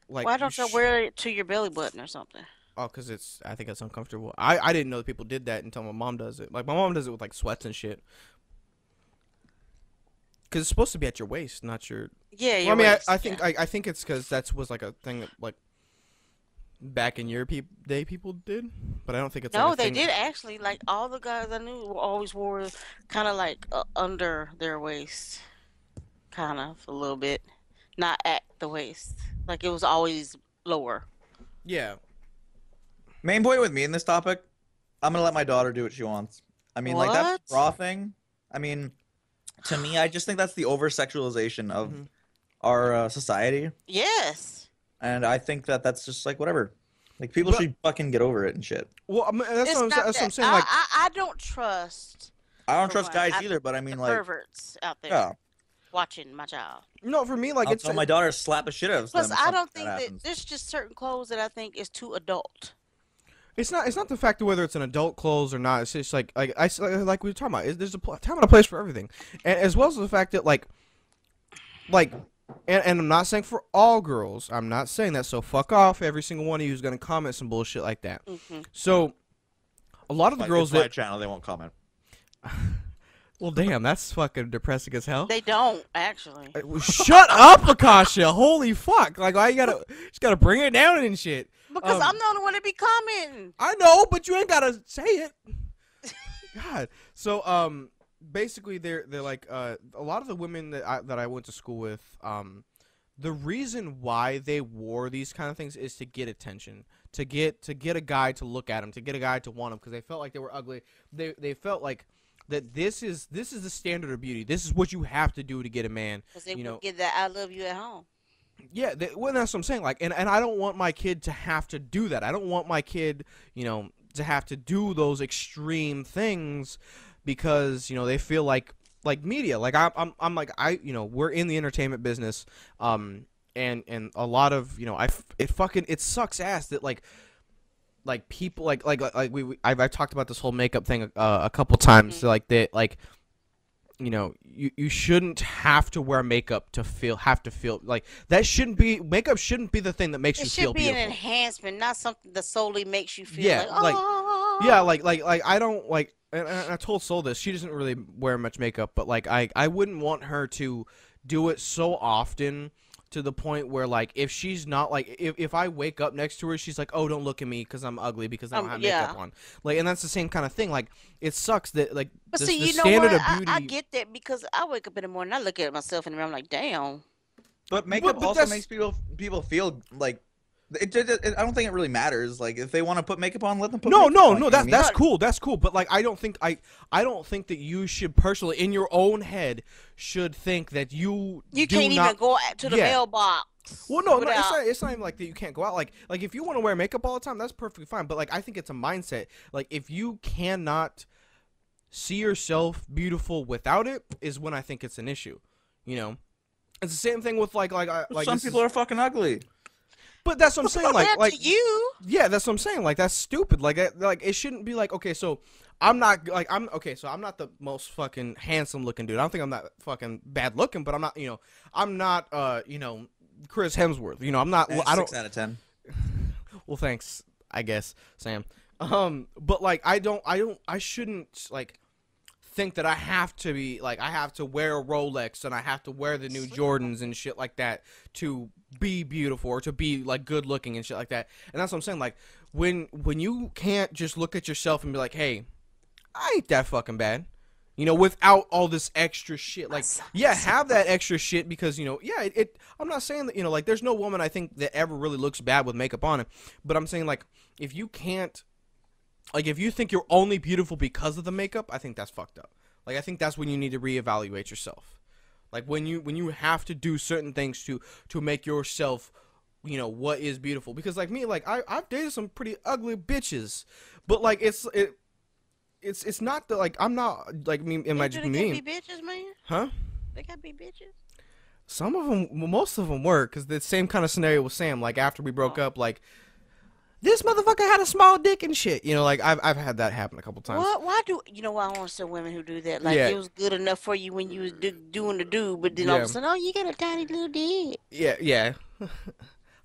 why don't you wear it to your belly button or something? Oh, because I think it's uncomfortable. I didn't know that people did that until my mom does it. Like, my mom does it with, like, sweats and shit. Because it's supposed to be at your waist, not your... Yeah, your waist. I think it's because that was, like, a thing that, like, back in your day people did. But I don't think it's No, like a they thing did actually. Like, all the guys I knew always wore kind of, like, under their waist. Kind of, a little bit. Not at the waist. Like, it was always lower. Yeah. Main point with me in this topic, I'm gonna let my daughter do what she wants. I mean, like that bra thing. I mean, to me, I just think that's the over sexualization of our society. Yes. And I think that that's just like whatever. Like people should fucking get over it and shit. Well, I mean, that's what I'm saying. Like, I don't trust. I don't trust guys either, but I mean, like perverts out there. Yeah. Watching my child. No, for me, like I'll tell my daughter slap the shit out of them. Plus, I don't think that there's just certain clothes that I think is too adult. It's not the fact of whether it's an adult clothes or not. It's just like we were talking about. There's a time and a place for everything, and as well as the fact that like, and I'm not saying for all girls. I'm not saying that. So fuck off, every single one of you who's gonna comment some bullshit like that. So, a lot of the girls that channel they won't comment. Well, damn, that's fucking depressing as hell. They don't actually. Shut up, Akasha! Holy fuck! Like, why you just gotta bring it down and shit. Because I'm the only one to be commenting. I know, but you ain't gotta say it. God. So, basically, they're like a lot of the women that I went to school with. The reason why they wore these kind of things is to get attention, to get a guy to look at them, to get a guy to want them, because they felt like they were ugly. They felt like that this is the standard of beauty. This is what you have to do to get a man. Because they would get that "I love you" at home. Yeah, well, that's what I'm saying. Like, and I don't want my kid to have to do that. I don't want my kid, to have to do those extreme things because they feel like media. Like I'm like we're in the entertainment business, and a lot of it sucks ass that like people I've talked about this whole makeup thing a couple times. So like that you shouldn't have to wear makeup to feel like that. Makeup shouldn't be the thing that makes you feel beautiful. It should be an enhancement, not something that solely makes you feel like I don't like, and I told Soul this, she doesn't really wear much makeup, but like I wouldn't want her to do it so often to the point where like if she's not like if I wake up next to her, she's like, oh, don't look at me because I'm ugly because I don't have makeup on. Like, and that's the same kind of thing. Like, it sucks that like but the see, standard of beauty. I get that because I wake up in the morning, I look at myself in the mirror, I'm like, damn. But makeup also makes people feel like I don't think it really matters. Like, if they want to put makeup on, let them put makeup on. No, that's cool. That's cool. But like, I don't think that you should personally, in your own head, should think that you can't even go to the mailbox. Well, no, it's not even like that you can't go out. Like if you want to wear makeup all the time, that's perfectly fine. But like, I think it's a mindset. Like, if you cannot see yourself beautiful without it, is when I think it's an issue. It's the same thing with like some people are fucking ugly. But that's what I'm saying. Like you. Yeah, that's what I'm saying. Like, that's stupid. Like it shouldn't be like, okay, so I'm not the most fucking handsome looking dude. I don't think I'm that fucking bad looking, but I'm not, I'm not, Chris Hemsworth. I'm not. I don't. 6 out of 10. Well, thanks, I guess, Sam. But like, I shouldn't like think that I have to be like I have to wear a Rolex and I have to wear the new Jordans and shit like that to be beautiful or to be like good looking and shit like that. And that's what I'm saying. Like when you can't just look at yourself and be like, hey, I ain't that fucking bad. You know, without all this extra shit. Like, yeah, have that extra shit because, you know, yeah, I'm not saying that, you know, like, there's no woman I think that ever really looks bad with makeup on it. But I'm saying, like, if you can't, like, if you think you're only beautiful because of the makeup, I think that's fucked up. Like, I think that's when you need to reevaluate yourself. Like, when you have to do certain things to make yourself, you know, what is beautiful. Because, like, me, like, I've dated some pretty ugly bitches. But, like, it's not the like I'm not like me. Am I just mean? They gotta be bitches, man. Huh? They gotta be bitches. Some of them, most of them were, because the same kind of scenario with Sam. Like after we broke up, like this motherfucker had a small dick and shit. You know, like I've had that happen a couple times. What? Why do you know? Why I want some women who do that? Like Yeah. it was good enough for you when you was doing the do, but then all of a sudden, oh, you got a tiny little dick. Yeah.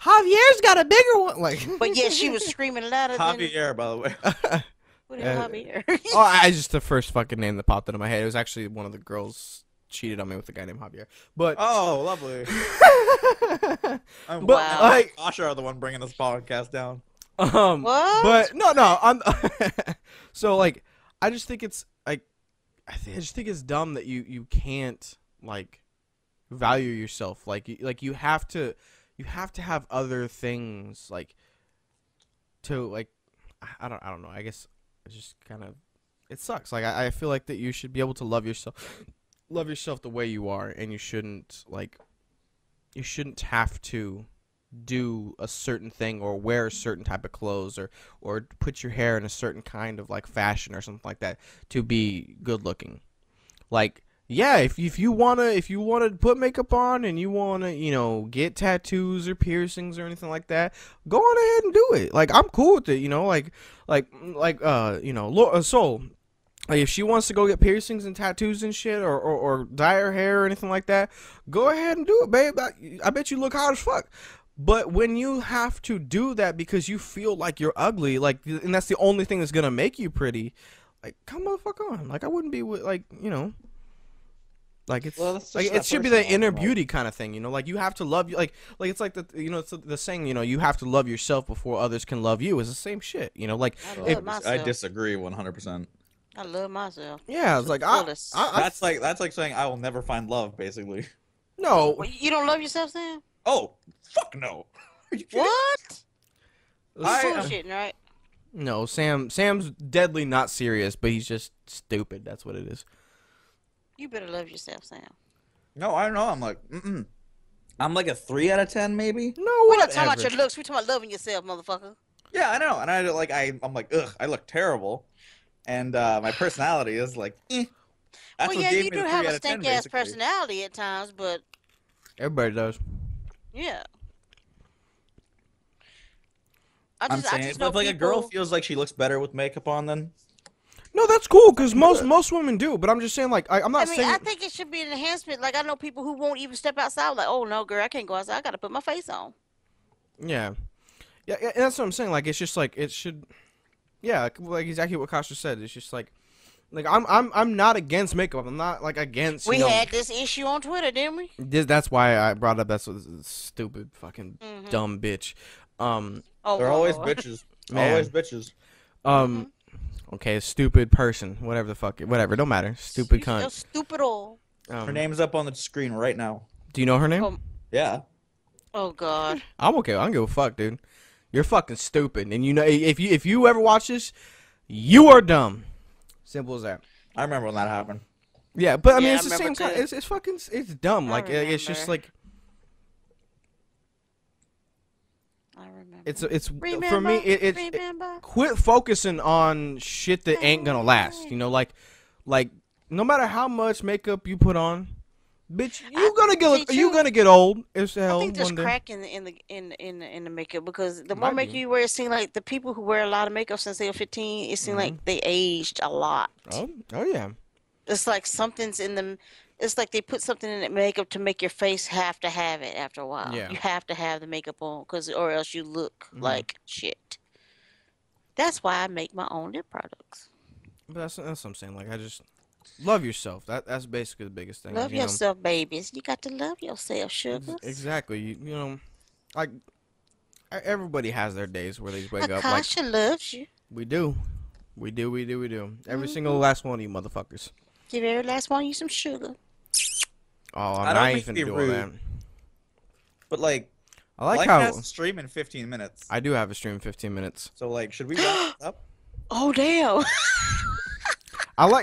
Javier's got a bigger one. Like, But yeah, she was screaming louder than Javier, by the way. what the hell, Javier? oh, I just the first fucking name that popped into my head. It was actually one of the girls cheated on me with a guy named Javier. But Oh, lovely. I'm But, wow. like- Akasha are the one bringing this podcast down. What? But no, I'm. So like, I just think it's like, I just think it's dumb that you can't like value yourself. Like you have to have other things like to like. I don't know. I guess it's just kind of it sucks. Like I feel like that you should be able to love yourself the way you are, and you shouldn't have to do a certain thing or wear a certain type of clothes or put your hair in a certain kind of like fashion or something like that to be good looking. Like, yeah, if you wanna put makeup on and you wanna, you know, get tattoos or piercings or anything like that, go on ahead and do it. Like, I'm cool with it, you know, you know, Soul. Like, if she wants to go get piercings and tattoos and shit or dye her hair or anything like that, go ahead and do it, babe. I bet you look hot as fuck. But when you have to do that because you feel like you're ugly, like, and that's the only thing that's gonna make you pretty, like, come motherfucker on. Like, I wouldn't be with, like, you know, like it's Well, that's like just it that should be the personal, inner right? beauty kind of thing, you know. Like you have to love you, like it's like the you know it's the saying, you know, you have to love yourself before others can love you. Is the same shit, you know. Like I if, love myself. I disagree 100%. I love myself. yeah, it's like Fullest. That's like saying I will never find love, basically. no. Well, you don't love yourself, Sam? Oh, fuck no. Are you kidding? What? I- Bullshitting, right? No, Sam's deadly not serious, but he's just stupid. That's what it is. You better love yourself, Sam. No, I don't know. I'm like, I'm like a 3 out of 10, maybe. No, We're not whatever. talking about your looks. We're talking about loving yourself, motherfucker. Yeah, I know. And I'm like, ugh, I look terrible. And my personality is like, eh. That's Well, what yeah, gave you me do the 3 have out a of 10, stink-ass basically. personality at times, but Everybody does. yeah. I'm saying, just but know if like a girl people- feels like she looks better with makeup on, then No, that's cool because most women do. But I'm just saying, like, I'm not I mean, saying. I think it should be an enhancement. Like, I know people who won't even step outside. Like, oh no, girl, I can't go outside. I gotta put my face on. Yeah, and that's what I'm saying. Like, it's just like it should. Yeah, like exactly what Kasha said. It's just like I'm not against makeup. I'm not like against. We you know, had this issue on Twitter, didn't we? That's why I brought up that stupid fucking Mhm. dumb bitch. Oh, they're my always Lord. bitches. Man. Always bitches. Okay, stupid person, whatever the fuck, whatever, don't matter. Stupid You're cunt. stupid old. Her name's up on the screen right now. Do you know her name? Oh. Yeah. Oh God. I'm okay. I don't give a fuck, dude. You're fucking stupid, and you know if you ever watch this, you are dumb. Simple as that. I remember when that happened. Yeah, but I mean Yeah, it's I the same remember kind. too. It's fucking it's dumb. I Like it's just remember. like I remember. it's for Remember? me. It's Remember? quit focusing on shit that ain't gonna last. You know, like no matter how much makeup you put on, bitch, you gonna get old as I hell think there's one day. crack in the makeup because the more Might makeup be. you wear, it seems like the people who wear a lot of makeup since they were 15, it seems like they aged a lot. Oh yeah. It's like something's in them. It's like they put something in the makeup to make your face have to have it after a while. Yeah. You have to have the makeup on, or else you look like shit. That's why I make my own lip products. But that's what I'm saying. Like love yourself. That's basically the biggest thing. Love you know? yourself, babies. You got to love yourself, sugar. Exactly. You know, like everybody has their days where they just wake up like Akasha loves you. we do. We do. Every single last one of you motherfuckers. Give every last one of you some sugar. Oh, I don't I mean ain't to finna be do all rude. that. But like, I like Life how has to stream in 15 minutes. I do have a stream in 15 minutes. So like, should we wrap this up? Oh, damn.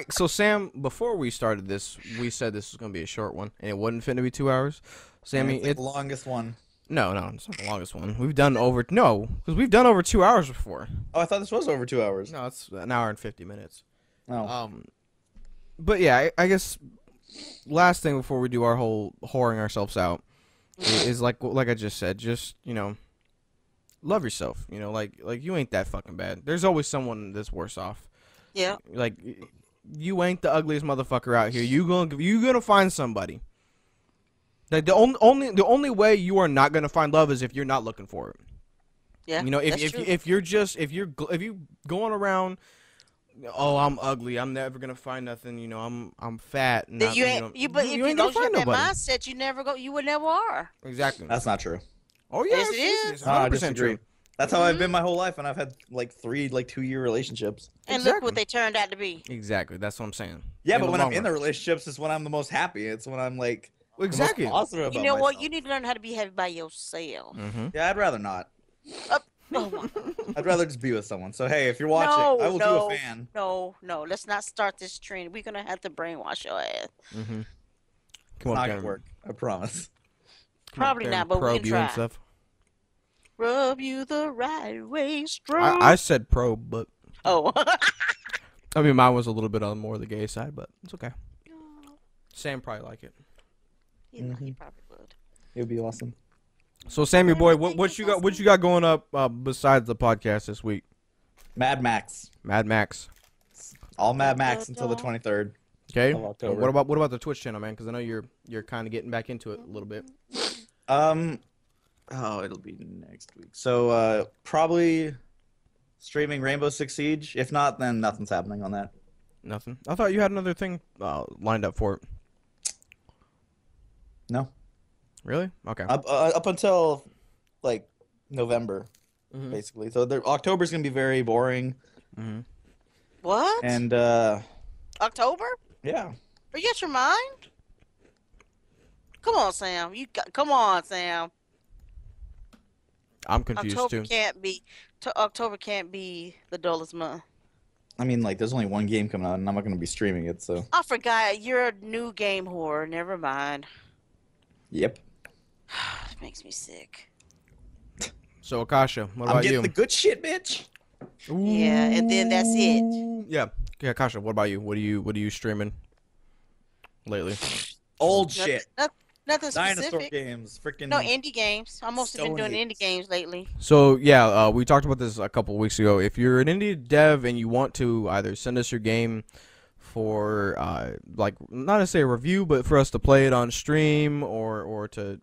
So Sam, before we started this, we said this was gonna be a short one, and it wasn't finna be 2 hours. Sammy, It's like the longest one. no, it's not the longest one. We've done over 2 hours before. Oh, I thought this was over 2 hours. No, it's an hour and 50 minutes. Oh. But yeah, I guess last thing before we do our whole whoring ourselves out is like I just said, just love yourself. Like you ain't that fucking bad. There's always someone that's worse off. Yeah. Like you ain't the ugliest motherfucker out here. You gonna find somebody. Like the only way you are not gonna find love is if you're not looking for it. Yeah. If you're going around, oh, I'm ugly, I'm never gonna find nothing. I'm fat. And But if you ain't don't gonna have find that nobody. mindset, you would never are. Exactly. That's not true. Oh yeah, Yes, it is. It's I 100% disagree. true. That's how I've been my whole life, and I've had like 3 2-year relationships. And look Exactly. what they turned out to be. Exactly. That's what I'm saying. Yeah, In but the when I'm long in the run. relationships, it's when I'm the most happy. It's when I'm like Exactly. the most positive about You know what? myself. You need to learn how to be happy by yourself. Mm-hmm. Yeah, I'd rather not. Oh my. I'd rather just be with someone. So hey, if you're watching, I will do a fan. No. Let's not start this trend. We're gonna have to brainwash your ass. Mm-hmm. It's not gonna work. I promise. Probably not, but we probe can you and try. stuff. Rub you the right way, strong. I said probe, but Oh. I mean mine was a little bit on more the gay side, but it's okay. Sam probably like it. He probably would. It would be awesome. So Sammy boy, what you got going up besides the podcast this week? Mad Max. Mad Max. All Mad Max until the 23rd Okay. of October. What about the Twitch channel, man? Because I know you're kind of getting back into it a little bit. Oh, it'll be next week. So probably streaming Rainbow Six Siege. If not, then nothing's happening on that. Nothing. I thought you had another thing lined up for it. No. Really? Okay. Up until like November, Mhm. basically. So October's gonna be very boring. Mm-hmm. What? And October? yeah. Are you out your mind? Come on, Sam. Come on, Sam. I'm confused October too. October can't be the dullest month. I mean, like, there's only one game coming out, and I'm not gonna be streaming it. So. I forgot. You're a new game whore. Never mind. Yep. It makes me sick. So Akasha, what I'm about getting you? the good shit, bitch. Yeah, and then that's it. Yeah. Yeah, Akasha, what about you? What are you streaming lately? Old Nothing- shit. Nothing Dinosaur specific. games. Freaking. No indie games. I mostly been Stone doing Age. indie games lately. So yeah, we talked about this a couple of weeks ago. If you're an indie dev and you want to either send us your game for like not to say a review, but for us to play it on stream or to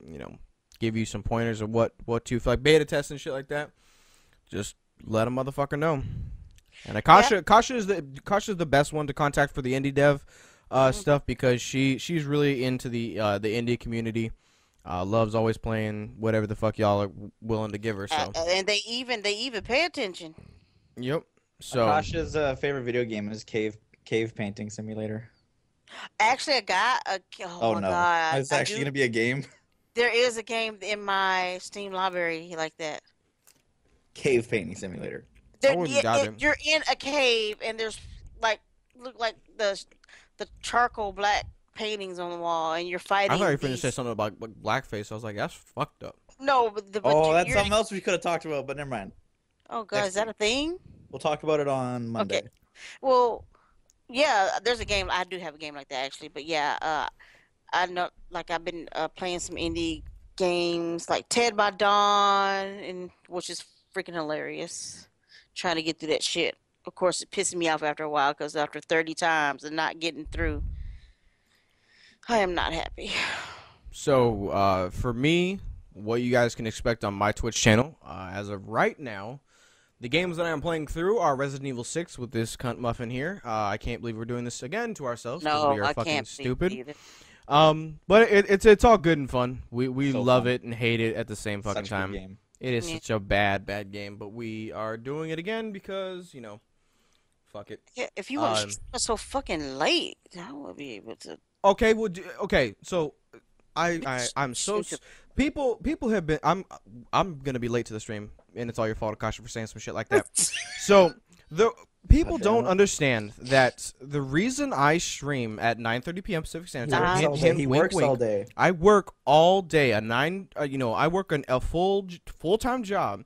give you some pointers of what to like beta test and shit like that, just let a motherfucker know. And Akasha is the best one to contact for the indie dev stuff because she's really into the indie community. Loves always playing whatever the fuck y'all are willing to give her. So And they even pay attention. yep. So Akasha's favorite video game is Cave Painting Simulator. Actually, I got a. Oh, my no. God. It's actually gonna be a game. There is a game in my Steam library like that. Cave Painting Simulator. wouldn't doubt it. You're in a cave and there's look like the charcoal black paintings on the wall and you're fighting. I thought you were going to these- say something about like, blackface. I was like, that's fucked up. No, but Oh, that's you're- something else we could have talked about, but never mind. Oh God, next is that a thing? We'll talk about it on Monday. Okay. Well, yeah, there's a game. I do have a game like that actually, but yeah, I know. Like I've been playing some indie games like Ted by Dawn, and which is freaking hilarious. Trying to get through that shit. Of course, it pisses me off after a while because after 30 times and not getting through, I am not happy. So for me, what you guys can expect on my Twitch channel, as of right now, The games that I am playing through are Resident Evil 6 with this cunt muffin here. I can't believe we're doing this again to ourselves because No, we are I fucking can't see stupid. either. But it's all good and fun. We So love fun. it and hate it at the same fucking Such a good time. game. It is Yeah. such a bad game, but we are doing it again because fuck it. Yeah, if you want Um, to so fucking late, I would be able to. Okay, well, okay. So I'm so people have been. I'm gonna be late to the stream, and it's all your fault, Akasha, for saying some shit like that. So the people don't understand that the reason I stream at 9:30 p.m. Pacific Standard Time. He works all day. I work all day. I work a full-time job.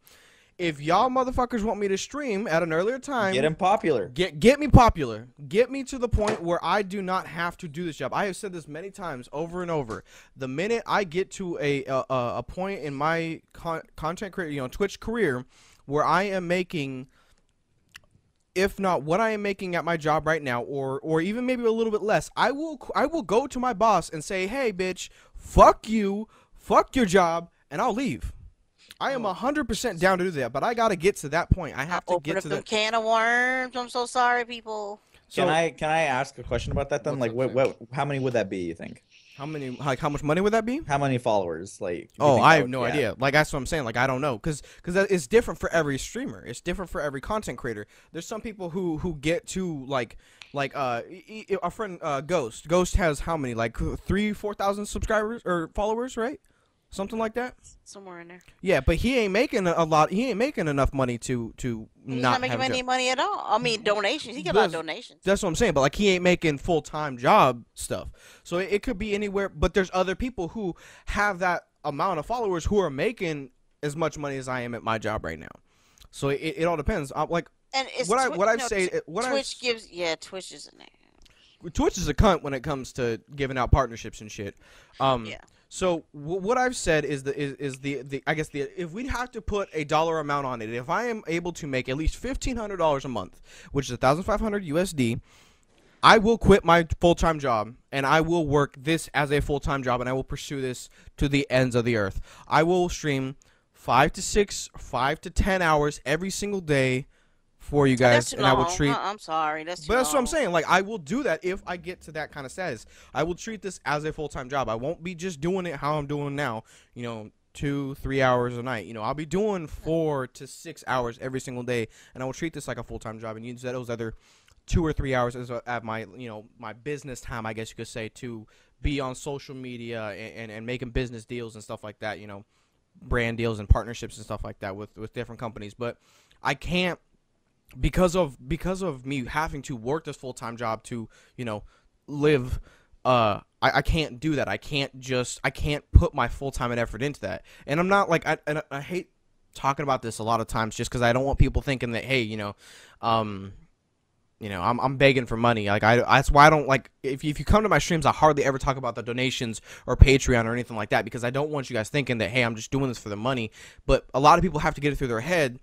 If y'all motherfuckers want me to stream at an earlier time, Get him popular. Get me popular. Get me to the point where I do not have to do this job. I have said this many times over and over. The minute I get to a point in my content career, Twitch career, where I am making, if not what I am making at my job right now, or even maybe a little bit less, I will go to my boss and say, "Hey, bitch, fuck you, fuck your job," and I'll leave. I am 100% down to do that, but I gotta get to that point. I have to Open get up to them that. can of worms. I'm so sorry, people. So, Can I ask a question about that then? What's Like, up, how many would that be? You think? how much money would that be? How many followers? Like, do you Oh, think I that have would no be at? idea. Like, that's what I'm saying. Like, I don't know, because it's different for every streamer. It's different for every content creator. There's some people who get to our friend Ghost. Ghost has how many? Like 3,000-4,000 subscribers or followers, right? Something like that. Somewhere in there. Yeah, but he ain't making a lot. He ain't making enough money to He's not not making have a any job. money at all. I mean, donations. He got a lot of donations. That's what I'm saying. But like, he ain't making full-time job stuff. So it could be anywhere. But there's other people who have that amount of followers who are making as much money as I am at my job right now. So it all depends. And it's Twitch gives Twitch is in there. Twitch is a cunt when it comes to giving out partnerships and shit. Yeah. So what I've said is if we have to put a dollar amount on it, if I am able to make at least $1,500 a month, which is 1,500 USD, I will quit my full-time job and I will work this as a full-time job and I will pursue this to the ends of the earth. I will stream 5 to 10 hours every single day for you guys, and I will treat. I'm sorry, that's too But that's what I'm long. saying. Like, I will do that if I get to that kind of status. I will treat this as a full-time job. I won't be just doing it how I'm doing now. 2-3 hours a night. I'll be doing 4 to 6 hours every single day, and I will treat this like a full-time job and use those other 2 or 3 hours as at my my business time, I guess you could say, to be on social media and making business deals and stuff like that. Brand deals and partnerships and stuff like that with different companies. But I can't. Because of me having to work this full-time job to, live, I can't do that. I can't put my full-time and effort into that. And I'm not like, I hate talking about this a lot of times just because I don't want people thinking that, hey, I'm begging for money. Like, that's why I don't like, if you come to my streams, I hardly ever talk about the donations or Patreon or anything like that, because I don't want you guys thinking that, hey, I'm just doing this for the money. But a lot of people have to get it through their head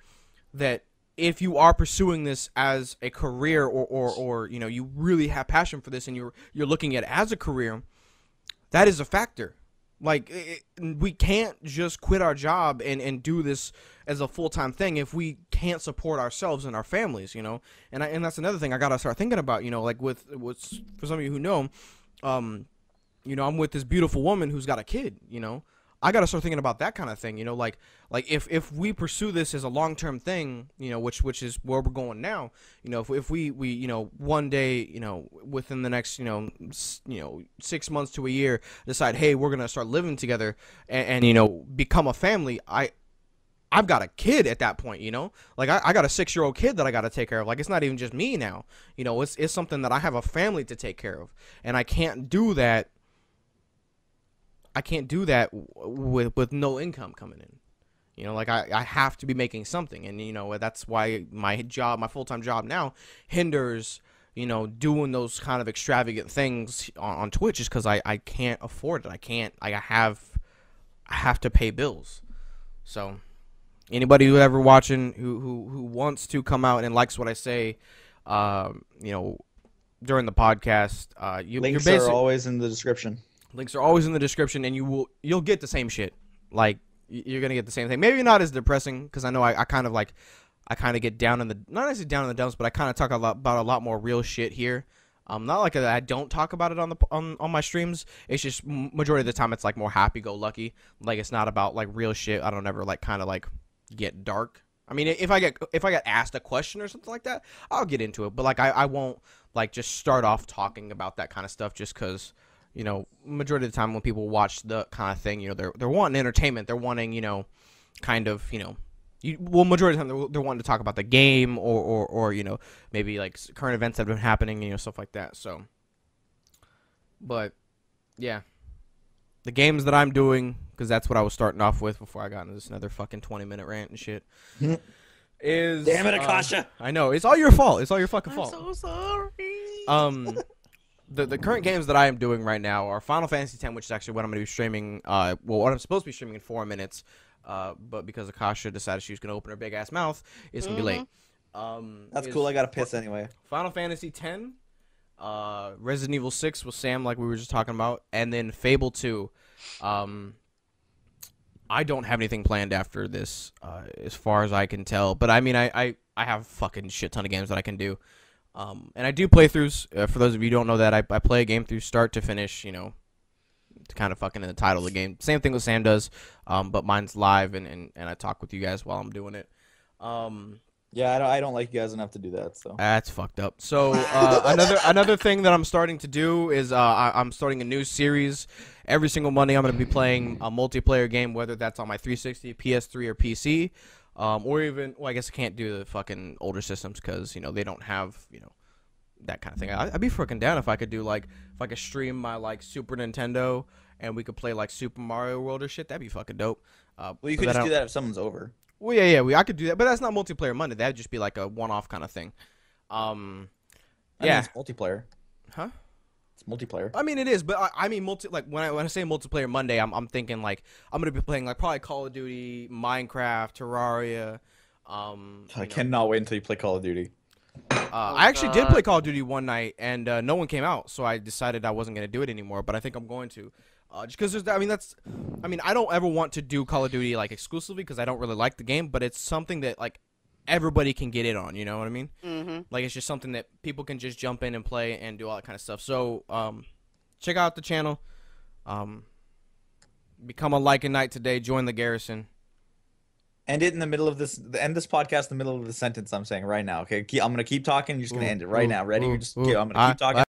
that if you are pursuing this as a career or you really have passion for this and you're looking at it as a career, that is a factor. Like, we can't just quit our job and do this as a full-time thing if we can't support ourselves and our families, and that's another thing I gotta start thinking about, like with for some of you who know, I'm with this beautiful woman who's got a kid, I gotta start thinking about that kind of thing, like if we pursue this as a long-term thing, which is where we're going now, if we one day, within the next 6 months to a year, decide, hey, we're gonna start living together and become a family, I've got a kid at that point, like I got a 6-year-old kid that I got to take care of. Like, it's not even just me now, it's something that I have a family to take care of, and I can't do that. With no income coming in, like I have to be making something, and that's why my full-time job now hinders, doing those kind of extravagant things on Twitch, is because I can't afford it. I have to pay bills. So anybody who ever watching who wants to come out and likes what I say, during the podcast, Links are always in the description. Links are always in the description, and you'll get the same shit. Like, you're gonna get the same thing. Maybe not as depressing, because I know I kind of like I kind of get down in the not necessarily down in the dumps, but I kind of talk about a lot more real shit here. Not like I don't talk about it on my streams. It's just majority of the time it's like more happy-go-lucky. Like it's not about like real shit. I don't ever like kind of like get dark. I mean, if I get asked a question or something like that, I'll get into it. But like I won't like just start off talking about that kind of stuff just because, you know, majority of the time when people watch the kind of thing, you know, they're wanting entertainment. They're wanting, you know, kind of, you know. Majority of the time they're wanting to talk about the game or you know, maybe like current events that have been happening, you know, stuff like that. So, but yeah, the games that I'm doing, because that's what I was starting off with before I got into this another fucking 20-minute rant and shit. Is Damn it, Akasha! I know it's all your fault. It's all your fucking fault. I'm so sorry. The current games that I am doing right now are Final Fantasy X, which is actually what I'm going to be streaming. Well, what I'm supposed to be streaming in 4 minutes. But because Akasha decided she was going to open her big ass mouth, it's going to be late. That's cool. I got to piss anyway. Final Fantasy X, Resident Evil 6 with Sam, like we were just talking about, and then Fable 2. I don't have anything planned after this, as far as I can tell. But I mean, I have a fucking shit ton of games that I can do. And I do playthroughs. For those of you who don't know that, I play a game through start to finish, you know, to kind of fucking in the title of the game. Same thing with Sam does, but mine's live and I talk with you guys while I'm doing it. Yeah, I don't like you guys enough to do that. So That's fucked up. So another thing that I'm starting to do is I'm starting a new series. Every single Monday I'm going to be playing a multiplayer game, whether that's on my 360, PS3, or PC, or even, well, I guess I can't do the fucking older systems because, you know, they don't have, you know, that kind of thing. I'd be freaking down if I could do like, if I could stream my like Super Nintendo and we could play like Super Mario World or shit. That'd be fucking dope. well, you could just do that if someone's over. Well, yeah, I could do that, but that's not multiplayer Monday. That'd just be like a one-off kind of thing. I mean, Yeah. it's multiplayer. Huh? It's multiplayer. I mean, it is, but I mean, like when I say multiplayer Monday, I'm thinking like I'm gonna be playing like probably Call of Duty, Minecraft, Terraria. I cannot wait until you play Call of Duty. I actually did play Call of Duty one night, and no one came out, so I decided I wasn't gonna do it anymore. But I think I'm going to, just because there's. I mean, I don't ever want to do Call of Duty like exclusively because I don't really like the game, but it's something that like everybody can get in on. You know what I mean? Mm-hmm. Like it's just something that people can just jump in and play and do all that kind of stuff. So check out the channel. Become a like a knight today. Join the garrison. End it in the middle of this. End this podcast in the middle of the sentence I'm saying right now. Okay, I'm gonna keep talking. You're just gonna end it right now. Ready? You're just. I'm gonna keep talking.